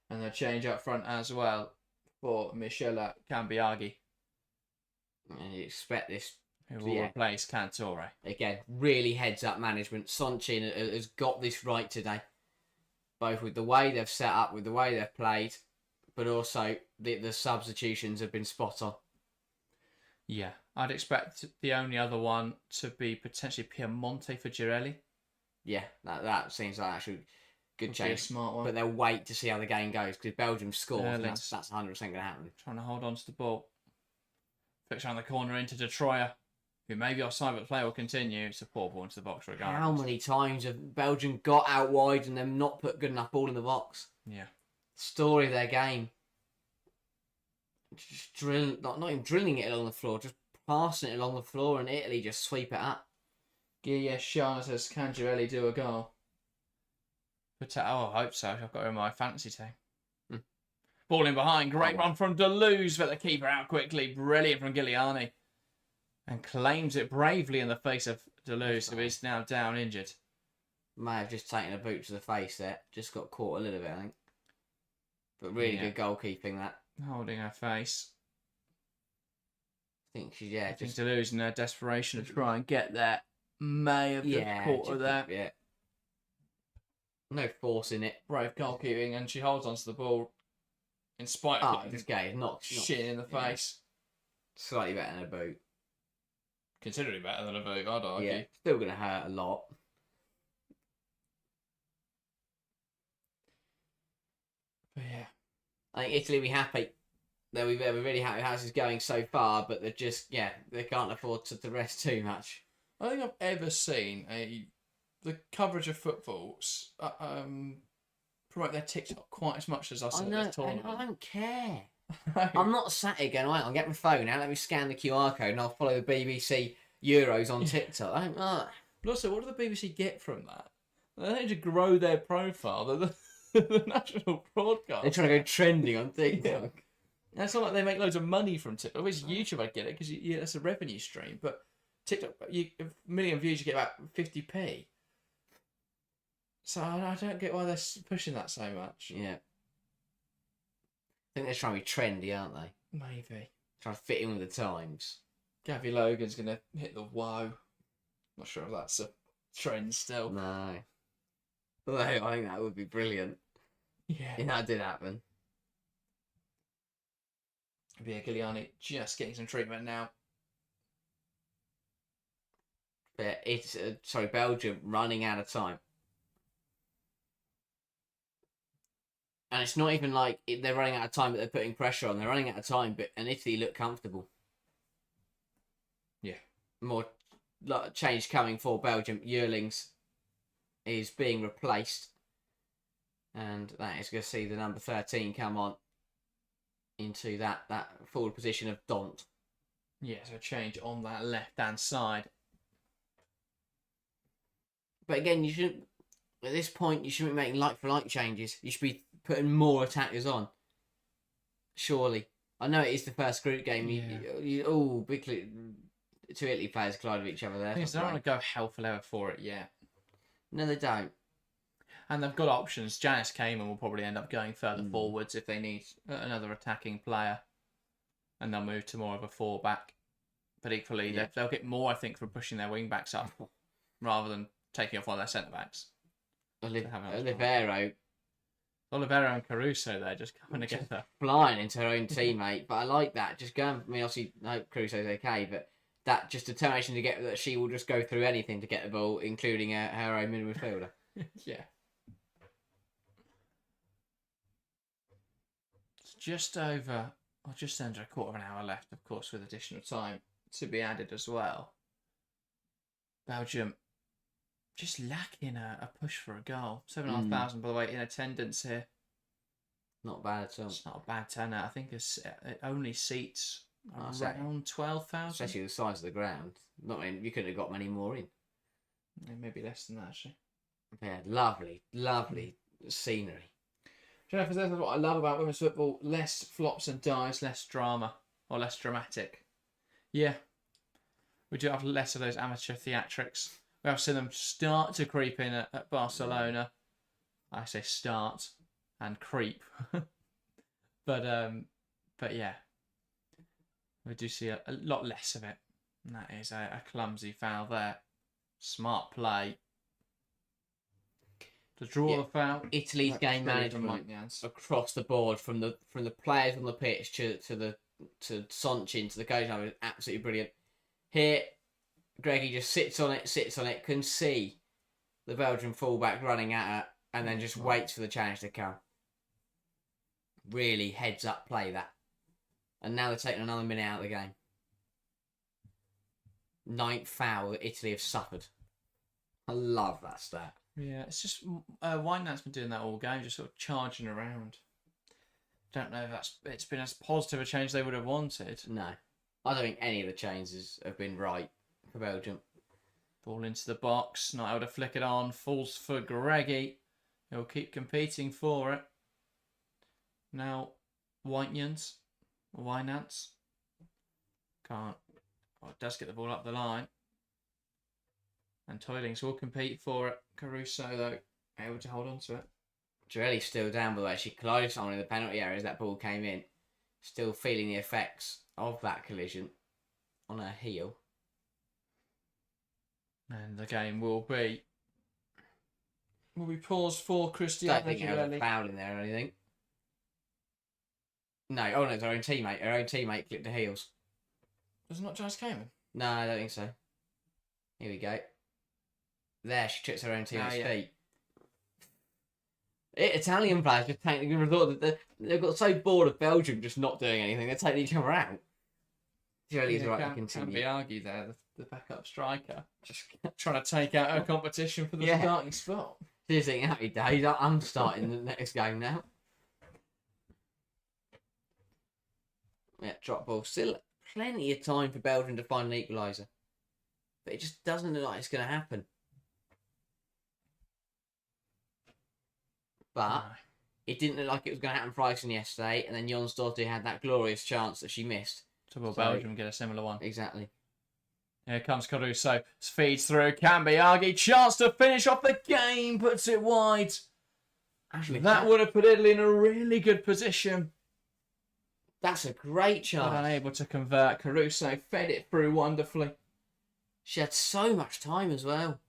And a change up front as well for Michela Cambiaghi. And you expect this who will replace Cantore. Again, really heads-up management. Sonchin has got this right today. Both with the way they've set up, with the way they've played, but also the substitutions have been spot on. Yeah, I'd expect the only other one to be potentially Piemonte for Girelli. Yeah, that seems like actually good change. A smart one. But they'll wait to see how the game goes because if Belgium scores, that's 100% going to happen. Trying to hold on to the ball. Flicks around the corner into Detroyer, who may be offside, but the play will continue. It's a poor ball into the box regardless. How many times have Belgium got out wide and them not put good enough ball in the box? Yeah. Story of their game. Just not even drilling it along the floor, just passing it along the floor, and Italy just sweep it up. Yeah, Shah says, can Girelli do a goal? But I hope so. I've got her in my fantasy team. Ball in behind. Great run from Deleuze, but the keeper out quickly. Brilliant from Giuliani. And claims it bravely in the face of Deleuze, who is now down injured. May have just taken a boot to the face there. Just got caught a little bit, I think. But really good goalkeeping, that. Holding her face. I think she's, I think Deleuze, in her desperation to try and get there, may have just caught her there. Yeah. No force in it. Brave goalkeeping, and she holds onto the ball in spite of this guy is not shit in the face. Slightly better than a boot. Considerably better than a boot, I'd argue. Yeah, still going to hurt a lot. But yeah. I think Italy will be happy. They'll be really happy how this is going so far, but they're just, they can't afford to rest too much. I think I've ever seen the coverage of footballs promote their TikTok quite as much as I saw this tournament. I don't care. I'm not sat here going, I'll get my phone out, let me scan the QR code and I'll follow the BBC Euros on TikTok. I don't know. But also, what do the BBC get from that? They need to grow their profile. The national broadcast. They're trying to go trending on TikTok. Yeah. It's not like they make loads of money from TikTok. Obviously, YouTube, I get it because that's a revenue stream. But TikTok, a million views, you get about 50p. So I don't get why they're pushing that so much. Yeah. I think they're trying to be trendy, aren't they? Maybe. Trying to fit in with the times. Gabby Logan's going to hit the woe. Not sure if that's a trend still. No. Although I think that would be brilliant. Yeah. If that did happen. Giuliani just getting some treatment now. But it's Belgium running out of time. And it's not even like they're running out of time, but they're putting pressure on. They're running out of time, and Italy look comfortable. Yeah. More change coming for Belgium. Yearlings is being replaced. And that is going to see the number 13 come on into that forward position of Dont. Yeah, so change on that left-hand side. But again, you shouldn't. At this point, you shouldn't be making like-for-like changes. You should be putting more attackers on. Surely. I know it is the first group game. Yeah. Two Italy players collide with each other there. They don't want to go hell for leather for it yet. No, they don't. And they've got options. Janice Kamen will probably end up going further forwards if they need another attacking player. And they'll move to more of a 4-back. But equally, they'll get more, I think, from pushing their wing-backs up rather than taking off one of their centre-backs. Olivero and Caruso there just coming together. Flying into her own teammate. But I like that. Just going, I mean, obviously, I hope Caruso's okay, but that just determination to get that she will just go through anything to get the ball, including her own midfielder. Yeah. It's just under a quarter of an hour left, of course, with additional time to be added as well. Belgium just lacking a push for a goal. 7,500, by the way, in attendance here. Not bad at all. It's not a bad turnout. I think it only seats around 12,000. Especially the size of the ground. You couldn't have got many more in. Yeah, maybe less than that, actually. Yeah, lovely, lovely scenery. Jennifer, that's what I love about women's football. Less flops and dives, less drama, or less dramatic. Yeah. We do have less of those amateur theatrics. We have seen them start to creep in at Barcelona. I say start and creep. But yeah. We do see a lot less of it. And that is a clumsy foul there. Smart play. To draw the foul. Italy's game management across the board, from the players on the pitch to Sonchin to the coach, is absolutely brilliant. Here, Greggy just sits on it, can see the Belgian fullback running at her, and then just waits for the challenge to come. Really heads up play that. And now they're taking another minute out of the game. 9th foul that Italy have suffered. I love that stat. Yeah, it's just Wynant's been doing that all game, just sort of charging around. Don't know if it's been as positive a change they would have wanted. No, I don't think any of the changes have been right for Belgium. Ball into the box, not able to flick it on, falls for Greggy. He'll keep competing for it. Now, Wynants can't. Oh, it does get the ball up the line. And Toilings will compete for it. Caruso, though, able to hold on to it. Girelli's still down, by the way. She collided someone in the penalty area as that ball came in. Still feeling the effects of that collision on her heel. And the game will be paused for Cristiano Don't think there was a foul in there or anything. No, it's her own teammate. Her own teammate clipped her heels. Was it not Janice Kamen? No, I don't think so. Here we go. There, she trips her own teammate's feet. Italian players just taking the result that they've got so bored of Belgium just not doing anything, they're taking each other out. Girelli's right to continue. Can't be argued there, the backup striker. Just trying to take out her competition for the starting spot. She's thinking, happy days, I'm starting the next game now. Yeah, drop ball. Still plenty of time for Belgium to find an equaliser. But it just doesn't look like it's going to happen. But it didn't look like it was going to happen for Iceland yesterday, and then Jonsdottir had that glorious chance that she missed. So will Belgium get a similar one? Exactly. Here comes Caruso. Feeds through. Cambiaghi. Chance to finish off the game. Puts it wide. Actually, That would have put Italy in a really good position. That's a great But chance. unable to convert. Caruso fed it through wonderfully. She had so much time as well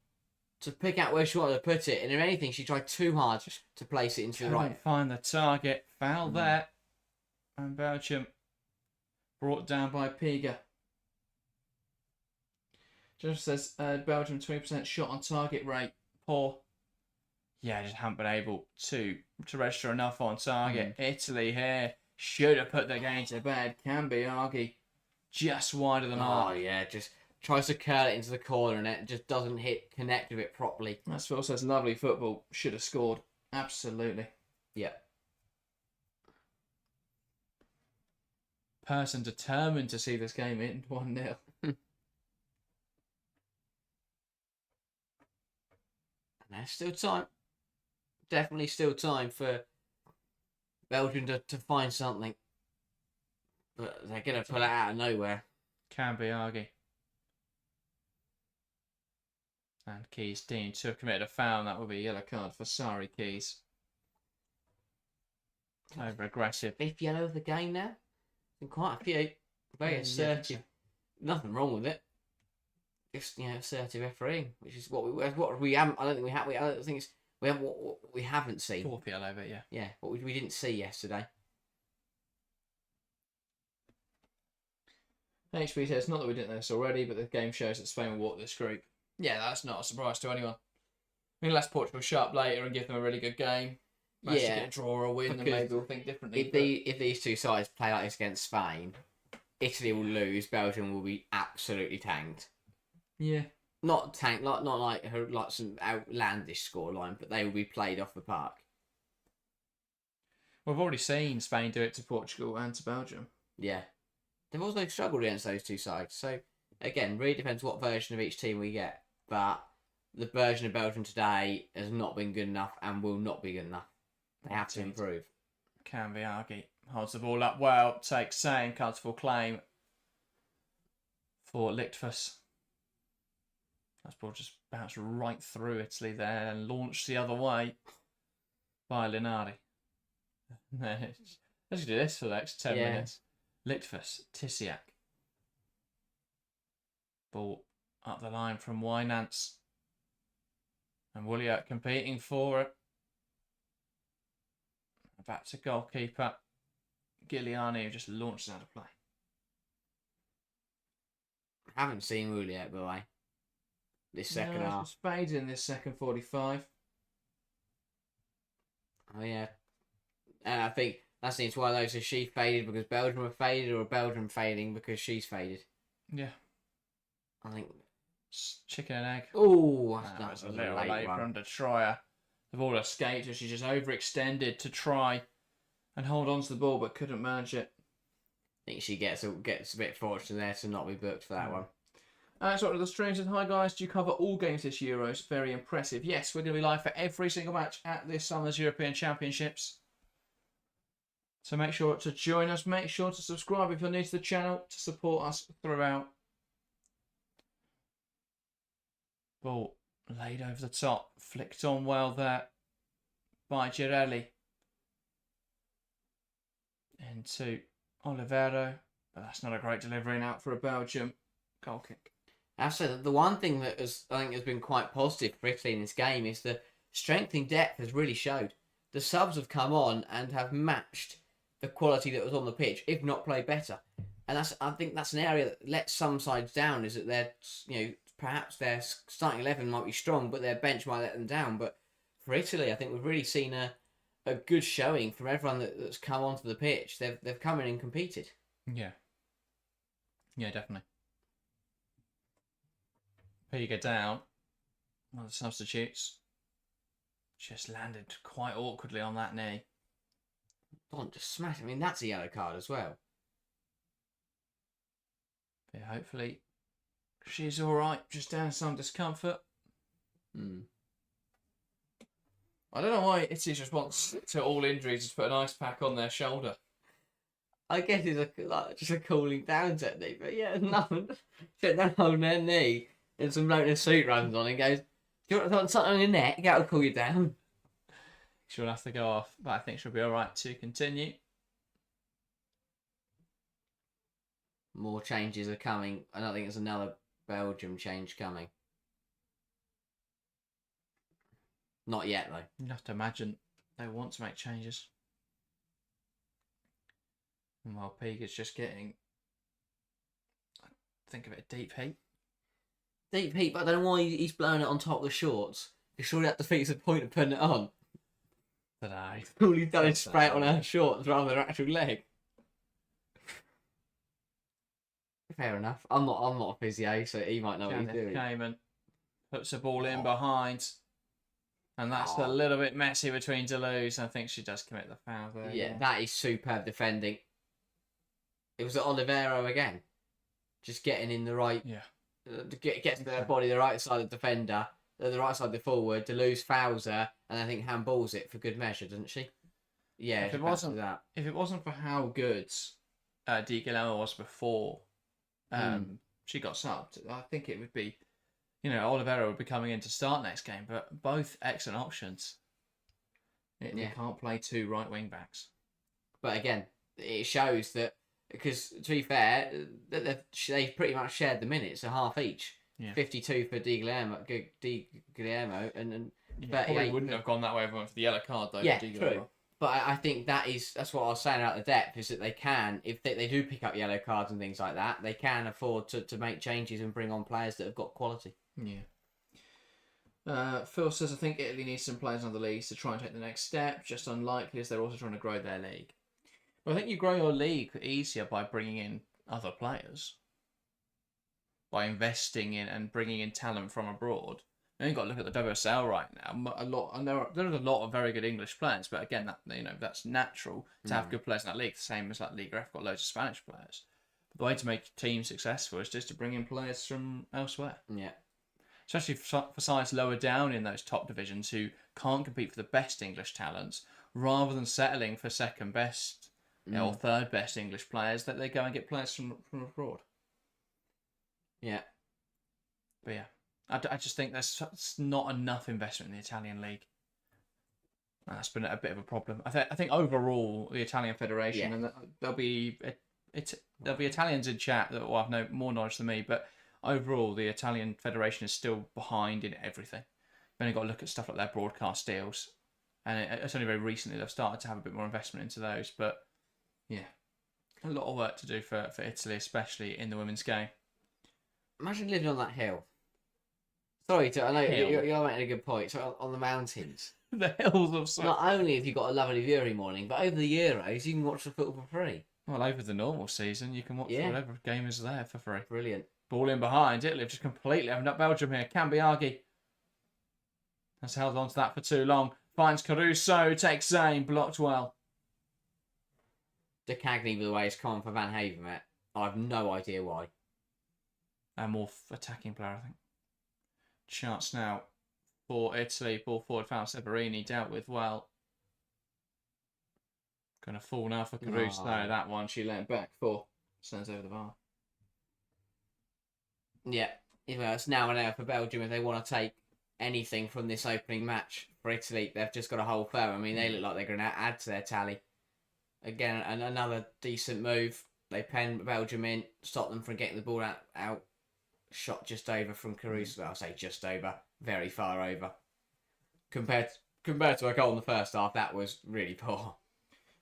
to pick out where she wanted to put it. And if anything, she tried too hard to place it into the right. Find the target. Foul there. And Belgium brought down by Piga. Just says Belgium 20% shot on target rate. Poor. Yeah, just haven't been able to register enough on target. Italy here should have put the game to bed. Cambiaghi just wider than Oh, arc. yeah, just tries to curl it into the corner and it just doesn't connect with it properly. That's Phil says lovely football. Should have scored. Absolutely. Yeah. Person determined to see this game in 1-0. And there's still time. Definitely still time for Belgium to find something. But they're going to pull it out of nowhere. Cambiaghi. And Keys Dean to have committed a foul. That would be a yellow card for Sari Keys. Over aggressive. Fifth yellow of the game now. Been quite a few. Very assertive. Nothing wrong with it. Just assertive refereeing, which is what we haven't. I don't think we have. I don't think it's what we haven't seen. Fourth yellow, but yeah. Yeah, what we didn't see yesterday. HB says, not that we didn't know this already, but the game shows that Spain will walk this group. Yeah, that's not a surprise to anyone. I mean, unless Portugal show up later and give them a really good game, manage to get a draw or a win, then maybe we'll think differently. If these two sides play like this against Spain, Italy will lose. Belgium will be absolutely tanked. Yeah. Not tanked, not like some outlandish scoreline, but they will be played off the park. We've already seen Spain do it to Portugal and to Belgium. Yeah. They've also struggled against those two sides. So, again, really depends what version of each team we get. But the version of Belgium today has not been good enough and will not be good enough. They have to improve. Cambiaghi holds the ball up well, takes same, comes full claim for Lichtfuss. That ball just bounced right through Italy there and launched the other way by Linari. Let's do this for the next 10 minutes. Lichtfuss, Tissiak. Ball up the line from Wynance. And Williot competing for it. Back to goalkeeper. Giuliani, who just launches out of play. I haven't seen Williot, by the way. This second half. Spades in this second 45. Oh, yeah. And I think that seems one of those, is she faded because Belgium are faded or Belgium fading because she's faded? Yeah. I think. It's chicken and egg. Oh, that was a little late from Detroyer. The ball escaped as she just overextended to try and hold on to the ball but couldn't manage it. I think she gets a bit fortunate there to not be booked for that one. So what the stream said, hi guys, do you cover all games this Euros? Very impressive. Yes, we're going to be live for every single match at this summer's European Championships. So make sure to join us. Make sure to subscribe if you're new to the channel to support us throughout. Ball laid over the top. Flicked on well there by Girelli. Into Olivero. But that's not a great delivery and out for a Belgium goal kick. Actually, the one thing that I think has been quite positive for Italy in this game is the strength in depth has really showed. The subs have come on and have matched the quality that was on the pitch, if not played better. And I think that's an area that lets some sides down, is that they're, perhaps their starting 11 might be strong, but their bench might let them down. But for Italy, I think we've really seen a good showing from everyone that's come onto the pitch. They've come in and competed. Yeah. Yeah, definitely. Piga down. One of the substitutes. Just landed quite awkwardly on that knee. Don't just smash. I mean, that's a yellow card as well. Yeah, hopefully she's alright. Just down some discomfort. I don't know why Italy just wants to all injuries to put an ice pack on their shoulder. I guess it's just a cooling down technique, but yeah, nothing. Sit down holding their knee, and some bloke in a suit runs on and goes, "Do you want something on your neck? That'll cool you down." She'll have to go off, but I think she'll be all right to continue. More changes are coming. I don't think there's another Belgium change coming. Not yet, though. You have to imagine they want to make changes. And while Peak is just getting, think of it, a deep heat. Deep heat, but I don't know why he's blowing it on top of the shorts. Because surely that defeats the point of putting it on. But I All he's done is spray it on her shorts rather than her actual leg. Fair enough. I'm not a physio, so he might know what he's doing. Came and puts the ball in behind. And that's a little bit messy between Deleuze. I think she does commit the foul there. Yeah, that is superb defending. It was Olivero again. Just getting in the right... Yeah. Gets their body the right side of the defender, the right side of the forward. Deleuze fouls her, and I think handballs it for good measure, doesn't she? Yeah, if it wasn't for how good Di Guillermo was before she got subbed, I think it would be, Olivero would be coming in to start next game, but both excellent options. You can't play two right wing backs. But again, it shows that, because to be fair, they've pretty much shared the minutes, a half each. Yeah. 52 for Di Guillermo, and 38. Probably wouldn't have gone that way if it went for the yellow card, though. Yeah, true. But I think that's what I was saying about the depth, is that they can, if they do pick up yellow cards and things like that, they can afford to make changes and bring on players that have got quality. Yeah. Phil says, I think Italy needs some players on the leagues to try and take the next step. Just unlikely, as they're also trying to grow their league. Well, I think you grow your league easier by bringing in other players. By investing in and bringing in talent from abroad. You got to look at the WSL right now. There's a lot of very good English players, but again, that's natural to have good players in that league. The same as Liga F got loads of Spanish players. But the way to make teams successful is just to bring in players from elsewhere. Yeah. Especially for sides lower down in those top divisions who can't compete for the best English talents, rather than settling for second best or third best English players, that they go and get players from abroad. Yeah. But yeah. I just think there's not enough investment in the Italian league. That's been a bit of a problem. I think overall the Italian Federation, and there'll be Italians in chat that will have more knowledge than me, but overall the Italian Federation is still behind in everything. You've only got to look at stuff like their broadcast deals, and it's only very recently they've started to have a bit more investment into those. But yeah, a lot of work to do for Italy, especially in the women's game. Imagine living on that hill. Sorry, I know you're making a good point. So on the mountains, the hills of Surrey. Not only have you got a lovely view every morning, but over the Euros you can watch the football for free. Well, over the normal season you can watch whatever game is there for free. Brilliant. Ball in behind. Italy have just completely opened up Belgium here. Cambiaghi has held on to that for too long. Finds Caruso, takes aim, blocked well. De Cagni, by the way, has come on for Van Haven, mate. I have no idea why. A more attacking player, I think. Chance now for Italy. Ball forward, foul Severini, dealt with well. Going to fall now for Caruso. No, that one she let back for. Sends over the bar. Yeah, it's now and out for Belgium if they want to take anything from this opening match. For Italy, they've just got to hold firm. I mean, they look like they're going to add to their tally. Again, another decent move. They pen Belgium in, stop them from getting the ball out. Shot just over from Caruso. I'll say just over, very far over. Compared to a goal in the first half, that was really poor.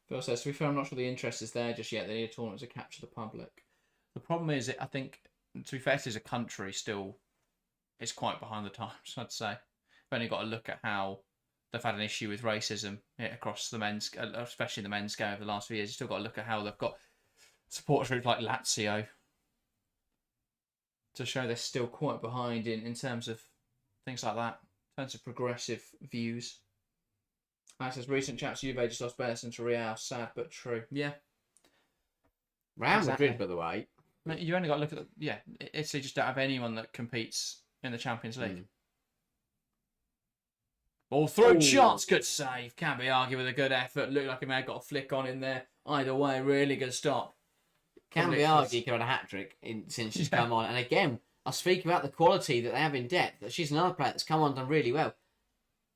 Phil says, to be fair, I'm not sure the interest is there just yet. They need a tournament to capture the public. The problem is, I think, to be fair, as a country still is quite behind the times, I'd say. We've only got to look at how they've had an issue with racism across the men's, especially the men's game over the last few years. You've still got to look at how they've got supporters groups like Lazio to show they're still quite behind in terms of things like that, in terms of progressive views. Says recent chaps, Juve just lost Benson to Real. Sad but true. Yeah. Real Madrid, by the way. You only got to look at Italy just don't have anyone that competes in the Champions League. Ball through, shots, good save. Can't be argued with a good effort. Looked like he may have got a flick on in there. Either way, really good stop. Can be argued could have had a hat-trick since she's come on. And again, I speak about the quality that they have in depth. That she's another player that's come on and done really well.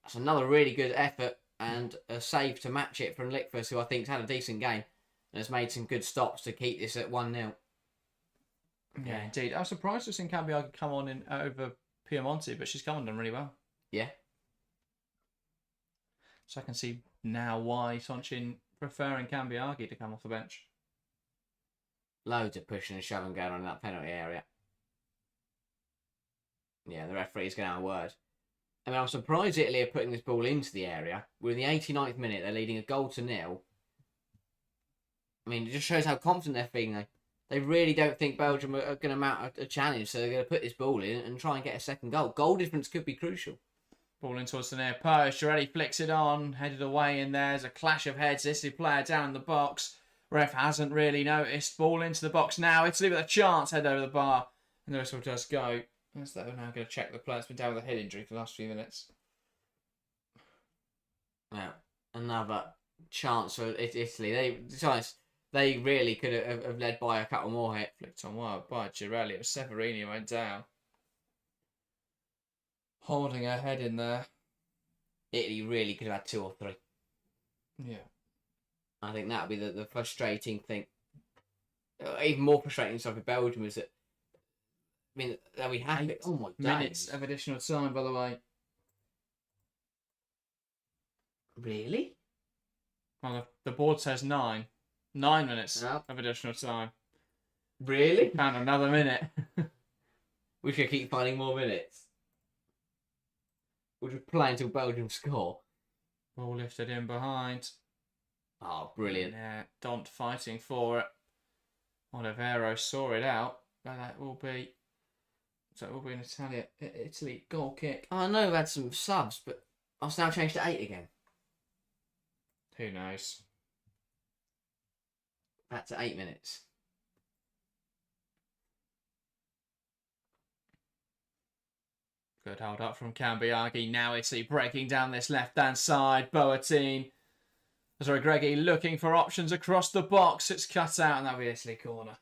That's another really good effort and a save to match it from Lickford, who I think's had a decent game and has made some good stops to keep this at 1-0. Yeah, indeed. I was surprised to see Cambiagi come on in over Piemonte, but she's come on done really well. Yeah. So I can see now why Sonchin preferring Cambiagi to come off the bench. Loads of pushing and shoving going on in that penalty area. Yeah, the referee's going to have a word. I mean, I'm surprised Italy are putting this ball into the area. We're in the 89th minute. They're leading a 0-0. I mean, it just shows how confident they're feeling. They really don't think Belgium are going to mount a challenge, so they're going to put this ball in and try and get a second goal. Goal difference could be crucial. Ball in towards the near post. Girelli flicks it on, headed away, and there's a clash of heads. Italy player down in the box. Ref hasn't really noticed. Ball into the box now. Italy with a chance, head over the bar, and the whistle does go. As they're now going to check the player. It's been down with a head injury for the last few minutes. Yeah, another chance for Italy. They really could have led by a couple more here. Flicked on well by Girelli. It was Severini who went down. Holding her head in there. Italy really could have had 2 or 3. Yeah. I think that would be the frustrating thing. Even more frustrating stuff with Belgium is that, I mean, that we have it. Oh my minutes days. of additional time, by the way. Really? Well, the board says 9. 9 minutes Yep. of additional time. Really? Found another minute. We should keep finding more minutes. We'll just play until Belgium score. Ball lifted in behind. Oh, brilliant. Yeah, Dont fighting for it. Olivero saw it out. But that will be an Italy goal kick. Oh, I know we've had some subs, but I'll now change to 8 again. Who knows? Back to 8 minutes. Good hold up from Cambiagi. Now Italy breaking down this left-hand side. Greggy looking for options across the box. It's cut out and that'll be Italy corner.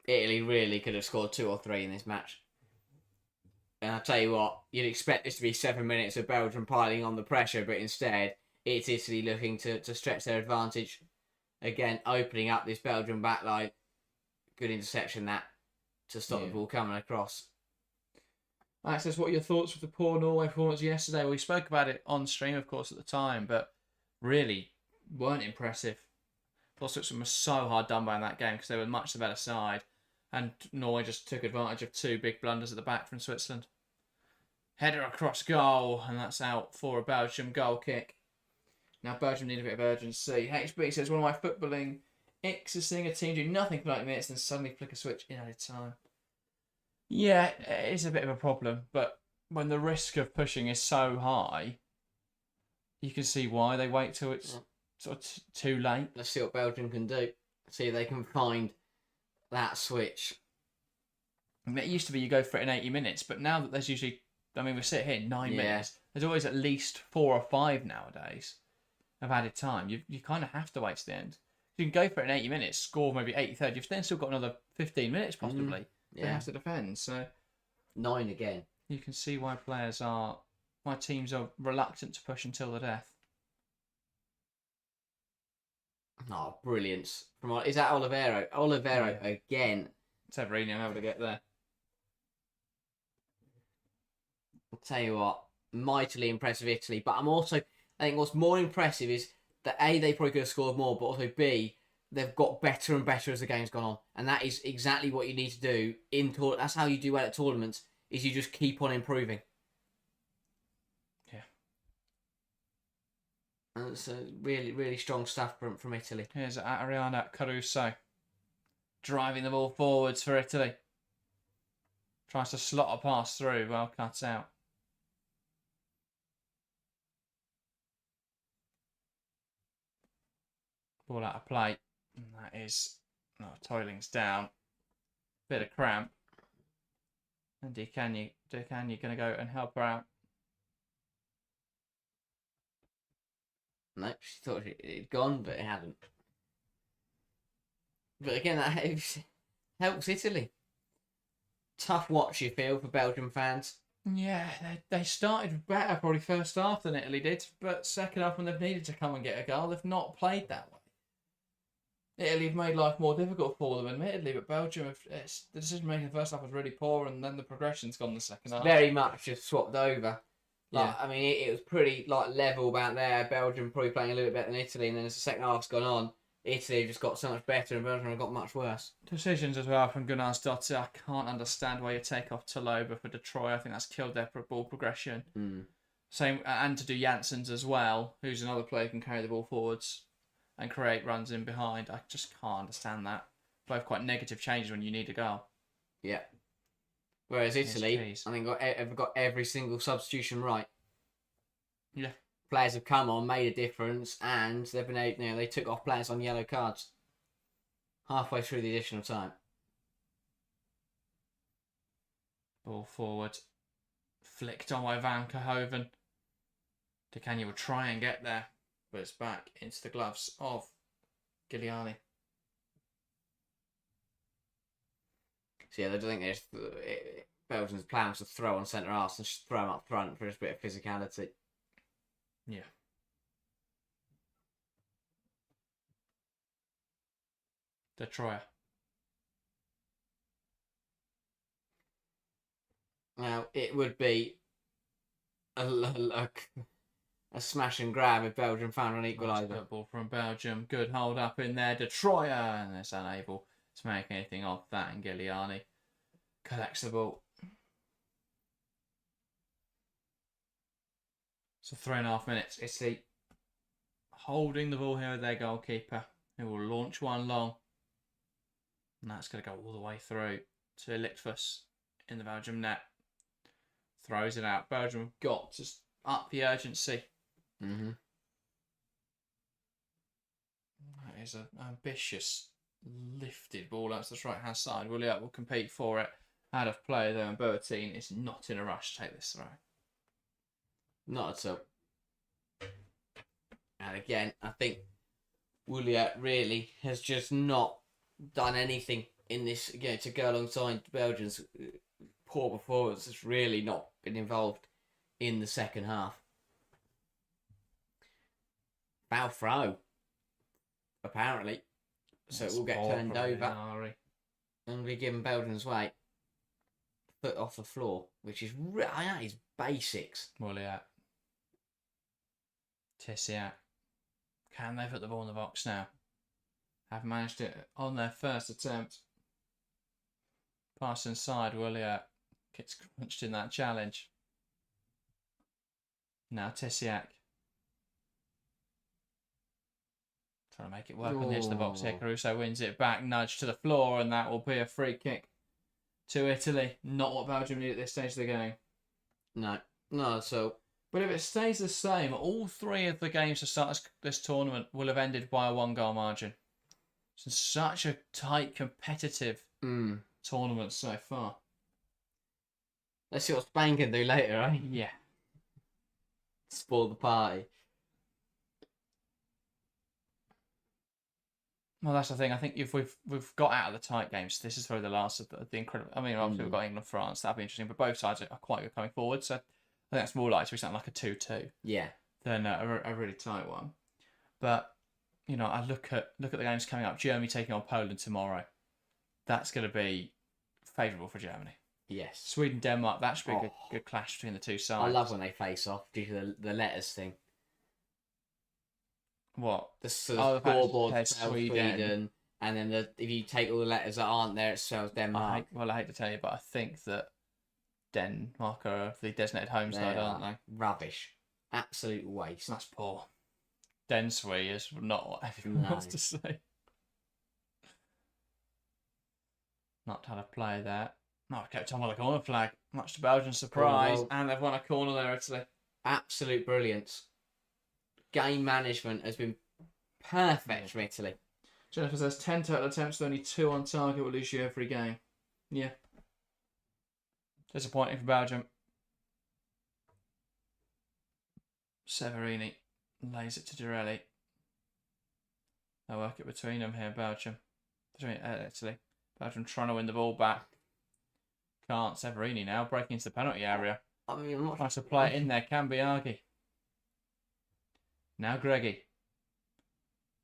Italy really could have scored 2 or 3 in this match. And I'll tell you what, you'd expect this to be 7 minutes of Belgium piling on the pressure, but instead, it's Italy looking to stretch their advantage. Again, opening up this Belgian backline. Good interception that to stop the ball coming across. Access, what are your thoughts with the poor Norway performance yesterday? We spoke about it on stream, of course, at the time, but really weren't impressive. Switzerland was so hard done by in that game because they were much the better side, and Norway just took advantage of 2 big blunders at the back from Switzerland. Header across goal, and that's out for a Belgium goal kick. Now Belgium need a bit of urgency. HB says, one of my footballing icks is seeing a team do nothing for 90 minutes and then suddenly flick a switch in added time. Yeah, it's a bit of a problem, but when the risk of pushing is so high, you can see why they wait till it's sort of too late. Let's see what Belgium can do. See if they can find that switch. I mean, it used to be you go for it in 80 minutes, but now that there's usually, I mean, we sit here 9 minutes. There's always at least 4 or 5 nowadays of added time. You kind of have to wait to the end. You can go for it in 80 minutes, score maybe 83rd. You've then still got another 15 minutes possibly. They have to defend. So 9 again. You can see why teams are reluctant to push until the death. Oh, brilliance. Is that Olivero? Olivero again. Severini able to get there. I'll tell you what, mightily impressive Italy. But I think what's more impressive is that A, they probably could have scored more, but also B, they've got better and better as the game's gone on. And that is exactly what you need to do in that's how you do well at tournaments, is you just keep on improving. Yeah. And it's really, really strong stuff from Italy. Here's Ariana Caruso driving the ball forwards for Italy. Tries to slot a pass through, well cut out. Ball out of play. And that is, Toiling's down. Bit of cramp. And DeCanny going to go and help her out. No, she thought it had gone, but it hadn't. But again, that helps Italy. Tough watch, you feel, for Belgium fans. Yeah, they started better probably first half than Italy did, but second half when they've needed to come and get a goal, they've not played that way. Italy have made life more difficult for them, admittedly, but Belgium, the decision making in the first half was really poor, and then the progression's gone the second half. Very much just swapped over. Yeah. I mean, it was pretty level about there. Belgium probably playing a little bit better than Italy, and then as the second half's gone on, Italy just got so much better, and Belgium have got much worse. Decisions as well from Gunnar's Dotter. I can't understand why you take off Taloba for Detroit. I think that's killed their ball progression. Same, and to do Janssens as well, who's another player who can carry the ball forwards and create runs in behind. I just can't understand that. Both quite negative changes when you need a goal. Yeah. Whereas Italy, I think have got every single substitution right. Yeah. Players have come on, made a difference, and they've been they took off players on yellow cards halfway through the additional time. Ball forward, flicked on by Van Verhoeven. De Canio will try and get there, but it's back into the gloves of Giuliani. So yeah, I think Belgium's plan was to throw on centre half and just throw him up front for just a bit of physicality. Yeah. Detroit. Now, it would be a smash and grab if Belgium found an equaliser. Nice ball from Belgium. Good hold up in there. Detroit, and it's unable to make anything of that. And Giuliani collects the ball. So 3.5 minutes. Italy holding the ball here with their goalkeeper, who will launch one long. And that's going to go all the way through to Lichtfuss in the Belgium net. Throws it out. Belgium have got to up the urgency. Mm-hmm. That is an ambitious lifted ball out to the right hand side. Williat will compete for it. Out of play though, and Bertine is not in a rush to take this throw. Not at all. And again, I think Williat really has just not done anything in this, to go alongside Belgium's poor performance. Has really not been involved in the second half. Foul throw, apparently. So it will get turned over and be given Belgium's way. Foot off the floor, which is that is basics. Williat. Tissiak. Can they put the ball in the box now? Have managed it on their first attempt. Pass inside, Williat gets crunched in that challenge. Now Tissiak. Trying to make it work on the edge of the box here. Caruso wins it back, nudge to the floor, and that will be a free kick to Italy. Not what Belgium need at this stage of the game. No, so... But if it stays the same, all three of the games to start this tournament will have ended by a 1-goal margin. It's such a tight, competitive tournament so far. Let's see what Spain can do later, right? Yeah. Spoil the party. Well, that's the thing. I think if we've got out of the tight games, this is probably the last of the incredible. I mean, obviously we've got England, France. That'll be interesting. But both sides are quite good coming forward. So I think that's more likely to be something like a 2-2. Yeah. Than a really tight one. But I look at the games coming up. Germany taking on Poland tomorrow. That's going to be favourable for Germany. Yes. Sweden, Denmark. That should be a good clash between the two sides. I love when they face off due to the letters thing. What? The scoreboard spells Sweden, and then if you take all the letters that aren't there, it spells Denmark. I hate to tell you, but I think that Denmark are the designated home side, aren't they? Rubbish. Absolute waste. That's poor. Densui is not what everyone wants to say. Not had a play there. No, kept on with the corner flag. Much to Belgium's surprise, and they've won a corner there, Italy. Absolute brilliance. Game management has been perfect from Italy. Jennifer says 10 total attempts with only 2 on target will lose you every game. Yeah. Disappointing for Belgium. Severini lays it to Girelli. They'll work it between them here, Belgium. Italy. Belgium trying to win the ball back. Can't. Severini now breaking into the penalty area. I mean, I'm not Tries to play it in there. Can be Argy. Now Greggy.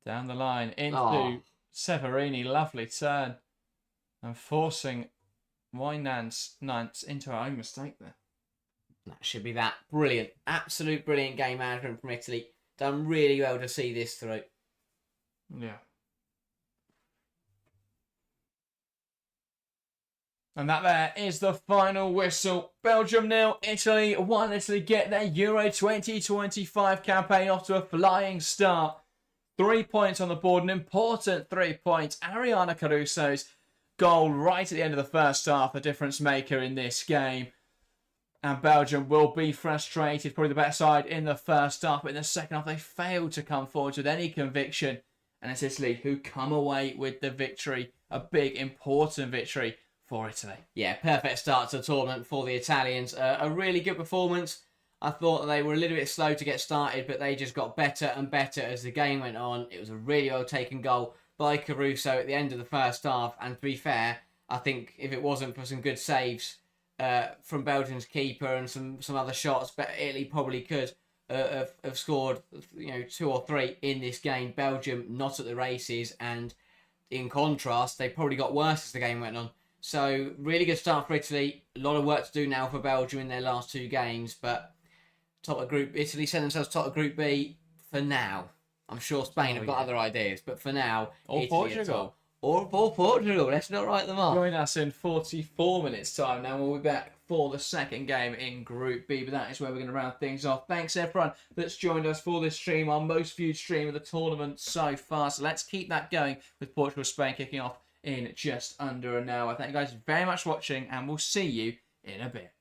Down the line into Severini. Lovely turn. And forcing Nance into her own mistake there. That should be that. Brilliant. Absolute brilliant game management from Italy. Done really well to see this through. Yeah. And that there is the final whistle. Belgium 0, Italy 1. Italy get their Euro 2025 campaign off to a flying start. 3 points on the board, an important 3 points. Ariana Caruso's goal right at the end of the first half, the difference maker in this game. And Belgium will be frustrated, probably the better side in the first half. But in the second half, they failed to come forward with any conviction. And it's Italy who come away with the victory. A big, important victory for Italy. Yeah, perfect start to the tournament for the Italians. A really good performance. I thought they were a little bit slow to get started, but they just got better and better as the game went on. It was a really well-taken goal by Caruso at the end of the first half. And to be fair, I think if it wasn't for some good saves from Belgium's keeper and some other shots, but Italy probably could have scored 2 or 3 in this game. Belgium not at the races, and in contrast, they probably got worse as the game went on. So, really good start for Italy. A lot of work to do now for Belgium in their last 2 games. But top of Group Italy send themselves top of Group B for now. I'm sure Spain have got other ideas, but for now, Or Italy Portugal. Or Portugal. Let's not write them off. Join us in 44 minutes time. Now we'll be back for the second game in Group B, but that is where we're going to round things off. Thanks everyone that's joined us for this stream, our most viewed stream of the tournament so far. So let's keep that going with Portugal Spain kicking off in just under an hour. Thank you guys very much for watching, and we'll see you in a bit.